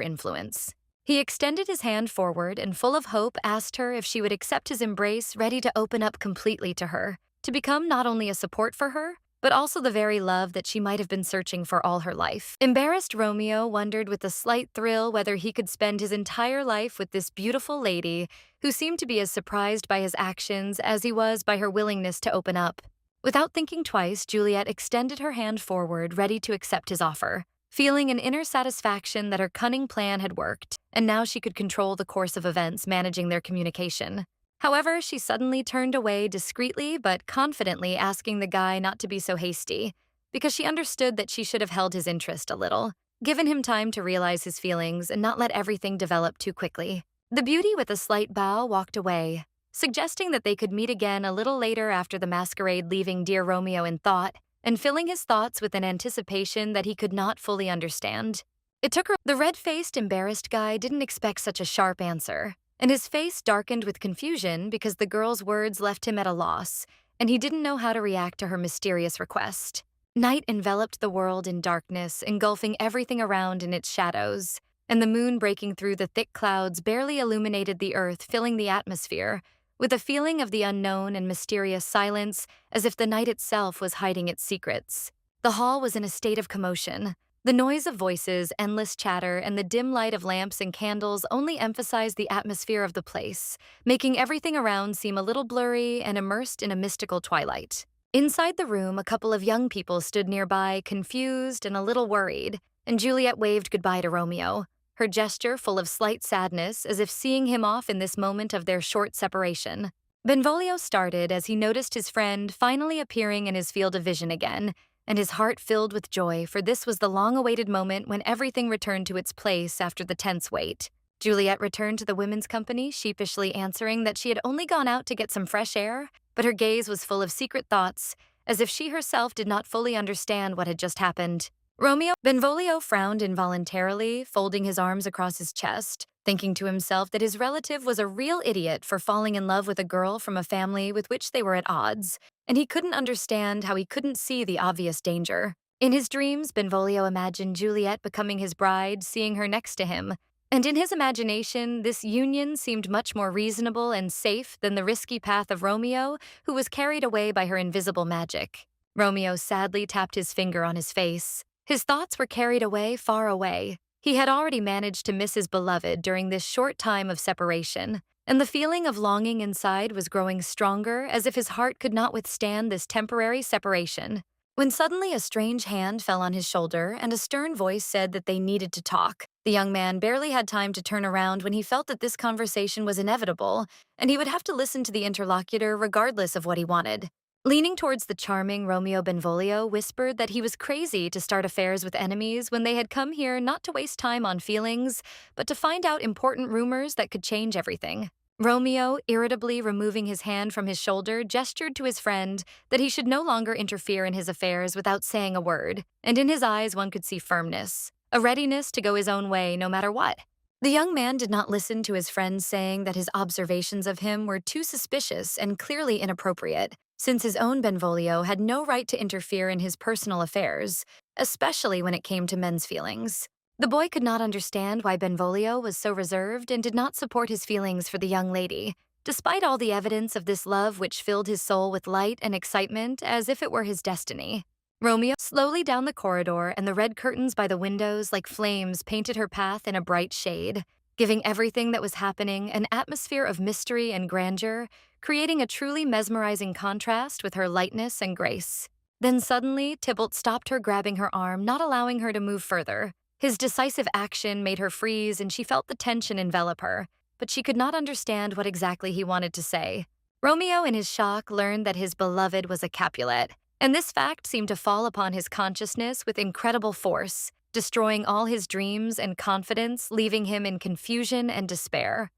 influence. He extended his hand forward and, full of hope, asked her if she would accept his embrace, ready to open up completely to her, to become not only a support for her, but also the very love that she might have been searching for all her life. Embarrassed Romeo wondered with a slight thrill whether he could spend his entire life with this beautiful lady who seemed to be as surprised by his actions as he was by her willingness to open up. Without thinking twice, Juliet extended her hand forward, ready to accept his offer, feeling an inner satisfaction that her cunning plan had worked, and now she could control the course of events, managing their communication. However, she suddenly turned away discreetly but confidently, asking the guy not to be so hasty, because she understood that she should have held his interest a little, given him time to realize his feelings and not let everything develop too quickly. The beauty, with a slight bow, walked away, suggesting that they could meet again a little later after the masquerade, leaving dear Romeo in thought and filling his thoughts with an anticipation that he could not fully understand. It took her. The red-faced, embarrassed guy didn't expect such a sharp answer, and his face darkened with confusion because the girl's words left him at a loss, and he didn't know how to react to her mysterious request. Night enveloped the world in darkness, engulfing everything around in its shadows, and the moon, breaking through the thick clouds, barely illuminated the earth, filling the atmosphere with a feeling of the unknown and mysterious silence, as if the night itself was hiding its secrets. The hall was in a state of commotion. The noise of voices, endless chatter, and the dim light of lamps and candles only emphasized the atmosphere of the place, making everything around seem a little blurry and immersed in a mystical twilight. Inside the room, a couple of young people stood nearby, confused and a little worried, and Juliet waved goodbye to Romeo, her gesture full of slight sadness, as if seeing him off in this moment of their short separation. Benvolio started as he noticed his friend finally appearing in his field of vision again, and his heart filled with joy, for this was the long-awaited moment when everything returned to its place after the tense wait. Juliet returned to the women's company, sheepishly answering that she had only gone out to get some fresh air, but her gaze was full of secret thoughts, as if she herself did not fully understand what had just happened. Benvolio frowned involuntarily, folding his arms across his chest, thinking to himself that his relative was a real idiot for falling in love with a girl from a family with which they were at odds, and he couldn't understand how he couldn't see the obvious danger. In his dreams, Benvolio imagined Juliet becoming his bride, seeing her next to him, and in his imagination, this union seemed much more reasonable and safe than the risky path of Romeo, who was carried away by her invisible magic. Romeo sadly tapped his finger on his face. His thoughts were carried away, far away. He had already managed to miss his beloved during this short time of separation, and the feeling of longing inside was growing stronger, as if his heart could not withstand this temporary separation. When suddenly a strange hand fell on his shoulder and a stern voice said that they needed to talk. The young man barely had time to turn around when he felt that this conversation was inevitable, and he would have to listen to the interlocutor regardless of what he wanted. Leaning towards the charming Romeo, Benvolio whispered that he was crazy to start affairs with enemies when they had come here not to waste time on feelings, but to find out important rumors that could change everything. Romeo, irritably removing his hand from his shoulder, gestured to his friend that he should no longer interfere in his affairs without saying a word, and in his eyes one could see firmness, a readiness to go his own way no matter what. The young man did not listen to his friends saying that his observations of him were too suspicious and clearly inappropriate, since his own Benvolio had no right to interfere in his personal affairs, especially when it came to men's feelings. The boy could not understand why Benvolio was so reserved and did not support his feelings for the young lady, despite all the evidence of this love which filled his soul with light and excitement as if it were his destiny. Romeo slowly down the corridor, and the red curtains by the windows like flames painted her path in a bright shade, giving everything that was happening an atmosphere of mystery and grandeur, creating a truly mesmerizing contrast with her lightness and grace. Then suddenly, Tybalt stopped her, grabbing her arm, not allowing her to move further. His decisive action made her freeze, and she felt the tension envelop her, but she could not understand what exactly he wanted to say. Romeo, in his shock, learned that his beloved was a Capulet, and this fact seemed to fall upon his consciousness with incredible force, destroying all his dreams and confidence, leaving him in confusion and despair.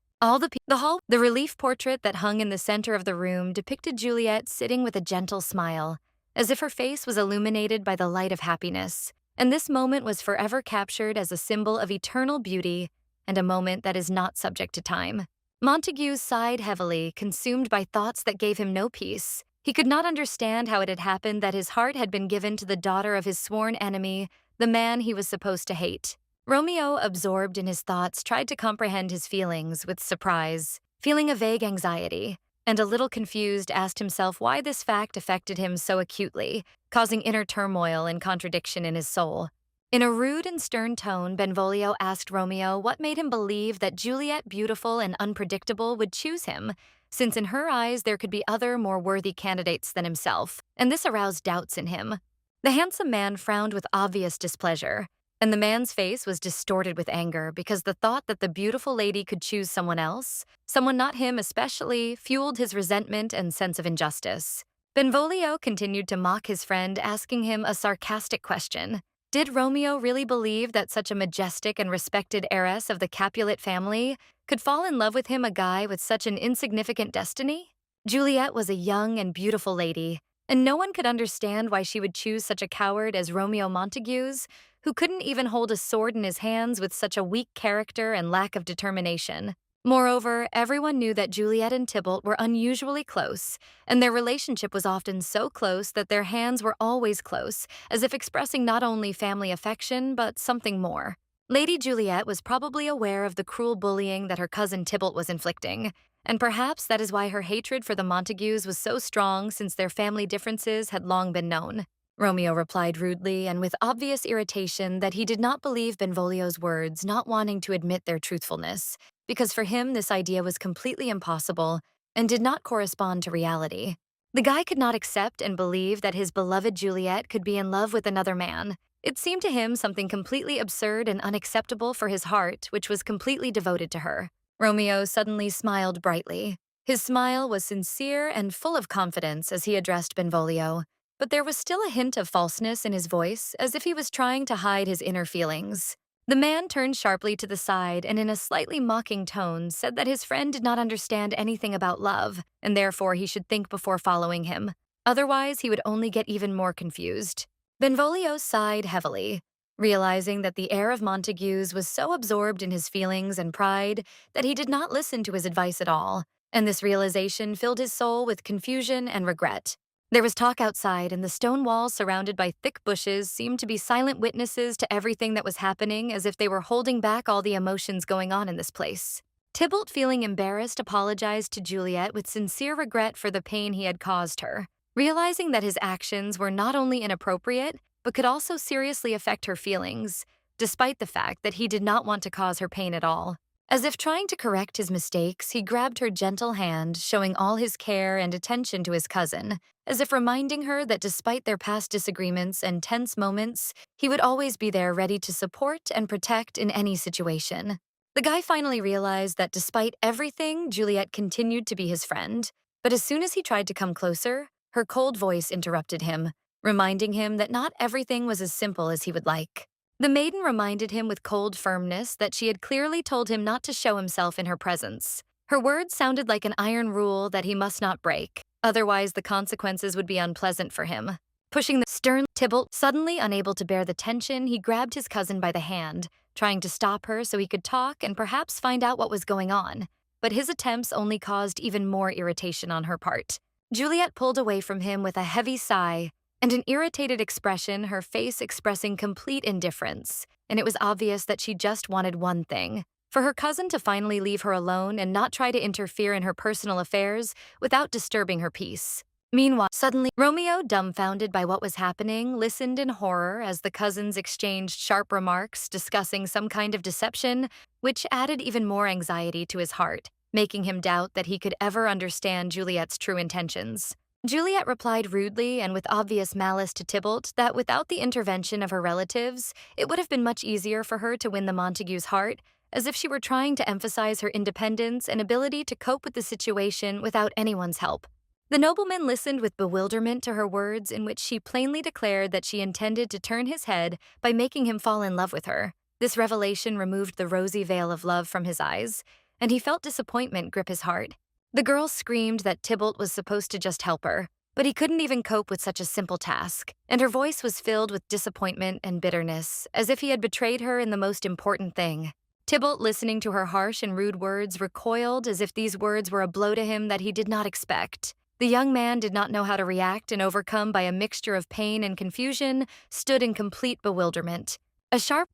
The relief portrait that hung in the center of the room depicted Juliet sitting with a gentle smile, as if her face was illuminated by the light of happiness, and this moment was forever captured as a symbol of eternal beauty and a moment that is not subject to time. Montague sighed heavily, consumed by thoughts that gave him no peace. He could not understand how it had happened that his heart had been given to the daughter of his sworn enemy, the man he was supposed to hate. Romeo, absorbed in his thoughts, tried to comprehend his feelings with surprise, feeling a vague anxiety, and a little confused asked himself why this fact affected him so acutely, causing inner turmoil and contradiction in his soul. In a rude and stern tone, Benvolio asked Romeo what made him believe that Juliet, beautiful and unpredictable, would choose him, since in her eyes there could be other, more worthy candidates than himself, and this aroused doubts in him. The handsome man frowned with obvious displeasure, and the man's face was distorted with anger because the thought that the beautiful lady could choose someone else, someone not him especially, fueled his resentment and sense of injustice. Benvolio continued to mock his friend, asking him a sarcastic question. Did Romeo really believe that such a majestic and respected heiress of the Capulet family could fall in love with him, a guy with such an insignificant destiny? Juliet was a young and beautiful lady, and no one could understand why she would choose such a coward as Romeo Montagues, who couldn't even hold a sword in his hands with such a weak character and lack of determination. Moreover, everyone knew that Juliet and Tybalt were unusually close, and their relationship was often so close that their hands were always close, as if expressing not only family affection but something more. Lady Juliet was probably aware of the cruel bullying that her cousin Tybalt was inflicting, and perhaps that is why her hatred for the Montagues was so strong, since their family differences had long been known. Romeo replied rudely and with obvious irritation that he did not believe Benvolio's words, not wanting to admit their truthfulness, because for him this idea was completely impossible and did not correspond to reality. The guy could not accept and believe that his beloved Juliet could be in love with another man. It seemed to him something completely absurd and unacceptable for his heart, which was completely devoted to her. Romeo suddenly smiled brightly. His smile was sincere and full of confidence as he addressed Benvolio, but there was still a hint of falseness in his voice, as if he was trying to hide his inner feelings. The man turned sharply to the side and in a slightly mocking tone said that his friend did not understand anything about love, and therefore he should think before following him. Otherwise, he would only get even more confused. Benvolio sighed heavily, realizing that the heir of Montagues was so absorbed in his feelings and pride that he did not listen to his advice at all, and this realization filled his soul with confusion and regret. There was talk outside, and the stone walls surrounded by thick bushes seemed to be silent witnesses to everything that was happening, as if they were holding back all the emotions going on in this place. Tybalt, feeling embarrassed, apologized to Juliet with sincere regret for the pain he had caused her, realizing that his actions were not only inappropriate, but could also seriously affect her feelings, despite the fact that he did not want to cause her pain at all. As if trying to correct his mistakes, he grabbed her gentle hand, showing all his care and attention to his cousin, as if reminding her that despite their past disagreements and tense moments, he would always be there ready to support and protect in any situation. The guy finally realized that despite everything, Juliet continued to be his friend, but as soon as he tried to come closer, her cold voice interrupted him, reminding him that not everything was as simple as he would like. The maiden reminded him with cold firmness that she had clearly told him not to show himself in her presence. Her words sounded like an iron rule that he must not break, otherwise the consequences would be unpleasant for him. Pushing the stern Tybalt, suddenly unable to bear the tension, he grabbed his cousin by the hand, trying to stop her so he could talk and perhaps find out what was going on. But his attempts only caused even more irritation on her part. Juliet pulled away from him with a heavy sigh and an irritated expression, her face expressing complete indifference, and it was obvious that she just wanted one thing: for her cousin to finally leave her alone and not try to interfere in her personal affairs without disturbing her peace. Meanwhile, suddenly, Romeo, dumbfounded by what was happening, listened in horror as the cousins exchanged sharp remarks discussing some kind of deception, which added even more anxiety to his heart, making him doubt that he could ever understand Juliet's true intentions. Juliet replied rudely and with obvious malice to Tybalt that without the intervention of her relatives, it would have been much easier for her to win the Montagues' heart, as if she were trying to emphasize her independence and ability to cope with the situation without anyone's help. The nobleman listened with bewilderment to her words, in which she plainly declared that she intended to turn his head by making him fall in love with her. This revelation removed the rosy veil of love from his eyes, and he felt disappointment grip his heart. The girl screamed that Tybalt was supposed to just help her, but he couldn't even cope with such a simple task, and her voice was filled with disappointment and bitterness, as if he had betrayed her in the most important thing. Tybalt, listening to her harsh and rude words, recoiled as if these words were a blow to him that he did not expect. The young man did not know how to react and, overcome by a mixture of pain and confusion, stood in complete bewilderment.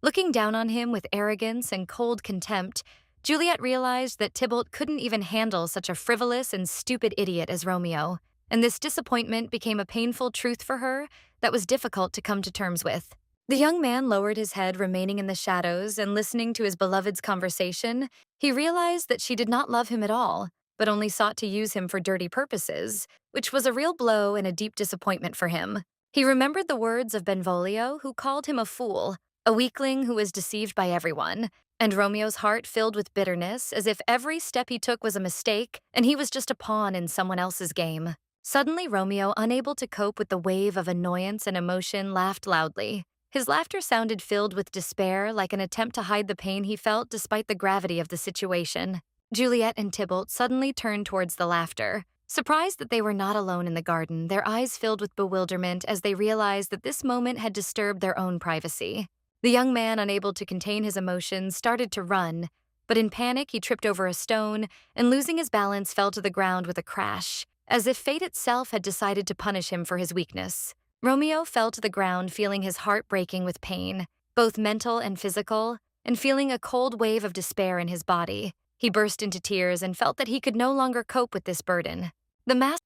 Looking down on him with arrogance and cold contempt, Juliet realized that Tybalt couldn't even handle such a frivolous and stupid idiot as Romeo, and this disappointment became a painful truth for her that was difficult to come to terms with. The young man lowered his head, remaining in the shadows, and listening to his beloved's conversation, he realized that she did not love him at all, but only sought to use him for dirty purposes, which was a real blow and a deep disappointment for him. He remembered the words of Benvolio, who called him a fool, a weakling who was deceived by everyone, and Romeo's heart filled with bitterness, as if every step he took was a mistake and he was just a pawn in someone else's game. Suddenly, Romeo, unable to cope with the wave of annoyance and emotion, laughed loudly. His laughter sounded filled with despair, like an attempt to hide the pain he felt despite the gravity of the situation. Juliet and Tybalt suddenly turned towards the laughter. Surprised that they were not alone in the garden, their eyes filled with bewilderment as they realized that this moment had disturbed their own privacy. The young man, unable to contain his emotions, started to run, but in panic he tripped over a stone and, losing his balance, fell to the ground with a crash, as if fate itself had decided to punish him for his weakness. Romeo fell to the ground, feeling his heart breaking with pain, both mental and physical, and feeling a cold wave of despair in his body. He burst into tears and felt that he could no longer cope with this burden.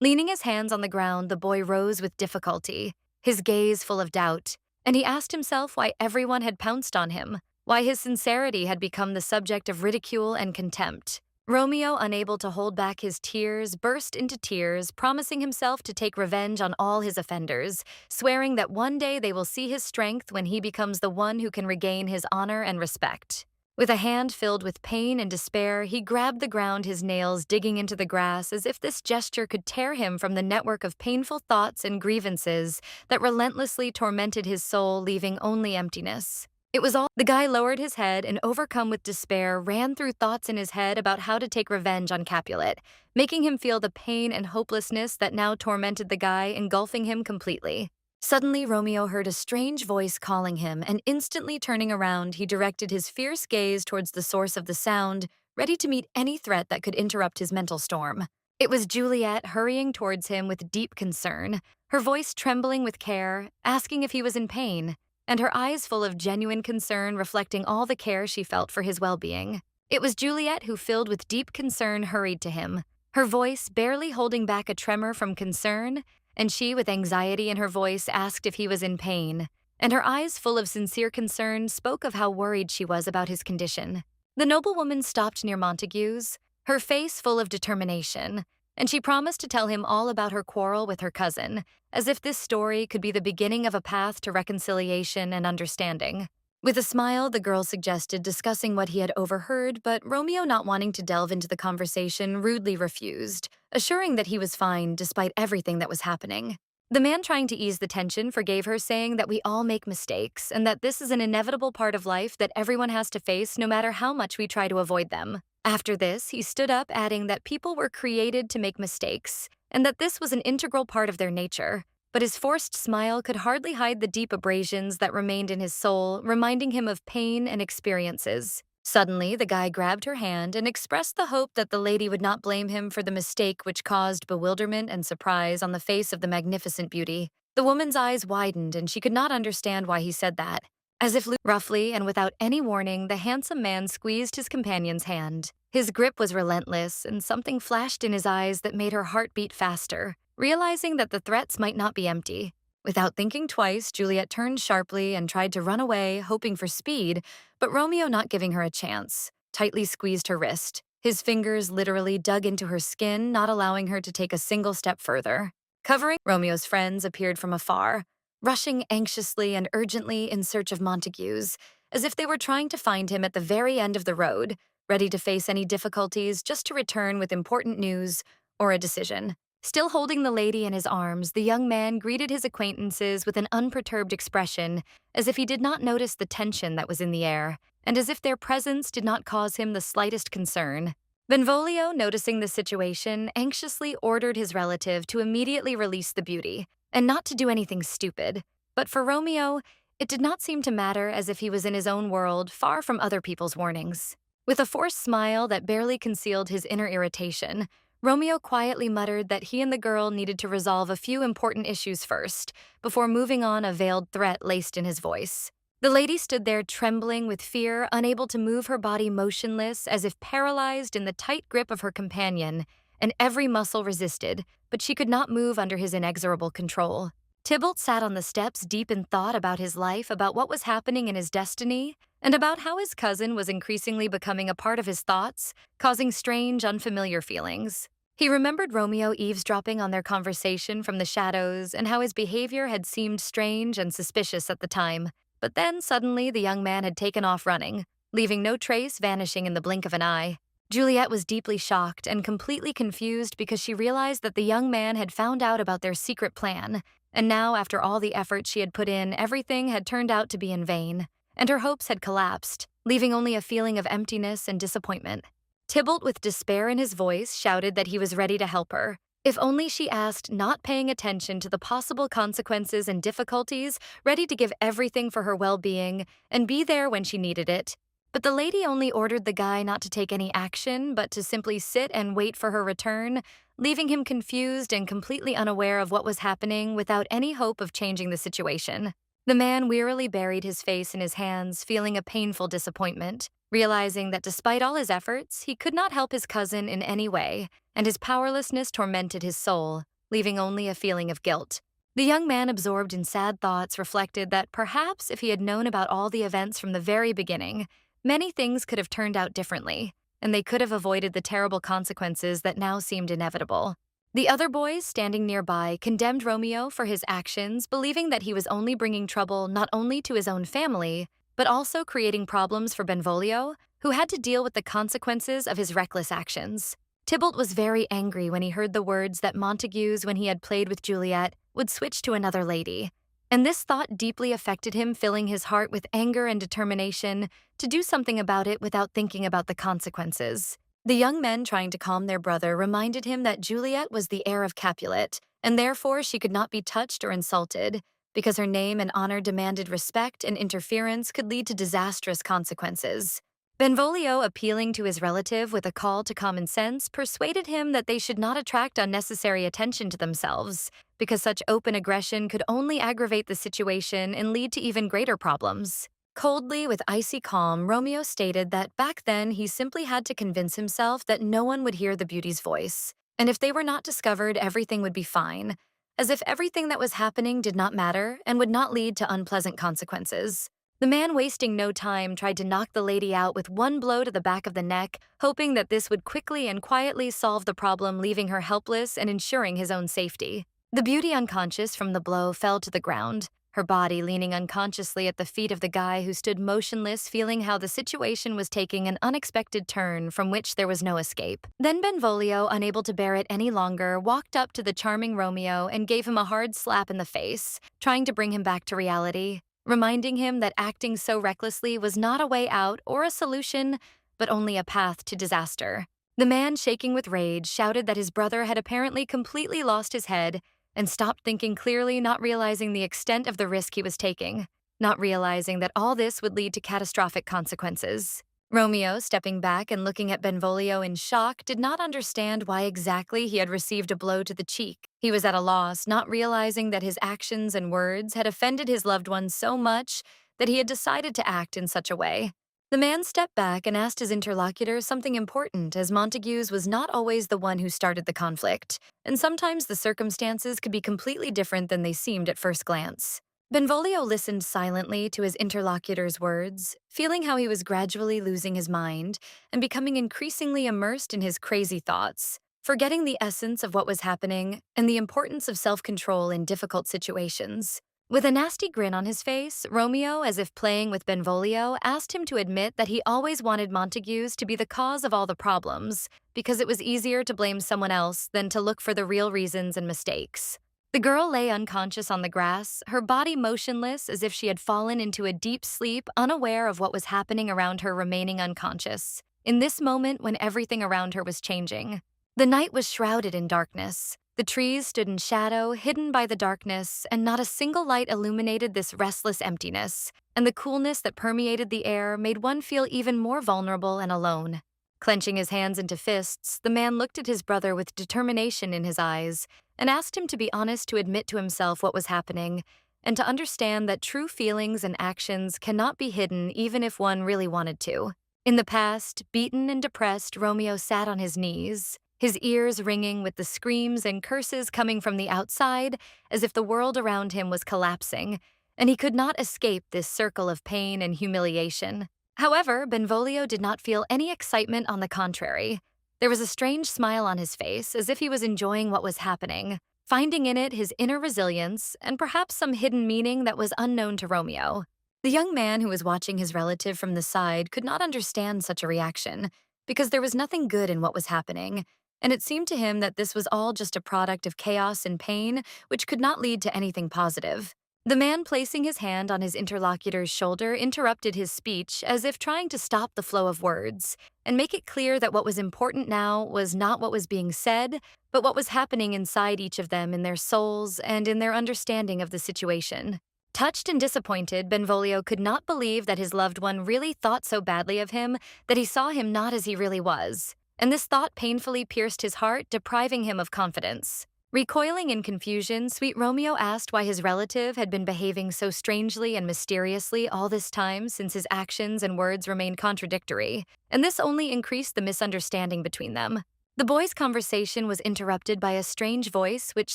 Leaning his hands on the ground, the boy rose with difficulty, his gaze full of doubt, and he asked himself why everyone had pounced on him, why his sincerity had become the subject of ridicule and contempt. Romeo, unable to hold back his tears, burst into tears, promising himself to take revenge on all his offenders, swearing that one day they will see his strength when he becomes the one who can regain his honor and respect. With a hand filled with pain and despair, he grabbed the ground, his nails digging into the grass, as if this gesture could tear him from the network of painful thoughts and grievances that relentlessly tormented his soul, leaving only emptiness. The guy lowered his head and, overcome with despair, ran through thoughts in his head about how to take revenge on Capulet, making him feel the pain and hopelessness that now tormented the guy, engulfing him completely. Suddenly, Romeo heard a strange voice calling him, and instantly turning around, he directed his fierce gaze towards the source of the sound, ready to meet any threat that could interrupt his mental storm. It was Juliet, hurrying towards him with deep concern, her voice trembling with care, asking if he was in pain, and her eyes full of genuine concern, reflecting all the care she felt for his well-being. It was Juliet who, filled with deep concern, hurried to him, her voice barely holding back a tremor from concern, and she, with anxiety in her voice, asked if he was in pain, and her eyes full of sincere concern spoke of how worried she was about his condition. The noblewoman stopped near Montague's, her face full of determination, and she promised to tell him all about her quarrel with her cousin, as if this story could be the beginning of a path to reconciliation and understanding. With a smile, the girl suggested discussing what he had overheard, but Romeo, not wanting to delve into the conversation, rudely refused, assuring that he was fine despite everything that was happening. The man, trying to ease the tension, forgave her, saying that we all make mistakes and that this is an inevitable part of life that everyone has to face no matter how much we try to avoid them. After this, he stood up, adding that people were created to make mistakes and that this was an integral part of their nature. but his forced smile could hardly hide the deep abrasions that remained in his soul, reminding him of pain and experiences. Suddenly, the guy grabbed her hand and expressed the hope that the lady would not blame him for the mistake, which caused bewilderment and surprise on the face of the magnificent beauty. The woman's eyes widened, and she could not understand why he said that. As if roughly and without any warning, the handsome man squeezed his companion's hand. His grip was relentless, and something flashed in his eyes that made her heart beat faster, realizing that the threats might not be empty. Without thinking twice, Juliet turned sharply and tried to run away, hoping for speed, but Romeo, not giving her a chance, tightly squeezed her wrist. His fingers literally dug into her skin, not allowing her to take a single step further. Covering Romeo's friends appeared from afar, rushing anxiously and urgently in search of Montague's, as if they were trying to find him at the very end of the road, ready to face any difficulties just to return with important news or a decision. Still holding the lady in his arms, the young man greeted his acquaintances with an unperturbed expression, as if he did not notice the tension that was in the air, and as if their presence did not cause him the slightest concern. Benvolio, noticing the situation, anxiously ordered his relative to immediately release the beauty, and not to do anything stupid. But for Romeo, it did not seem to matter, as if he was in his own world, far from other people's warnings. With a forced smile that barely concealed his inner irritation, Romeo quietly muttered that he and the girl needed to resolve a few important issues first, before moving on, a veiled threat laced in his voice. The lady stood there trembling with fear, unable to move, her body motionless, as if paralyzed in the tight grip of her companion, and every muscle resisted, but she could not move under his inexorable control. Tybalt sat on the steps, deep in thought about his life, about what was happening in his destiny, and about how his cousin was increasingly becoming a part of his thoughts, causing strange, unfamiliar feelings. He remembered Romeo eavesdropping on their conversation from the shadows, and how his behavior had seemed strange and suspicious at the time. But then, suddenly, the young man had taken off running, leaving no trace, vanishing in the blink of an eye. Juliet was deeply shocked and completely confused, because she realized that the young man had found out about their secret plan, and now, after all the effort she had put in, everything had turned out to be in vain, and her hopes had collapsed, leaving only a feeling of emptiness and disappointment. Tybalt, with despair in his voice, shouted that he was ready to help her, if only she asked, not paying attention to the possible consequences and difficulties, ready to give everything for her well-being and be there when she needed it. But the lady only ordered the guy not to take any action, but to simply sit and wait for her return, leaving him confused and completely unaware of what was happening, without any hope of changing the situation. The man wearily buried his face in his hands, feeling a painful disappointment, realizing that despite all his efforts, he could not help his cousin in any way, and his powerlessness tormented his soul, leaving only a feeling of guilt. The young man, absorbed in sad thoughts, reflected that perhaps if he had known about all the events from the very beginning, many things could have turned out differently, and they could have avoided the terrible consequences that now seemed inevitable. The other boys, standing nearby, condemned Romeo for his actions, believing that he was only bringing trouble not only to his own family, but also creating problems for Benvolio, who had to deal with the consequences of his reckless actions. Tybalt was very angry when he heard the words that Montague's, when he had played with Juliet, would switch to another lady, and this thought deeply affected him, filling his heart with anger and determination to do something about it without thinking about the consequences. The young men, trying to calm their brother, reminded him that Juliet was the heir of Capulet, and therefore she could not be touched or insulted, because her name and honor demanded respect, and interference could lead to disastrous consequences. Benvolio, appealing to his relative with a call to common sense, persuaded him that they should not attract unnecessary attention to themselves, because such open aggression could only aggravate the situation and lead to even greater problems. Coldly, with icy calm, Romeo stated that back then he simply had to convince himself that no one would hear the beauty's voice, and if they were not discovered, everything would be fine, as if everything that was happening did not matter and would not lead to unpleasant consequences. The man, wasting no time, tried to knock the lady out with one blow to the back of the neck, hoping that this would quickly and quietly solve the problem, leaving her helpless and ensuring his own safety. The beauty, unconscious from the blow, fell to the ground, her body leaning unconsciously at the feet of the guy, who stood motionless, feeling how the situation was taking an unexpected turn from which there was no escape. Then Benvolio, unable to bear it any longer, walked up to the charming Romeo and gave him a hard slap in the face, trying to bring him back to reality, reminding him that acting so recklessly was not a way out or a solution, but only a path to disaster. The man, shaking with rage, shouted that his brother had apparently completely lost his head, and stopped thinking clearly, not realizing the extent of the risk he was taking, not realizing that all this would lead to catastrophic consequences. Romeo, stepping back and looking at Benvolio in shock, did not understand why exactly he had received a blow to the cheek. He was at a loss, not realizing that his actions and words had offended his loved one so much that he had decided to act in such a way. The man stepped back and asked his interlocutor something important, as Montague's was not always the one who started the conflict, and sometimes the circumstances could be completely different than they seemed at first glance. Benvolio listened silently to his interlocutor's words, feeling how he was gradually losing his mind and becoming increasingly immersed in his crazy thoughts, forgetting the essence of what was happening and the importance of self-control in difficult situations. With a nasty grin on his face, Romeo, as if playing with Benvolio, asked him to admit that he always wanted Montague's to be the cause of all the problems, because it was easier to blame someone else than to look for the real reasons and mistakes. The girl lay unconscious on the grass, her body motionless as if she had fallen into a deep sleep, unaware of what was happening around her, remaining unconscious. In this moment when everything around her was changing. The night was shrouded in darkness. The trees stood in shadow, hidden by the darkness, and not a single light illuminated this restless emptiness, and the coolness that permeated the air made one feel even more vulnerable and alone. Clenching his hands into fists, the man looked at his brother with determination in his eyes and asked him to be honest, to admit to himself what was happening, and to understand that true feelings and actions cannot be hidden even if one really wanted to. In the past, beaten and depressed, Romeo sat on his knees, his ears ringing with the screams and curses coming from the outside, as if the world around him was collapsing, and he could not escape this circle of pain and humiliation. However, Benvolio did not feel any excitement. On the contrary. There was a strange smile on his face, as if he was enjoying what was happening, finding in it his inner resilience and perhaps some hidden meaning that was unknown to Romeo. The young man who was watching his relative from the side could not understand such a reaction, because there was nothing good in what was happening, and it seemed to him that this was all just a product of chaos and pain, which could not lead to anything positive. The man, placing his hand on his interlocutor's shoulder, interrupted his speech as if trying to stop the flow of words and make it clear that what was important now was not what was being said, but what was happening inside each of them, in their souls and in their understanding of the situation. Touched and disappointed, Benvolio could not believe that his loved one really thought so badly of him that he saw him not as he really was, and this thought painfully pierced his heart, depriving him of confidence. Recoiling in confusion, sweet Romeo asked why his relative had been behaving so strangely and mysteriously all this time, since his actions and words remained contradictory, and this only increased the misunderstanding between them. The boys' conversation was interrupted by a strange voice which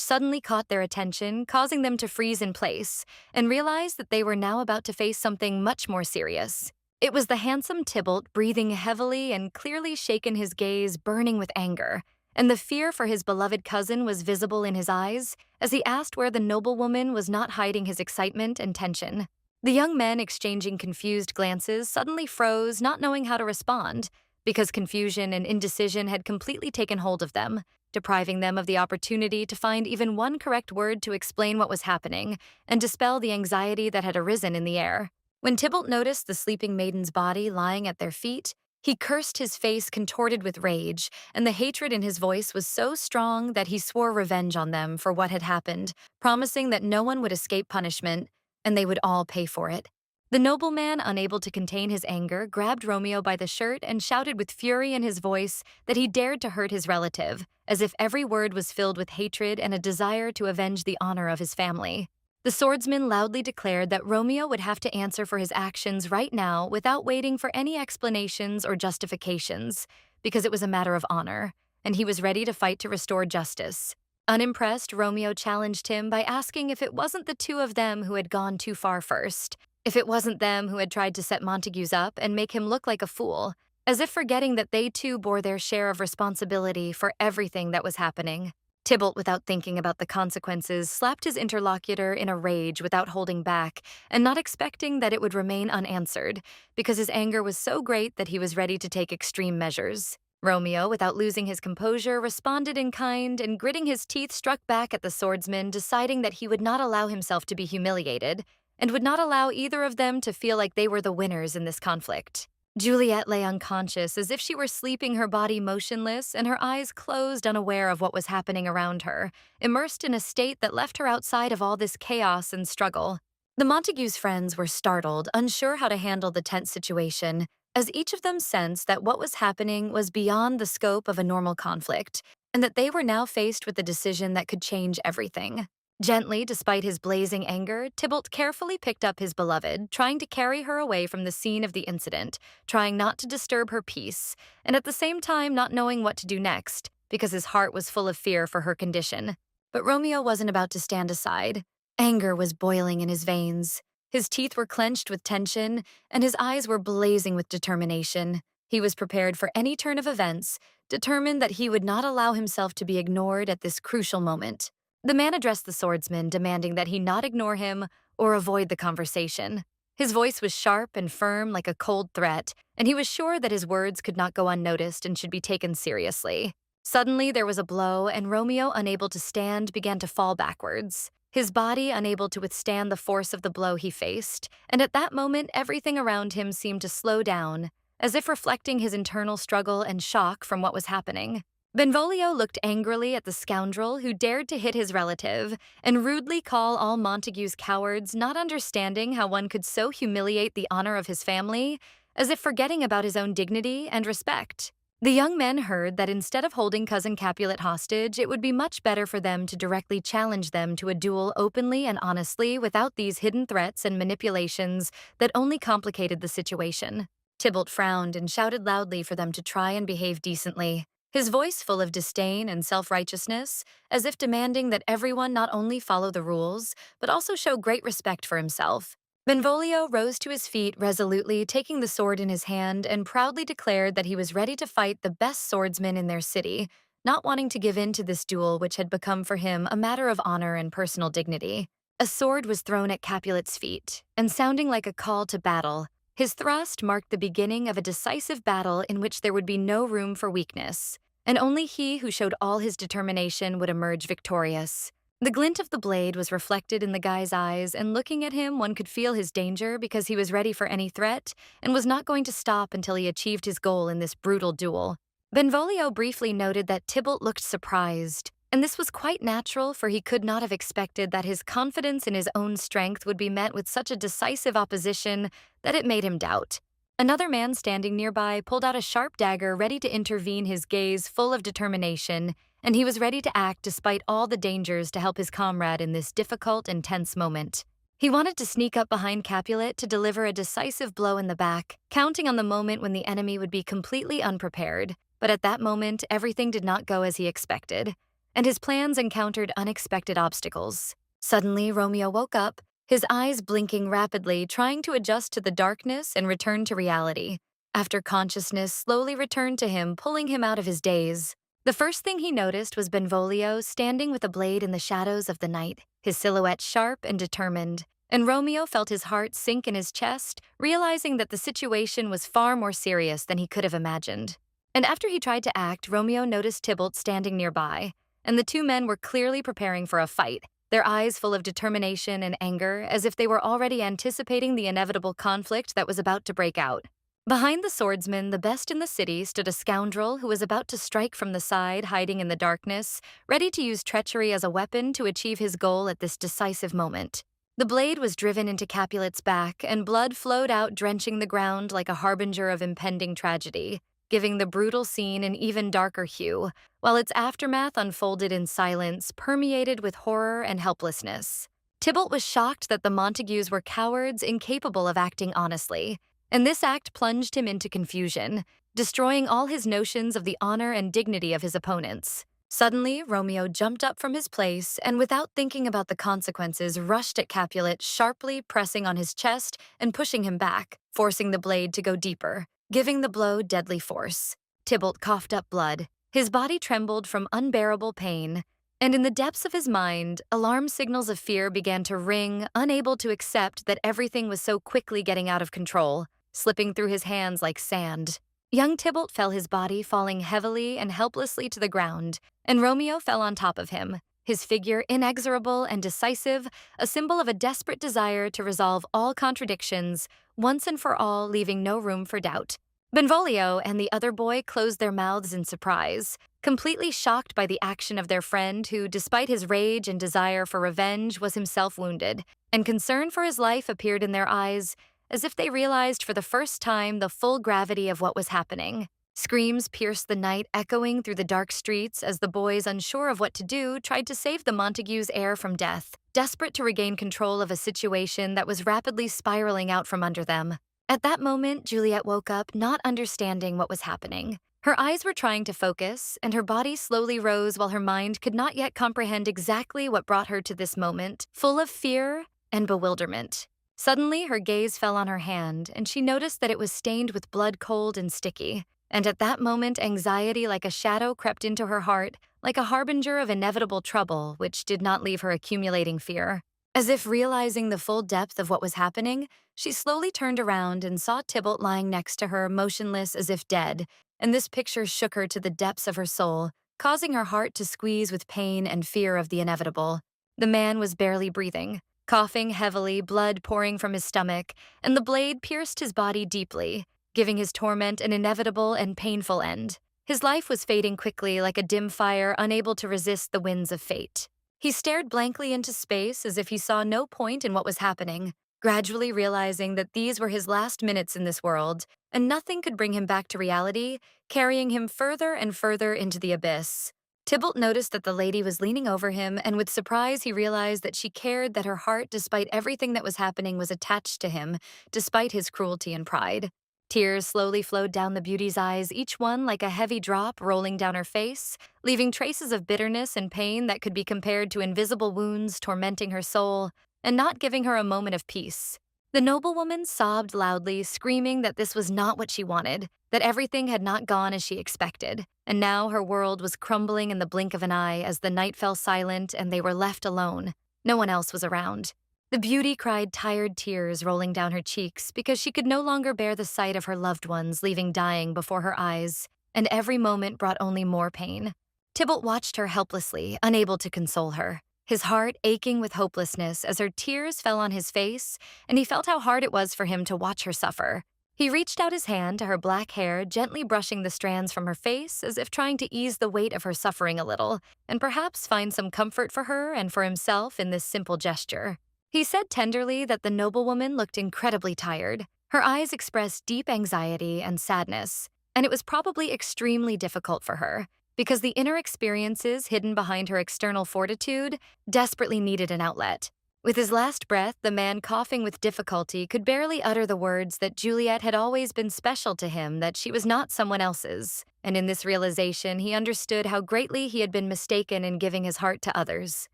suddenly caught their attention, causing them to freeze in place and realize that they were now about to face something much more serious. It was the handsome Tybalt, breathing heavily and clearly shaken, his gaze burning with anger, and the fear for his beloved cousin was visible in his eyes as he asked where the noblewoman was, not hiding his excitement and tension. The young men, exchanging confused glances, suddenly froze, not knowing how to respond, because confusion and indecision had completely taken hold of them, depriving them of the opportunity to find even one correct word to explain what was happening and dispel the anxiety that had arisen in the air. When Tybalt noticed the sleeping maiden's body lying at their feet, he cursed, his face contorted with rage, and the hatred in his voice was so strong that he swore revenge on them for what had happened, promising that no one would escape punishment, and they would all pay for it. The nobleman, unable to contain his anger, grabbed Romeo by the shirt and shouted with fury in his voice that he dared to hurt his relative, as if every word was filled with hatred and a desire to avenge the honor of his family. The swordsman loudly declared that Romeo would have to answer for his actions right now without waiting for any explanations or justifications, because it was a matter of honor, and he was ready to fight to restore justice. Unimpressed, Romeo challenged him by asking if it wasn't the two of them who had gone too far first, if it wasn't them who had tried to set Montague's up and make him look like a fool, as if forgetting that they too bore their share of responsibility for everything that was happening. Tybalt, without thinking about the consequences, slapped his interlocutor in a rage without holding back, and not expecting that it would remain unanswered, because his anger was so great that he was ready to take extreme measures. Romeo, without losing his composure, responded in kind and, gritting his teeth, struck back at the swordsman, deciding that he would not allow himself to be humiliated, and would not allow either of them to feel like they were the winners in this conflict. Juliet lay unconscious as if she were sleeping, her body motionless and her eyes closed, unaware of what was happening around her, immersed in a state that left her outside of all this chaos and struggle. The Montagues' friends were startled, unsure how to handle the tense situation, as each of them sensed that what was happening was beyond the scope of a normal conflict, and that they were now faced with a decision that could change everything. Gently, despite his blazing anger, Tybalt carefully picked up his beloved, trying to carry her away from the scene of the incident, trying not to disturb her peace, and at the same time not knowing what to do next, because his heart was full of fear for her condition. But Romeo wasn't about to stand aside. Anger was boiling in his veins. His teeth were clenched with tension, and his eyes were blazing with determination. He was prepared for any turn of events, determined that he would not allow himself to be ignored at this crucial moment. The man addressed the swordsman, demanding that he not ignore him or avoid the conversation. His voice was sharp and firm like a cold threat, and he was sure that his words could not go unnoticed and should be taken seriously. Suddenly, there was a blow, and Romeo, unable to stand, began to fall backwards, his body unable to withstand the force of the blow he faced, and at that moment, everything around him seemed to slow down, as if reflecting his internal struggle and shock from what was happening. Benvolio looked angrily at the scoundrel who dared to hit his relative and rudely call all Montagues cowards, not understanding how one could so humiliate the honor of his family, as if forgetting about his own dignity and respect. The young men heard that instead of holding Cousin Capulet hostage, it would be much better for them to directly challenge them to a duel openly and honestly without these hidden threats and manipulations that only complicated the situation. Tybalt frowned and shouted loudly for them to try and behave decently, his voice full of disdain and self-righteousness, as if demanding that everyone not only follow the rules, but also show great respect for himself. Benvolio rose to his feet resolutely, taking the sword in his hand, and proudly declared that he was ready to fight the best swordsman in their city, not wanting to give in to this duel which had become for him a matter of honor and personal dignity. A sword was thrown at Capulet's feet, and sounding like a call to battle, his thrust marked the beginning of a decisive battle in which there would be no room for weakness, and only he who showed all his determination would emerge victorious. The glint of the blade was reflected in the guy's eyes, and looking at him, one could feel his danger because he was ready for any threat and was not going to stop until he achieved his goal in this brutal duel. Benvolio briefly noted that Tybalt looked surprised, and this was quite natural, for he could not have expected that his confidence in his own strength would be met with such a decisive opposition that it made him doubt. Another man standing nearby pulled out a sharp dagger, ready to intervene, his gaze full of determination, and he was ready to act despite all the dangers to help his comrade in this difficult and tense moment. He wanted to sneak up behind Capulet to deliver a decisive blow in the back, counting on the moment when the enemy would be completely unprepared, but at that moment, everything did not go as he expected, and his plans encountered unexpected obstacles. Suddenly, Romeo woke up, his eyes blinking rapidly, trying to adjust to the darkness and return to reality. After consciousness slowly returned to him, pulling him out of his daze, the first thing he noticed was Benvolio standing with a blade in the shadows of the night, his silhouette sharp and determined, and Romeo felt his heart sink in his chest, realizing that the situation was far more serious than he could have imagined. And after he tried to act, Romeo noticed Tybalt standing nearby, and the two men were clearly preparing for a fight, their eyes full of determination and anger, as if they were already anticipating the inevitable conflict that was about to break out. Behind the swordsman, the best in the city, stood a scoundrel who was about to strike from the side, hiding in the darkness, ready to use treachery as a weapon to achieve his goal at this decisive moment. The blade was driven into Capulet's back, and blood flowed out, drenching the ground like a harbinger of impending tragedy, giving the brutal scene an even darker hue, while its aftermath unfolded in silence, permeated with horror and helplessness. Tybalt was shocked that the Montagues were cowards incapable of acting honestly, and this act plunged him into confusion, destroying all his notions of the honor and dignity of his opponents. Suddenly, Romeo jumped up from his place and, without thinking about the consequences, rushed at Capulet, sharply pressing on his chest and pushing him back, forcing the blade to go deeper, giving the blow deadly force. Tybalt coughed up blood. His body trembled from unbearable pain, and in the depths of his mind, alarm signals of fear began to ring, unable to accept that everything was so quickly getting out of control, slipping through his hands like sand. Young Tybalt felt his body falling heavily and helplessly to the ground, and Romeo fell on top of him, his figure inexorable and decisive, a symbol of a desperate desire to resolve all contradictions, once and for all, leaving no room for doubt. Benvolio and the other boy closed their mouths in surprise, completely shocked by the action of their friend who, despite his rage and desire for revenge, was himself wounded, and concern for his life appeared in their eyes, as if they realized for the first time the full gravity of what was happening. Screams pierced the night, echoing through the dark streets as the boys, unsure of what to do, tried to save the Montagues' heir from death, desperate to regain control of a situation that was rapidly spiraling out from under them. At that moment, Juliet woke up, not understanding what was happening. Her eyes were trying to focus, and her body slowly rose while her mind could not yet comprehend exactly what brought her to this moment, full of fear and bewilderment. Suddenly, her gaze fell on her hand, and she noticed that it was stained with blood, cold and sticky. And at that moment, anxiety like a shadow crept into her heart, like a harbinger of inevitable trouble, which did not leave her accumulating fear. As if realizing the full depth of what was happening, she slowly turned around and saw Tybalt lying next to her, motionless as if dead, and this picture shook her to the depths of her soul, causing her heart to squeeze with pain and fear of the inevitable. The man was barely breathing, coughing heavily, blood pouring from his stomach, and the blade pierced his body deeply, giving his torment an inevitable and painful end. His life was fading quickly like a dim fire, unable to resist the winds of fate. He stared blankly into space as if he saw no point in what was happening, gradually realizing that these were his last minutes in this world, and nothing could bring him back to reality, carrying him further and further into the abyss. Tybalt noticed that the lady was leaning over him, and with surprise he realized that she cared, that her heart, despite everything that was happening, was attached to him, despite his cruelty and pride. Tears slowly flowed down the beauty's eyes, each one like a heavy drop rolling down her face, leaving traces of bitterness and pain that could be compared to invisible wounds tormenting her soul and not giving her a moment of peace. The noblewoman sobbed loudly, screaming that this was not what she wanted, that everything had not gone as she expected, and now her world was crumbling in the blink of an eye as the night fell silent and they were left alone. No one else was around. The beauty cried tired tears rolling down her cheeks because she could no longer bear the sight of her loved ones leaving dying before her eyes, and every moment brought only more pain. Tybalt watched her helplessly, unable to console her, his heart aching with hopelessness as her tears fell on his face, and he felt how hard it was for him to watch her suffer. He reached out his hand to her black hair, gently brushing the strands from her face as if trying to ease the weight of her suffering a little, and perhaps find some comfort for her and for himself in this simple gesture. He said tenderly that the noblewoman looked incredibly tired. Her eyes expressed deep anxiety and sadness, and it was probably extremely difficult for her, because the inner experiences hidden behind her external fortitude desperately needed an outlet. With his last breath, the man, coughing with difficulty, could barely utter the words that Juliet had always been special to him, that she was not someone else's, and in this realization he understood how greatly he had been mistaken in giving his heart to others.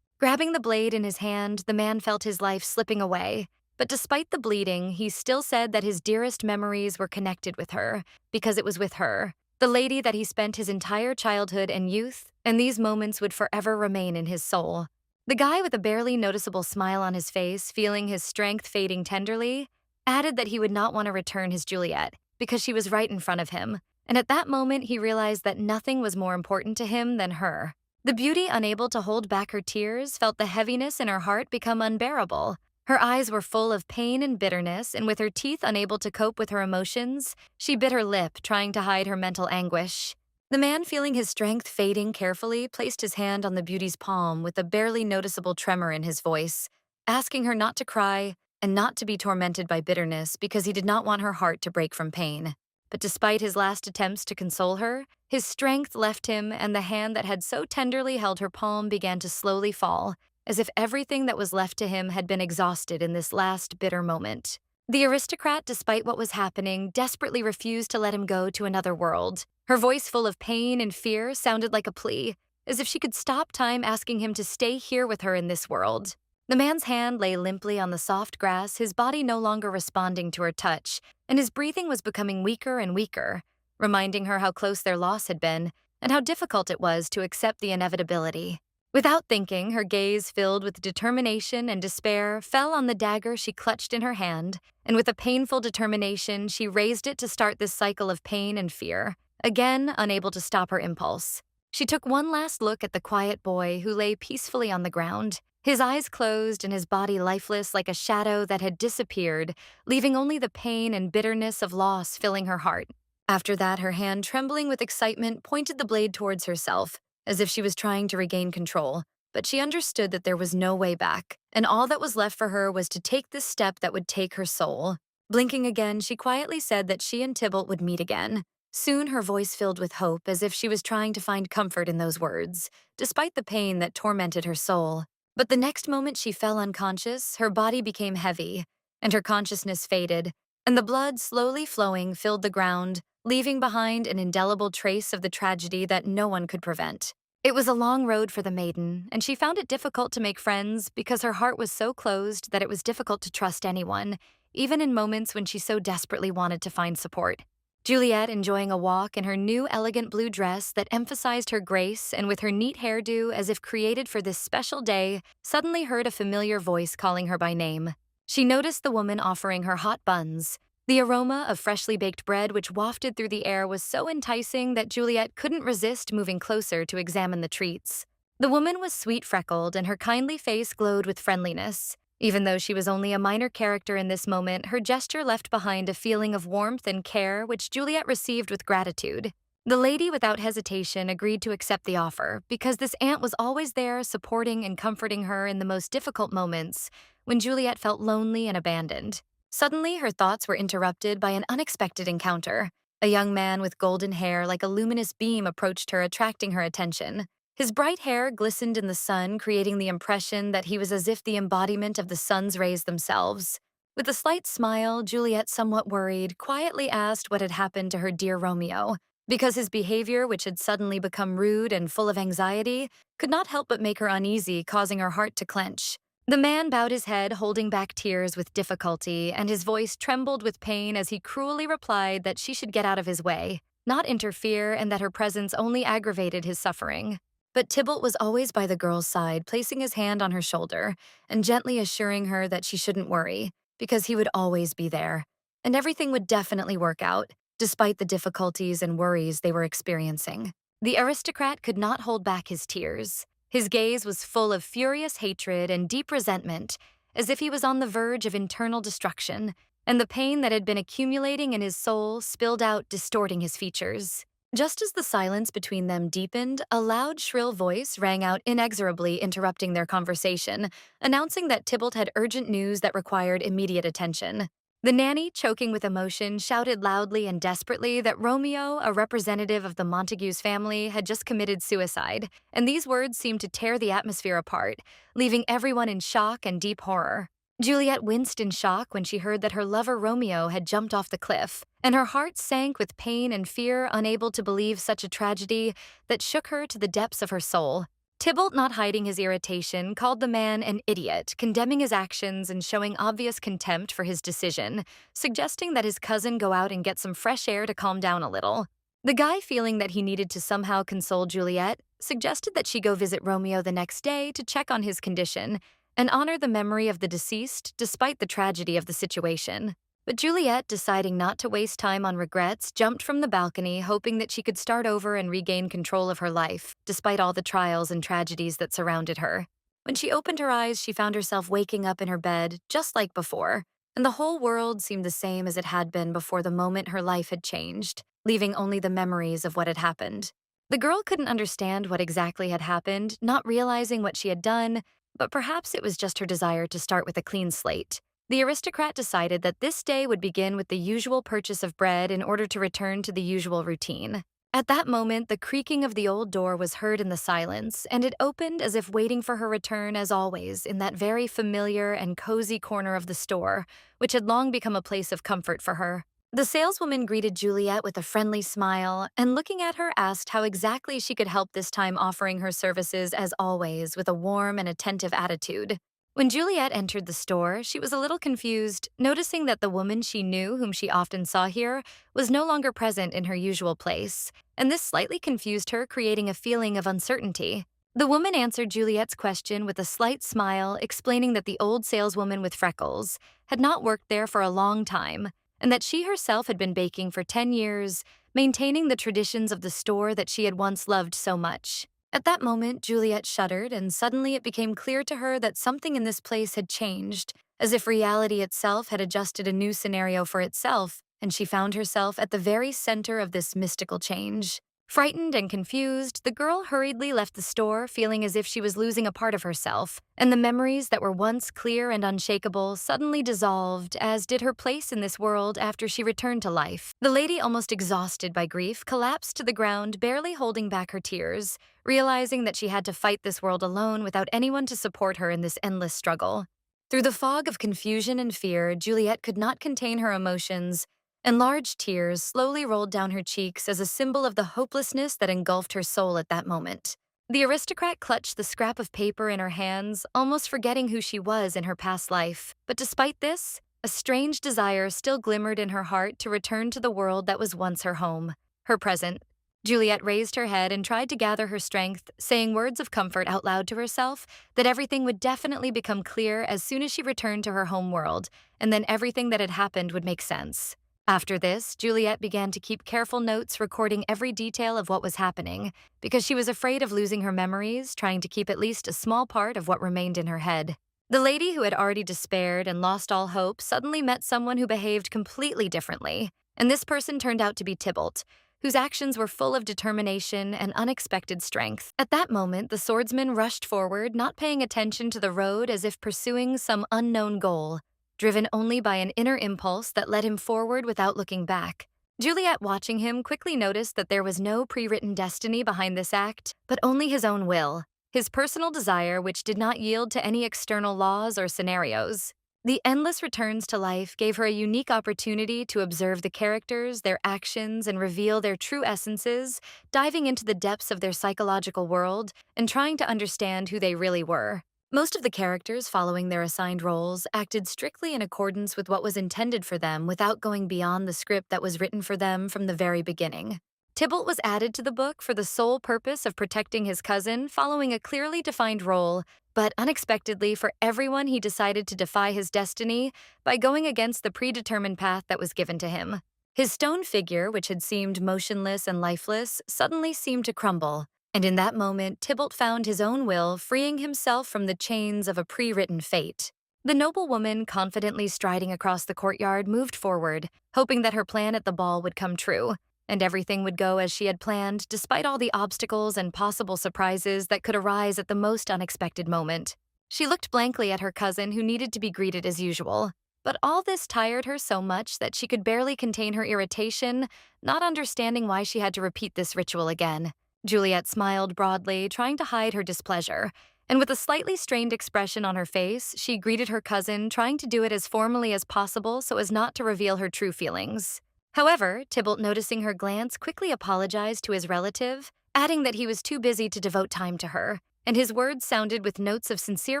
Grabbing the blade in his hand, the man felt his life slipping away, but despite the bleeding, he still said that his dearest memories were connected with her, because it was with her, the lady that he spent his entire childhood and youth, and these moments would forever remain in his soul. The guy with a barely noticeable smile on his face, feeling his strength fading tenderly, added that he would not want to return his Juliet, because she was right in front of him, and at that moment he realized that nothing was more important to him than her. The beauty, unable to hold back her tears, felt the heaviness in her heart become unbearable. Her eyes were full of pain and bitterness, and with her teeth unable to cope with her emotions, she bit her lip, trying to hide her mental anguish. The man, feeling his strength fading carefully, placed his hand on the beauty's palm with a barely noticeable tremor in his voice, asking her not to cry and not to be tormented by bitterness because he did not want her heart to break from pain. But despite his last attempts to console her, his strength left him, and the hand that had so tenderly held her palm began to slowly fall, as if everything that was left to him had been exhausted in this last bitter moment. The aristocrat, despite what was happening, desperately refused to let him go to another world. Her voice, full of pain and fear, sounded like a plea, as if she could stop time asking him to stay here with her in this world. The man's hand lay limply on the soft grass, his body no longer responding to her touch, and his breathing was becoming weaker and weaker, reminding her how close their loss had been and how difficult it was to accept the inevitability. Without thinking, her gaze, filled with determination and despair, fell on the dagger she clutched in her hand, and with a painful determination, she raised it to start this cycle of pain and fear, again unable to stop her impulse. She took one last look at the quiet boy who lay peacefully on the ground, his eyes closed and his body lifeless like a shadow that had disappeared, leaving only the pain and bitterness of loss filling her heart. After that, her hand, trembling with excitement, pointed the blade towards herself, as if she was trying to regain control. But she understood that there was no way back, and all that was left for her was to take this step that would take her soul. Blinking again, she quietly said that she and Tybalt would meet again. Soon, her voice filled with hope, as if she was trying to find comfort in those words, despite the pain that tormented her soul. But the next moment she fell unconscious, her body became heavy, and her consciousness faded, and the blood slowly flowing filled the ground, leaving behind an indelible trace of the tragedy that no one could prevent. It was a long road for the maiden, and she found it difficult to make friends because her heart was so closed that it was difficult to trust anyone, even in moments when she so desperately wanted to find support. Juliet, enjoying a walk in her new elegant blue dress that emphasized her grace and with her neat hairdo as if created for this special day, suddenly heard a familiar voice calling her by name. She noticed the woman offering her hot buns. The aroma of freshly baked bread which wafted through the air was so enticing that Juliet couldn't resist moving closer to examine the treats. The woman was sweet-freckled, and her kindly face glowed with friendliness. Even though she was only a minor character in this moment, her gesture left behind a feeling of warmth and care which Juliet received with gratitude. The lady, without hesitation, agreed to accept the offer because this aunt was always there supporting and comforting her in the most difficult moments when Juliet felt lonely and abandoned. Suddenly, her thoughts were interrupted by an unexpected encounter. A young man with golden hair like a luminous beam approached her, attracting her attention. His bright hair glistened in the sun, creating the impression that he was as if the embodiment of the sun's rays themselves. With a slight smile, Juliet, somewhat worried, quietly asked what had happened to her dear Romeo, because his behavior, which had suddenly become rude and full of anxiety, could not help but make her uneasy, causing her heart to clench. The man bowed his head, holding back tears with difficulty, and his voice trembled with pain as he cruelly replied that she should get out of his way, not interfere, and that her presence only aggravated his suffering. But Tybalt was always by the girl's side, placing his hand on her shoulder and gently assuring her that she shouldn't worry, because he would always be there, and everything would definitely work out, despite the difficulties and worries they were experiencing. The aristocrat could not hold back his tears. His gaze was full of furious hatred and deep resentment, as if he was on the verge of internal destruction, and the pain that had been accumulating in his soul spilled out, distorting his features. Just as the silence between them deepened, a loud, shrill voice rang out inexorably, interrupting their conversation, announcing that Tybalt had urgent news that required immediate attention. The nanny, choking with emotion, shouted loudly and desperately that Romeo, a representative of the Montagues family, had just committed suicide, and these words seemed to tear the atmosphere apart, leaving everyone in shock and deep horror. Juliet winced in shock when she heard that her lover Romeo had jumped off the cliff, and her heart sank with pain and fear, unable to believe such a tragedy that shook her to the depths of her soul. Tybalt, not hiding his irritation, called the man an idiot, condemning his actions and showing obvious contempt for his decision, suggesting that his cousin go out and get some fresh air to calm down a little. The guy, feeling that he needed to somehow console Juliet, suggested that she go visit Romeo the next day to check on his condition and honor the memory of the deceased despite the tragedy of the situation. But Juliet, deciding not to waste time on regrets, jumped from the balcony, hoping that she could start over and regain control of her life, despite all the trials and tragedies that surrounded her. When she opened her eyes, she found herself waking up in her bed, just like before, and the whole world seemed the same as it had been before the moment her life had changed, leaving only the memories of what had happened. The girl couldn't understand what exactly had happened, not realizing what she had done, but perhaps it was just her desire to start with a clean slate. The aristocrat decided that this day would begin with the usual purchase of bread in order to return to the usual routine. At that moment, the creaking of the old door was heard in the silence, and it opened as if waiting for her return as always in that very familiar and cozy corner of the store, which had long become a place of comfort for her. The saleswoman greeted Juliet with a friendly smile, and looking at her asked how exactly she could help, this time offering her services as always with a warm and attentive attitude. When Juliet entered the store, she was a little confused, noticing that the woman she knew, whom she often saw here, was no longer present in her usual place, and this slightly confused her, creating a feeling of uncertainty. The woman answered Juliet's question with a slight smile, explaining that the old saleswoman with freckles had not worked there for a long time, and that she herself had been baking for 10 years, maintaining the traditions of the store that she had once loved so much. At that moment, Juliet shuddered, and suddenly it became clear to her that something in this place had changed, as if reality itself had adjusted a new scenario for itself, and she found herself at the very center of this mystical change. Frightened and confused, the girl hurriedly left the store, feeling as if she was losing a part of herself, and the memories that were once clear and unshakable suddenly dissolved, as did her place in this world after she returned to life. The lady, almost exhausted by grief, collapsed to the ground, barely holding back her tears, realizing that she had to fight this world alone without anyone to support her in this endless struggle. Through the fog of confusion and fear, Juliet could not contain her emotions, and large tears slowly rolled down her cheeks as a symbol of the hopelessness that engulfed her soul at that moment. The aristocrat clutched the scrap of paper in her hands, almost forgetting who she was in her past life. But despite this, a strange desire still glimmered in her heart to return to the world that was once her home, her present. Juliet raised her head and tried to gather her strength, saying words of comfort out loud to herself that everything would definitely become clear as soon as she returned to her home world, and then everything that had happened would make sense. After this, Juliet began to keep careful notes recording every detail of what was happening, because she was afraid of losing her memories, trying to keep at least a small part of what remained in her head. The lady who had already despaired and lost all hope suddenly met someone who behaved completely differently, and this person turned out to be Tybalt, whose actions were full of determination and unexpected strength. At that moment, the swordsman rushed forward, not paying attention to the road as if pursuing some unknown goal, driven only by an inner impulse that led him forward without looking back. Juliet, watching him, quickly noticed that there was no pre-written destiny behind this act, but only his own will, his personal desire which did not yield to any external laws or scenarios. The endless returns to life gave her a unique opportunity to observe the characters, their actions, and reveal their true essences, diving into the depths of their psychological world and trying to understand who they really were. Most of the characters, following their assigned roles, acted strictly in accordance with what was intended for them without going beyond the script that was written for them from the very beginning. Tybalt was added to the book for the sole purpose of protecting his cousin, following a clearly defined role, but unexpectedly for everyone he decided to defy his destiny by going against the predetermined path that was given to him. His stone figure, which had seemed motionless and lifeless, suddenly seemed to crumble. And in that moment, Tybalt found his own will, freeing himself from the chains of a pre-written fate. The noble woman, confidently striding across the courtyard, moved forward, hoping that her plan at the ball would come true, and everything would go as she had planned, despite all the obstacles and possible surprises that could arise at the most unexpected moment. She looked blankly at her cousin, who needed to be greeted as usual. But all this tired her so much that she could barely contain her irritation, not understanding why she had to repeat this ritual again. Juliet smiled broadly, trying to hide her displeasure, and with a slightly strained expression on her face, she greeted her cousin, trying to do it as formally as possible so as not to reveal her true feelings. However, Tybalt, noticing her glance, quickly apologized to his relative, adding that he was too busy to devote time to her, and his words sounded with notes of sincere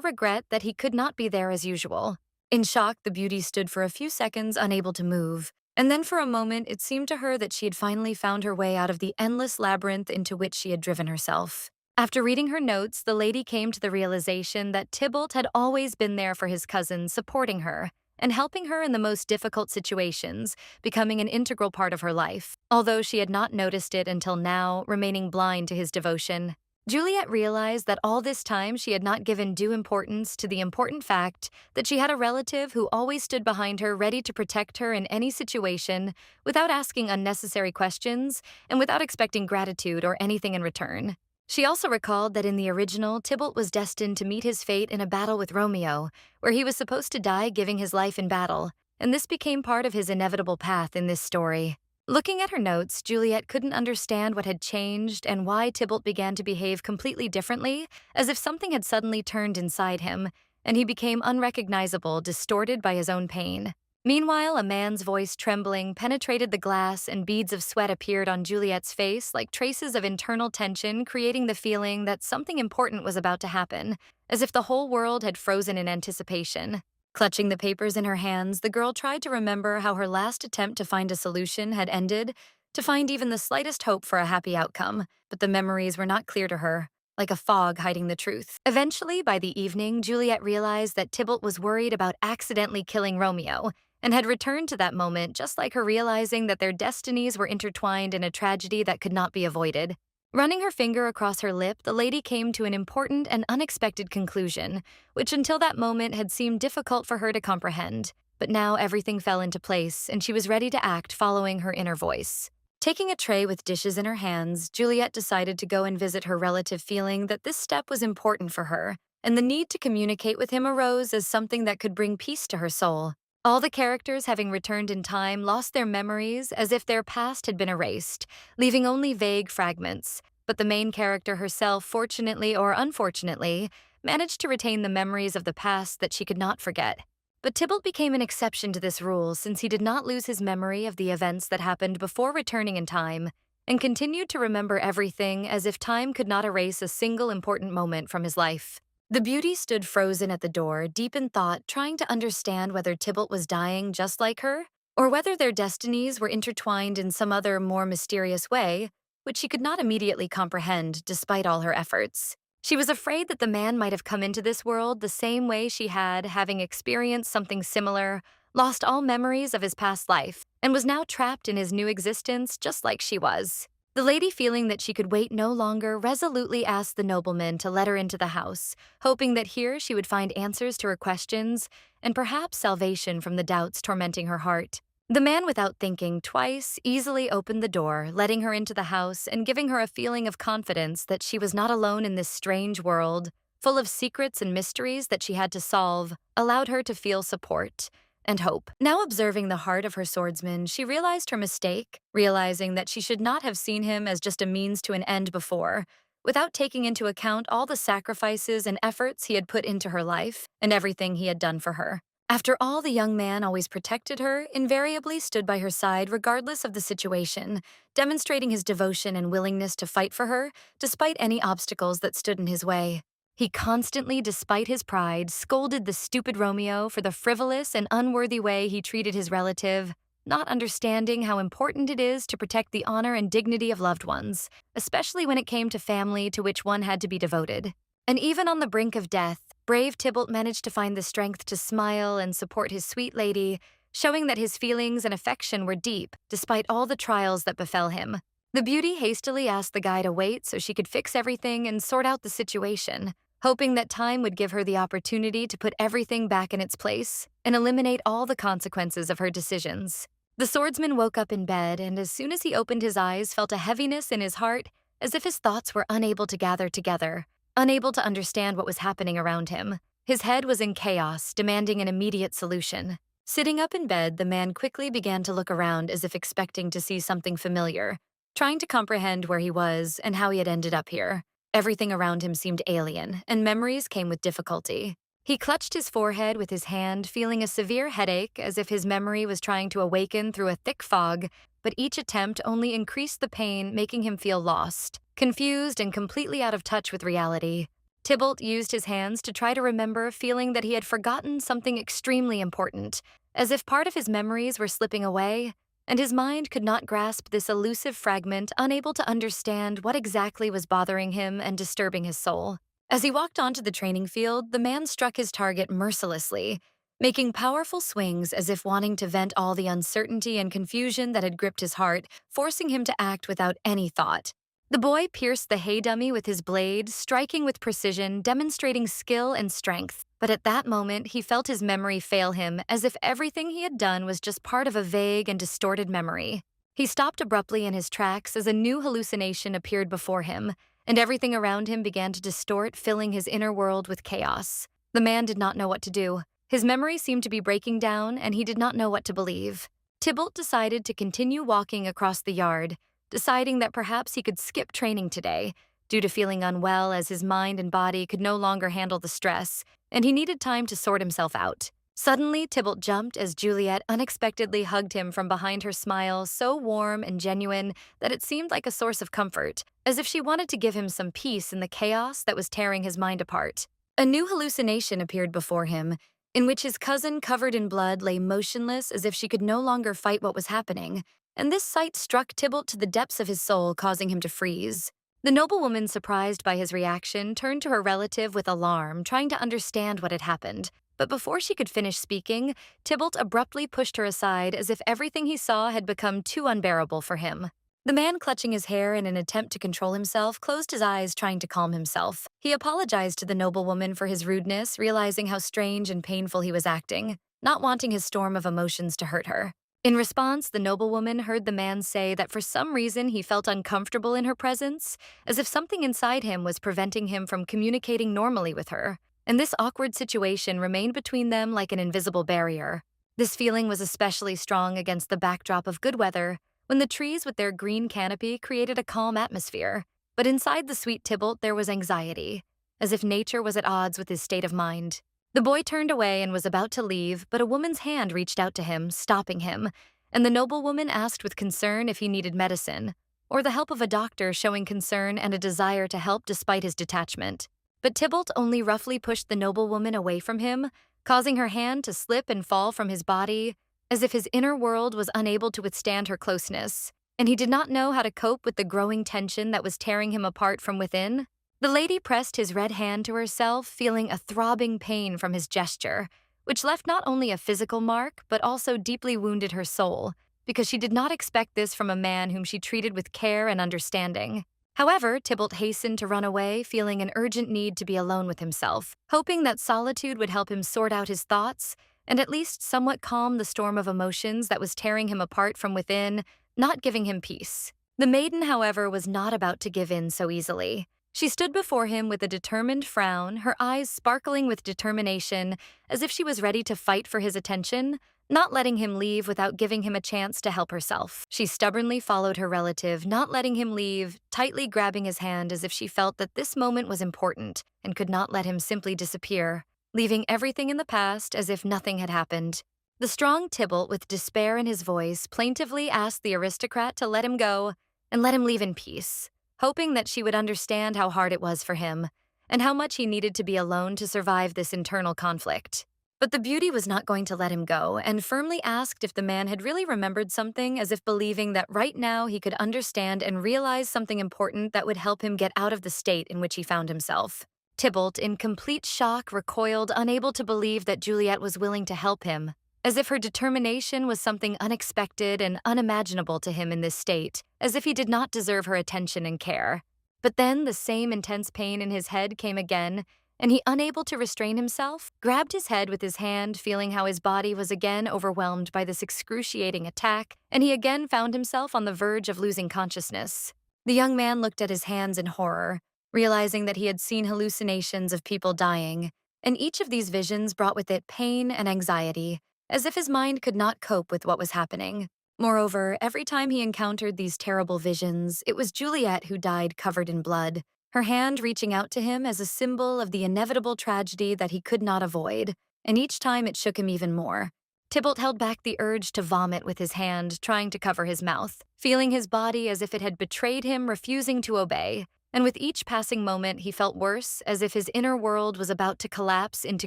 regret that he could not be there as usual. In shock, the beauty stood for a few seconds, unable to move. And then for a moment, it seemed to her that she had finally found her way out of the endless labyrinth into which she had driven herself. After reading her notes, the lady came to the realization that Tybalt had always been there for his cousin, supporting her and helping her in the most difficult situations, becoming an integral part of her life, although she had not noticed it until now, remaining blind to his devotion. Juliet realized that all this time she had not given due importance to the important fact that she had a relative who always stood behind her, ready to protect her in any situation, without asking unnecessary questions and without expecting gratitude or anything in return. She also recalled that in the original, Tybalt was destined to meet his fate in a battle with Romeo, where he was supposed to die giving his life in battle, and this became part of his inevitable path in this story. Looking at her notes, Juliet couldn't understand what had changed and why Tybalt began to behave completely differently, as if something had suddenly turned inside him, and he became unrecognizable, distorted by his own pain. Meanwhile, a man's voice, trembling, penetrated the glass, and beads of sweat appeared on Juliet's face like traces of internal tension, creating the feeling that something important was about to happen, as if the whole world had frozen in anticipation. Clutching the papers in her hands, the girl tried to remember how her last attempt to find a solution had ended, to find even the slightest hope for a happy outcome, but the memories were not clear to her, like a fog hiding the truth. Eventually, by the evening, Juliet realized that Tybalt was worried about accidentally killing Romeo, and had returned to that moment just like her, realizing that their destinies were intertwined in a tragedy that could not be avoided. Running her finger across her lip, the lady came to an important and unexpected conclusion, which until that moment had seemed difficult for her to comprehend. but now everything fell into place and she was ready to act following her inner voice. Taking a tray with dishes in her hands, Juliet decided to go and visit her relative, feeling that this step was important for her, and the need to communicate with him arose as something that could bring peace to her soul. All the characters, having returned in time, lost their memories as if their past had been erased, leaving only vague fragments. But the main character herself, fortunately or unfortunately, managed to retain the memories of the past that she could not forget. But Tybalt became an exception to this rule since he did not lose his memory of the events that happened before returning in time, and continued to remember everything as if time could not erase a single important moment from his life. The beauty stood frozen at the door, deep in thought, trying to understand whether Tybalt was dying just like her, or whether their destinies were intertwined in some other, more mysterious way, which she could not immediately comprehend despite all her efforts. She was afraid that the man might have come into this world the same way she had, having experienced something similar, lost all memories of his past life, and was now trapped in his new existence just like she was. The lady, feeling that she could wait no longer, resolutely asked the nobleman to let her into the house, hoping that here she would find answers to her questions and perhaps salvation from the doubts tormenting her heart. The man, without thinking twice, easily opened the door, letting her into the house and giving her a feeling of confidence that she was not alone in this strange world, full of secrets and mysteries that she had to solve, allowed her to feel support and hope. Now, observing the heart of her swordsman, she realized her mistake, realizing that she should not have seen him as just a means to an end before, without taking into account all the sacrifices and efforts he had put into her life and everything he had done for her. After all, the young man always protected her, invariably stood by her side regardless of the situation, demonstrating his devotion and willingness to fight for her despite any obstacles that stood in his way. He constantly, despite his pride, scolded the stupid Romeo for the frivolous and unworthy way he treated his relative, not understanding how important it is to protect the honor and dignity of loved ones, especially when it came to family to which one had to be devoted. And even on the brink of death, brave Tybalt managed to find the strength to smile and support his sweet lady, showing that his feelings and affection were deep despite all the trials that befell him. The beauty hastily asked the guy to wait so she could fix everything and sort out the situation, hoping that time would give her the opportunity to put everything back in its place and eliminate all the consequences of her decisions. The swordsman woke up in bed, and as soon as he opened his eyes, felt a heaviness in his heart, as if his thoughts were unable to gather together, unable to understand what was happening around him. His head was in chaos, demanding an immediate solution. Sitting up in bed, the man quickly began to look around as if expecting to see something familiar, trying to comprehend where he was and how he had ended up here. Everything around him seemed alien, and memories came with difficulty. He clutched his forehead with his hand, feeling a severe headache as if his memory was trying to awaken through a thick fog, but each attempt only increased the pain, making him feel lost, confused, and completely out of touch with reality. Tybalt used his hands to try to remember, feeling that he had forgotten something extremely important, as if part of his memories were slipping away, and his mind could not grasp this elusive fragment, unable to understand what exactly was bothering him and disturbing his soul. As he walked onto the training field, the man struck his target mercilessly, making powerful swings as if wanting to vent all the uncertainty and confusion that had gripped his heart, forcing him to act without any thought. The boy pierced the hay dummy with his blade, striking with precision, demonstrating skill and strength. But at that moment, he felt his memory fail him, as if everything he had done was just part of a vague and distorted memory. He stopped abruptly in his tracks as a new hallucination appeared before him, and everything around him began to distort, filling his inner world with chaos. The man did not know what to do. His memory seemed to be breaking down, and he did not know what to believe. Tybalt decided to continue walking across the yard, deciding that perhaps he could skip training today, due to feeling unwell as his mind and body could no longer handle the stress, and he needed time to sort himself out. Suddenly, Tybalt jumped as Juliet unexpectedly hugged him from behind, her smile so warm and genuine that it seemed like a source of comfort, as if she wanted to give him some peace in the chaos that was tearing his mind apart. A new hallucination appeared before him, in which his cousin, covered in blood, lay motionless as if she could no longer fight what was happening, and this sight struck Tybalt to the depths of his soul, causing him to freeze. The noblewoman, surprised by his reaction, turned to her relative with alarm, trying to understand what had happened. But before she could finish speaking, Tybalt abruptly pushed her aside as if everything he saw had become too unbearable for him. The man, clutching his hair in an attempt to control himself, closed his eyes, trying to calm himself. He apologized to the noblewoman for his rudeness, realizing how strange and painful he was acting. not wanting his storm of emotions to hurt her. In response, the noblewoman heard the man say that for some reason he felt uncomfortable in her presence, as if something inside him was preventing him from communicating normally with her. And this awkward situation remained between them like an invisible barrier. This feeling was especially strong against the backdrop of good weather, when the trees with their green canopy created a calm atmosphere. But inside the sweet Tybalt there was anxiety, as if nature was at odds with his state of mind. The boy turned away and was about to leave, but a woman's hand reached out to him, stopping him, and the noblewoman asked with concern if he needed medicine, or the help of a doctor, showing concern and a desire to help despite his detachment. But Tybalt only roughly pushed the noblewoman away from him, causing her hand to slip and fall from his body, as if his inner world was unable to withstand her closeness, and he did not know how to cope with the growing tension that was tearing him apart from within. The lady pressed his red hand to herself, feeling a throbbing pain from his gesture, which left not only a physical mark, but also deeply wounded her soul, because she did not expect this from a man whom she treated with care and understanding. However, Tybalt hastened to run away, feeling an urgent need to be alone with himself, hoping that solitude would help him sort out his thoughts and at least somewhat calm the storm of emotions that was tearing him apart from within, not giving him peace. The maiden, however, was not about to give in so easily. She stood before him with a determined frown, her eyes sparkling with determination, as if she was ready to fight for his attention, not letting him leave without giving him a chance to help herself. She stubbornly followed her relative, not letting him leave, tightly grabbing his hand as if she felt that this moment was important and could not let him simply disappear, leaving everything in the past as if nothing had happened. The strong Tybalt, with despair in his voice, plaintively asked the aristocrat to let him go and let him leave in peace, hoping that she would understand how hard it was for him and how much he needed to be alone to survive this internal conflict. But the beauty was not going to let him go and firmly asked if the man had really remembered something, as if believing that right now he could understand and realize something important that would help him get out of the state in which he found himself. Tybalt, in complete shock, recoiled, unable to believe that Juliet was willing to help him, as if her determination was something unexpected and unimaginable to him in this state, as if he did not deserve her attention and care. But then the same intense pain in his head came again, and he, unable to restrain himself, grabbed his head with his hand, feeling how his body was again overwhelmed by this excruciating attack, and he again found himself on the verge of losing consciousness. The young man looked at his hands in horror, realizing that he had seen hallucinations of people dying, and each of these visions brought with it pain and anxiety, as if his mind could not cope with what was happening. Moreover, every time he encountered these terrible visions, it was Juliet who died covered in blood, her hand reaching out to him as a symbol of the inevitable tragedy that he could not avoid, and each time it shook him even more. Tybalt held back the urge to vomit with his hand, trying to cover his mouth, feeling his body as if it had betrayed him, refusing to obey. And with each passing moment, he felt worse, as if his inner world was about to collapse into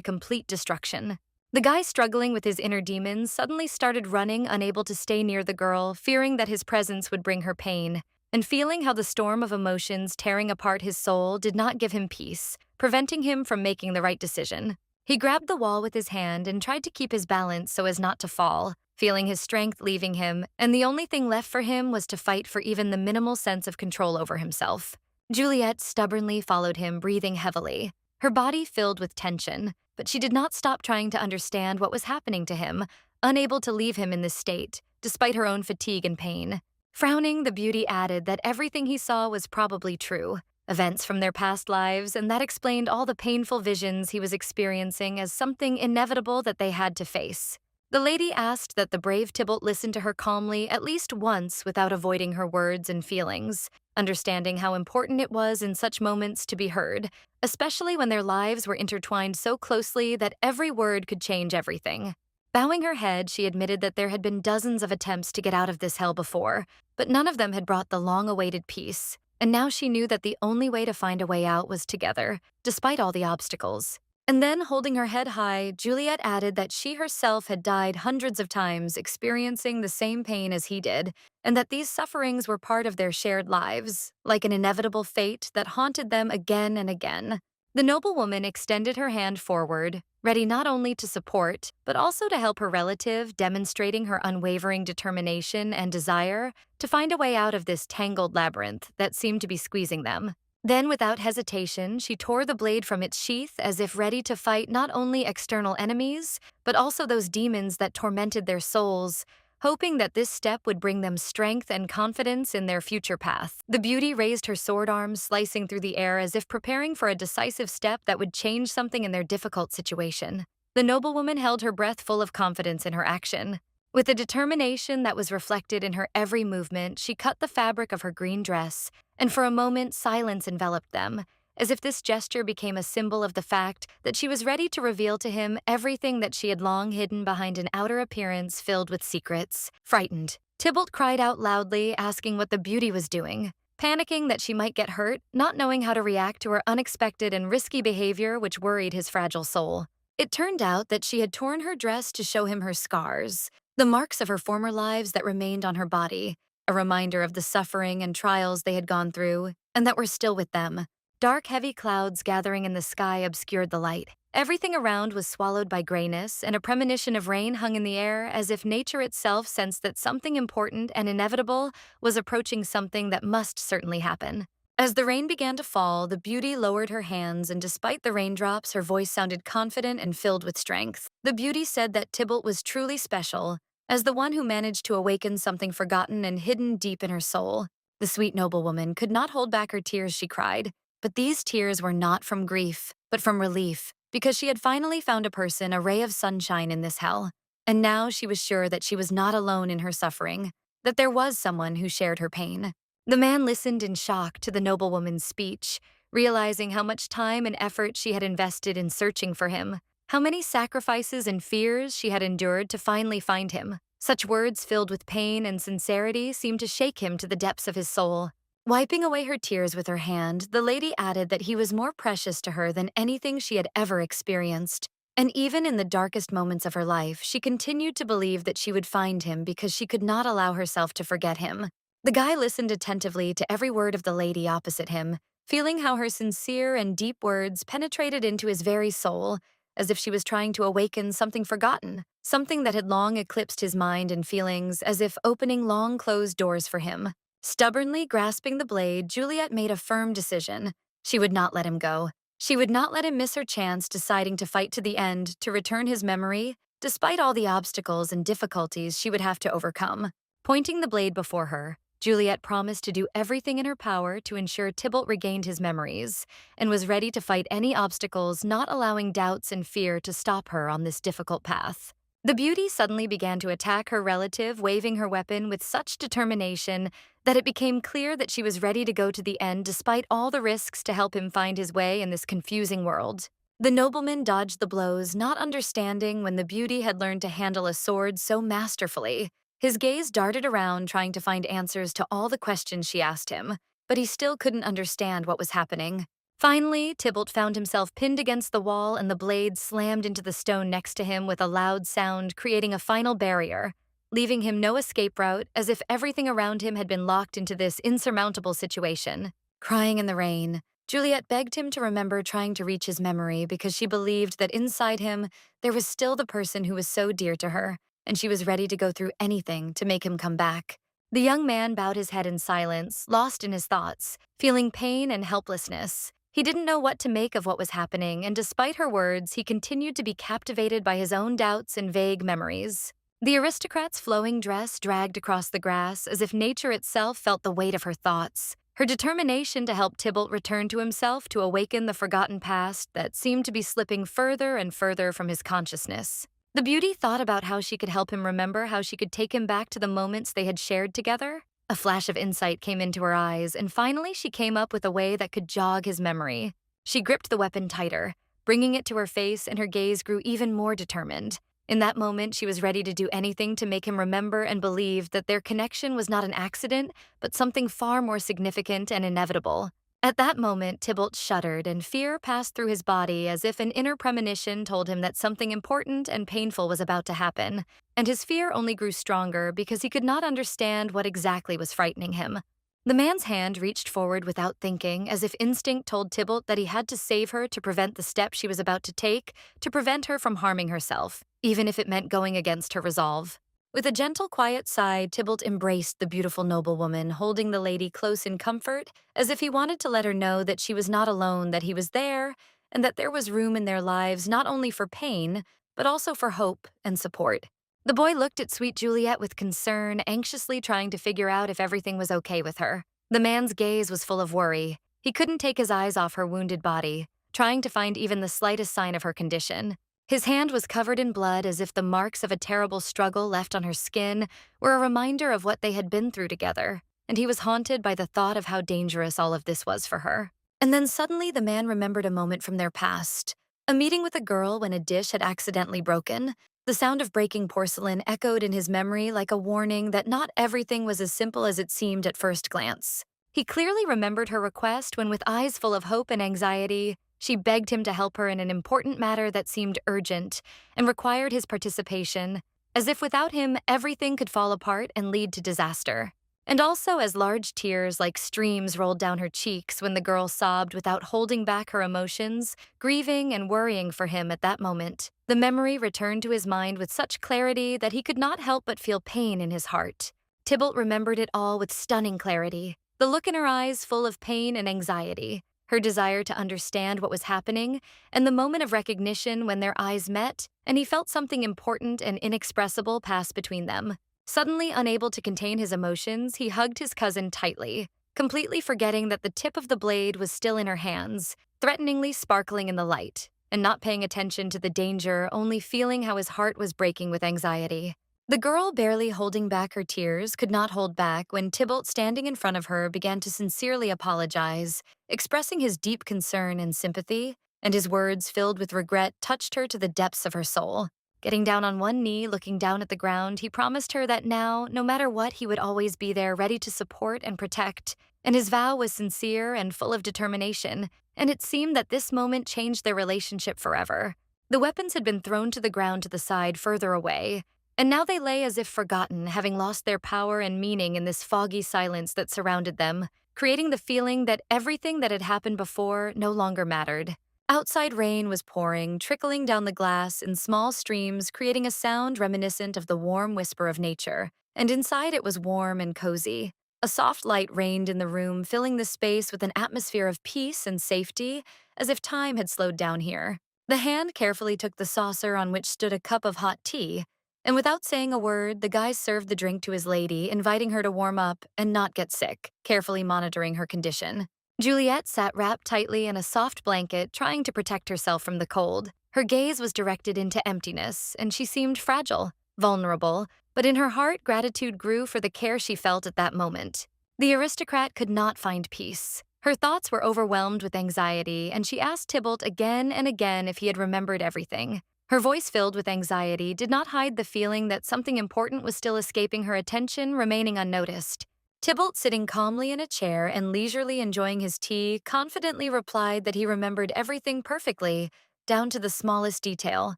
complete destruction. The guy struggling with his inner demons suddenly started running, unable to stay near the girl, fearing that his presence would bring her pain, and feeling how the storm of emotions tearing apart his soul did not give him peace, preventing him from making the right decision. He grabbed the wall with his hand and tried to keep his balance so as not to fall, feeling his strength leaving him, and the only thing left for him was to fight for even the minimal sense of control over himself. Juliet stubbornly followed him, breathing heavily, her body filled with tension, but she did not stop trying to understand what was happening to him, unable to leave him in this state, despite her own fatigue and pain. Frowning, the beauty added that everything he saw was probably true, events from their past lives, and that explained all the painful visions he was experiencing as something inevitable that they had to face. The lady asked that the brave Tybalt listen to her calmly at least once without avoiding her words and feelings, understanding how important it was in such moments to be heard, especially when their lives were intertwined so closely that every word could change everything. Bowing her head, she admitted that there had been dozens of attempts to get out of this hell before, but none of them had brought the long-awaited peace, and now she knew that the only way to find a way out was together, despite all the obstacles. And then, holding her head high, Juliet added that she herself had died hundreds of times, experiencing the same pain as he did, and that these sufferings were part of their shared lives, like an inevitable fate that haunted them again and again. The noblewoman extended her hand forward, ready not only to support, but also to help her relative, demonstrating her unwavering determination and desire to find a way out of this tangled labyrinth that seemed to be squeezing them. Then, without hesitation, she tore the blade from its sheath as if ready to fight not only external enemies, but also those demons that tormented their souls, hoping that this step would bring them strength and confidence in their future path. The beauty raised her sword arm, slicing through the air as if preparing for a decisive step that would change something in their difficult situation. The noblewoman held her breath, full of confidence in her action. With a determination that was reflected in her every movement, she cut the fabric of her green dress, and for a moment silence enveloped them, as if this gesture became a symbol of the fact that she was ready to reveal to him everything that she had long hidden behind an outer appearance filled with secrets. Frightened, Tybalt cried out loudly, asking what the beauty was doing, panicking that she might get hurt, not knowing how to react to her unexpected and risky behavior which worried his fragile soul. It turned out that she had torn her dress to show him her scars, the marks of her former lives that remained on her body, a reminder of the suffering and trials they had gone through, and that were still with them. Dark, heavy clouds gathering in the sky obscured the light. Everything around was swallowed by grayness, and a premonition of rain hung in the air as if nature itself sensed that something important and inevitable was approaching, something that must certainly happen. As the rain began to fall, the beauty lowered her hands, and despite the raindrops, her voice sounded confident and filled with strength. The beauty said that Tybalt was truly special, as the one who managed to awaken something forgotten and hidden deep in her soul. The sweet noblewoman could not hold back her tears. She cried, but these tears were not from grief, but from relief, because she had finally found a person, a ray of sunshine in this hell. And now she was sure that she was not alone in her suffering, that there was someone who shared her pain. The man listened in shock to the noblewoman's speech, realizing how much time and effort she had invested in searching for him, how many sacrifices and fears she had endured to finally find him. Such words filled with pain and sincerity seemed to shake him to the depths of his soul. Wiping away her tears with her hand, the lady added that he was more precious to her than anything she had ever experienced. And even in the darkest moments of her life, she continued to believe that she would find him because she could not allow herself to forget him. The guy listened attentively to every word of the lady opposite him, feeling how her sincere and deep words penetrated into his very soul, as if she was trying to awaken something forgotten, something that had long eclipsed his mind and feelings, as if opening long closed doors for him. Stubbornly grasping the blade, Juliet made a firm decision. She would not let him go. She would not let him miss her chance, deciding to fight to the end to return his memory, despite all the obstacles and difficulties she would have to overcome. Pointing the blade before her, Juliet promised to do everything in her power to ensure Tybalt regained his memories, and was ready to fight any obstacles, not allowing doubts and fear to stop her on this difficult path. The beauty suddenly began to attack her relative, waving her weapon with such determination that it became clear that she was ready to go to the end despite all the risks to help him find his way in this confusing world. The nobleman dodged the blows, not understanding when the beauty had learned to handle a sword so masterfully. His gaze darted around, trying to find answers to all the questions she asked him, but he still couldn't understand what was happening. Finally, Tybalt found himself pinned against the wall, and the blade slammed into the stone next to him with a loud sound, creating a final barrier, leaving him no escape route, as if everything around him had been locked into this insurmountable situation. Crying in the rain, Juliet begged him to remember trying to reach his memory, because she believed that inside him there was still the person who was so dear to her, and she was ready to go through anything to make him come back. The young man bowed his head in silence, lost in his thoughts, feeling pain and helplessness. He didn't know what to make of what was happening, and despite her words, he continued to be captivated by his own doubts and vague memories. The aristocrat's flowing dress dragged across the grass as if nature itself felt the weight of her thoughts. Her determination to help Tybalt return to himself, to awaken the forgotten past that seemed to be slipping further and further from his consciousness. The beauty thought about how she could help him remember, how she could take him back to the moments they had shared together. A flash of insight came into her eyes, and finally she came up with a way that could jog his memory. She gripped the weapon tighter, bringing it to her face, and her gaze grew even more determined. In that moment, she was ready to do anything to make him remember and believe that their connection was not an accident, but something far more significant and inevitable. At that moment, Tybalt shuddered, and fear passed through his body as if an inner premonition told him that something important and painful was about to happen, and his fear only grew stronger because he could not understand what exactly was frightening him. The man's hand reached forward without thinking, as if instinct told Tybalt that he had to save her, to prevent the step she was about to take, to prevent her from harming herself, even if it meant going against her resolve. With a gentle, quiet sigh, Tybalt embraced the beautiful noblewoman, holding the lady close in comfort, as if he wanted to let her know that she was not alone, that he was there, and that there was room in their lives not only for pain, but also for hope and support. The boy looked at sweet Juliet with concern, anxiously trying to figure out if everything was okay with her. The man's gaze was full of worry. He couldn't take his eyes off her wounded body, trying to find even the slightest sign of her condition. His hand was covered in blood, as if the marks of a terrible struggle left on her skin were a reminder of what they had been through together, and he was haunted by the thought of how dangerous all of this was for her. And then suddenly the man remembered a moment from their past, a meeting with a girl when a dish had accidentally broken. The sound of breaking porcelain echoed in his memory like a warning that not everything was as simple as it seemed at first glance. He clearly remembered her request when, with eyes full of hope and anxiety, she begged him to help her in an important matter that seemed urgent and required his participation, as if without him everything could fall apart and lead to disaster. And also, as large tears like streams rolled down her cheeks when the girl sobbed without holding back her emotions, grieving and worrying for him at that moment, the memory returned to his mind with such clarity that he could not help but feel pain in his heart. Tybalt remembered it all with stunning clarity, the look in her eyes full of pain and anxiety, her desire to understand what was happening, and the moment of recognition when their eyes met, and he felt something important and inexpressible pass between them. Suddenly unable to contain his emotions, he hugged his cousin tightly, completely forgetting that the tip of the blade was still in her hands, threateningly sparkling in the light, and not paying attention to the danger, only feeling how his heart was breaking with anxiety. The girl, barely holding back her tears, could not hold back when Tybalt, standing in front of her, began to sincerely apologize, expressing his deep concern and sympathy, and his words, filled with regret, touched her to the depths of her soul. Getting down on one knee, looking down at the ground, he promised her that now, no matter what, he would always be there, ready to support and protect. And his vow was sincere and full of determination, and it seemed that this moment changed their relationship forever. The weapons had been thrown to the ground to the side, further away, and now they lay as if forgotten, having lost their power and meaning in this foggy silence that surrounded them, creating the feeling that everything that had happened before no longer mattered. Outside rain was pouring, trickling down the glass in small streams, creating a sound reminiscent of the warm whisper of nature. And inside it was warm and cozy. A soft light reigned in the room, filling the space with an atmosphere of peace and safety, as if time had slowed down here. The hand carefully took the saucer on which stood a cup of hot tea, and without saying a word, the guy served the drink to his lady, inviting her to warm up and not get sick, carefully monitoring her condition. Juliet sat wrapped tightly in a soft blanket, trying to protect herself from the cold. Her gaze was directed into emptiness, and she seemed fragile, vulnerable, but in her heart, gratitude grew for the care she felt at that moment. The aristocrat could not find peace. Her thoughts were overwhelmed with anxiety, and she asked Tybalt again and again if he had remembered everything. Her voice, filled with anxiety, did not hide the feeling that something important was still escaping her attention, remaining unnoticed. Tybalt, sitting calmly in a chair and leisurely enjoying his tea, confidently replied that he remembered everything perfectly, down to the smallest detail,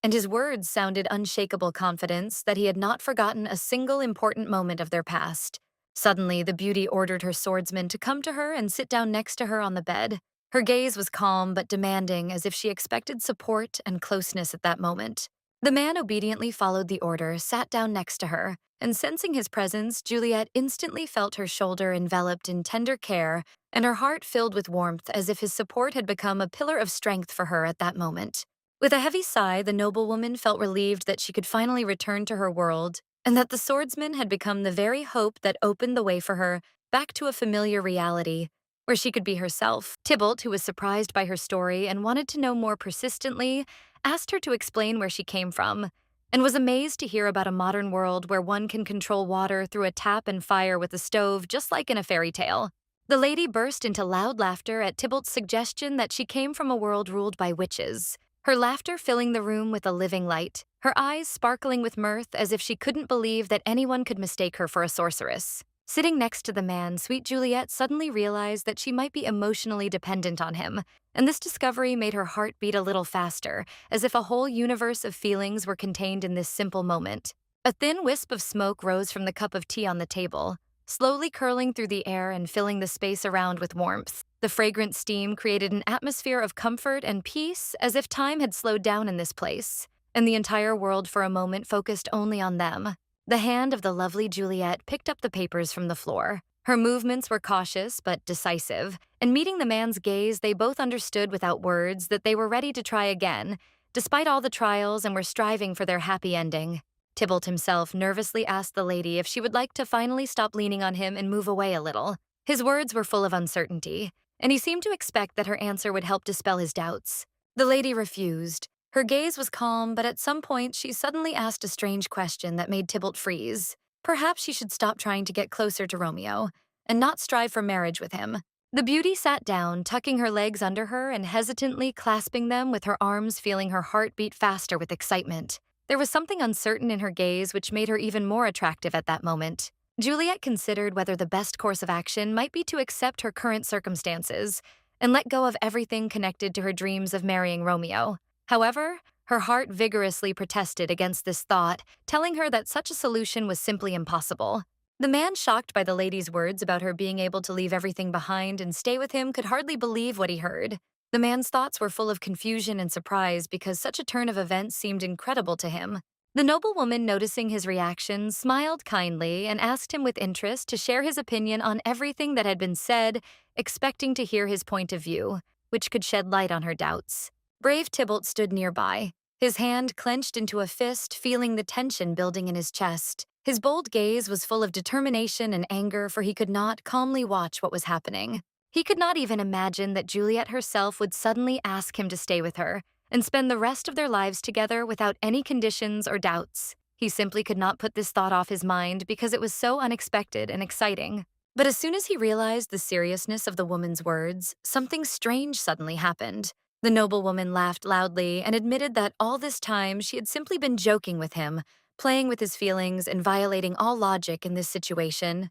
and his words sounded unshakable confidence that he had not forgotten a single important moment of their past. Suddenly, the beauty ordered her swordsman to come to her and sit down next to her on the bed. Her gaze was calm but demanding, as if she expected support and closeness at that moment. The man obediently followed the order, sat down next to her, and sensing his presence, Juliet instantly felt her shoulder enveloped in tender care and her heart filled with warmth, as if his support had become a pillar of strength for her at that moment. With a heavy sigh, the noblewoman felt relieved that she could finally return to her world, and that the swordsman had become the very hope that opened the way for her back to a familiar reality, where she could be herself. Tybalt, who was surprised by her story and wanted to know more persistently, asked her to explain where she came from, and was amazed to hear about a modern world where one can control water through a tap and fire with a stove, just like in a fairy tale. The lady burst into loud laughter at Tybalt's suggestion that she came from a world ruled by witches, her laughter filling the room with a living light, her eyes sparkling with mirth, as if she couldn't believe that anyone could mistake her for a sorceress. Sitting next to the man, sweet Juliet suddenly realized that she might be emotionally dependent on him, and this discovery made her heart beat a little faster, as if a whole universe of feelings were contained in this simple moment. A thin wisp of smoke rose from the cup of tea on the table, slowly curling through the air and filling the space around with warmth. The fragrant steam created an atmosphere of comfort and peace, as if time had slowed down in this place, and the entire world for a moment focused only on them. The hand of the lovely Juliet picked up the papers from the floor. Her movements were cautious but decisive, and meeting the man's gaze, they both understood without words that they were ready to try again, despite all the trials, and were striving for their happy ending. Tybalt himself nervously asked the lady if she would like to finally stop leaning on him and move away a little. His words were full of uncertainty, and he seemed to expect that her answer would help dispel his doubts. The lady refused. Her gaze was calm, but at some point she suddenly asked a strange question that made Tybalt freeze. Perhaps she should stop trying to get closer to Romeo, and not strive for marriage with him. The beauty sat down, tucking her legs under her and hesitantly clasping them with her arms, feeling her heart beat faster with excitement. There was something uncertain in her gaze which made her even more attractive at that moment. Juliet considered whether the best course of action might be to accept her current circumstances and let go of everything connected to her dreams of marrying Romeo. However, her heart vigorously protested against this thought, telling her that such a solution was simply impossible. The man, shocked by the lady's words about her being able to leave everything behind and stay with him, could hardly believe what he heard. The man's thoughts were full of confusion and surprise because such a turn of events seemed incredible to him. The noblewoman, noticing his reaction, smiled kindly and asked him with interest to share his opinion on everything that had been said, expecting to hear his point of view, which could shed light on her doubts. Brave Tybalt stood nearby, his hand clenched into a fist, feeling the tension building in his chest. His bold gaze was full of determination and anger, for he could not calmly watch what was happening. He could not even imagine that Juliet herself would suddenly ask him to stay with her and spend the rest of their lives together without any conditions or doubts. He simply could not put this thought off his mind because it was so unexpected and exciting. But as soon as he realized the seriousness of the woman's words, something strange suddenly happened. The noblewoman laughed loudly and admitted that all this time she had simply been joking with him, playing with his feelings and violating all logic in this situation.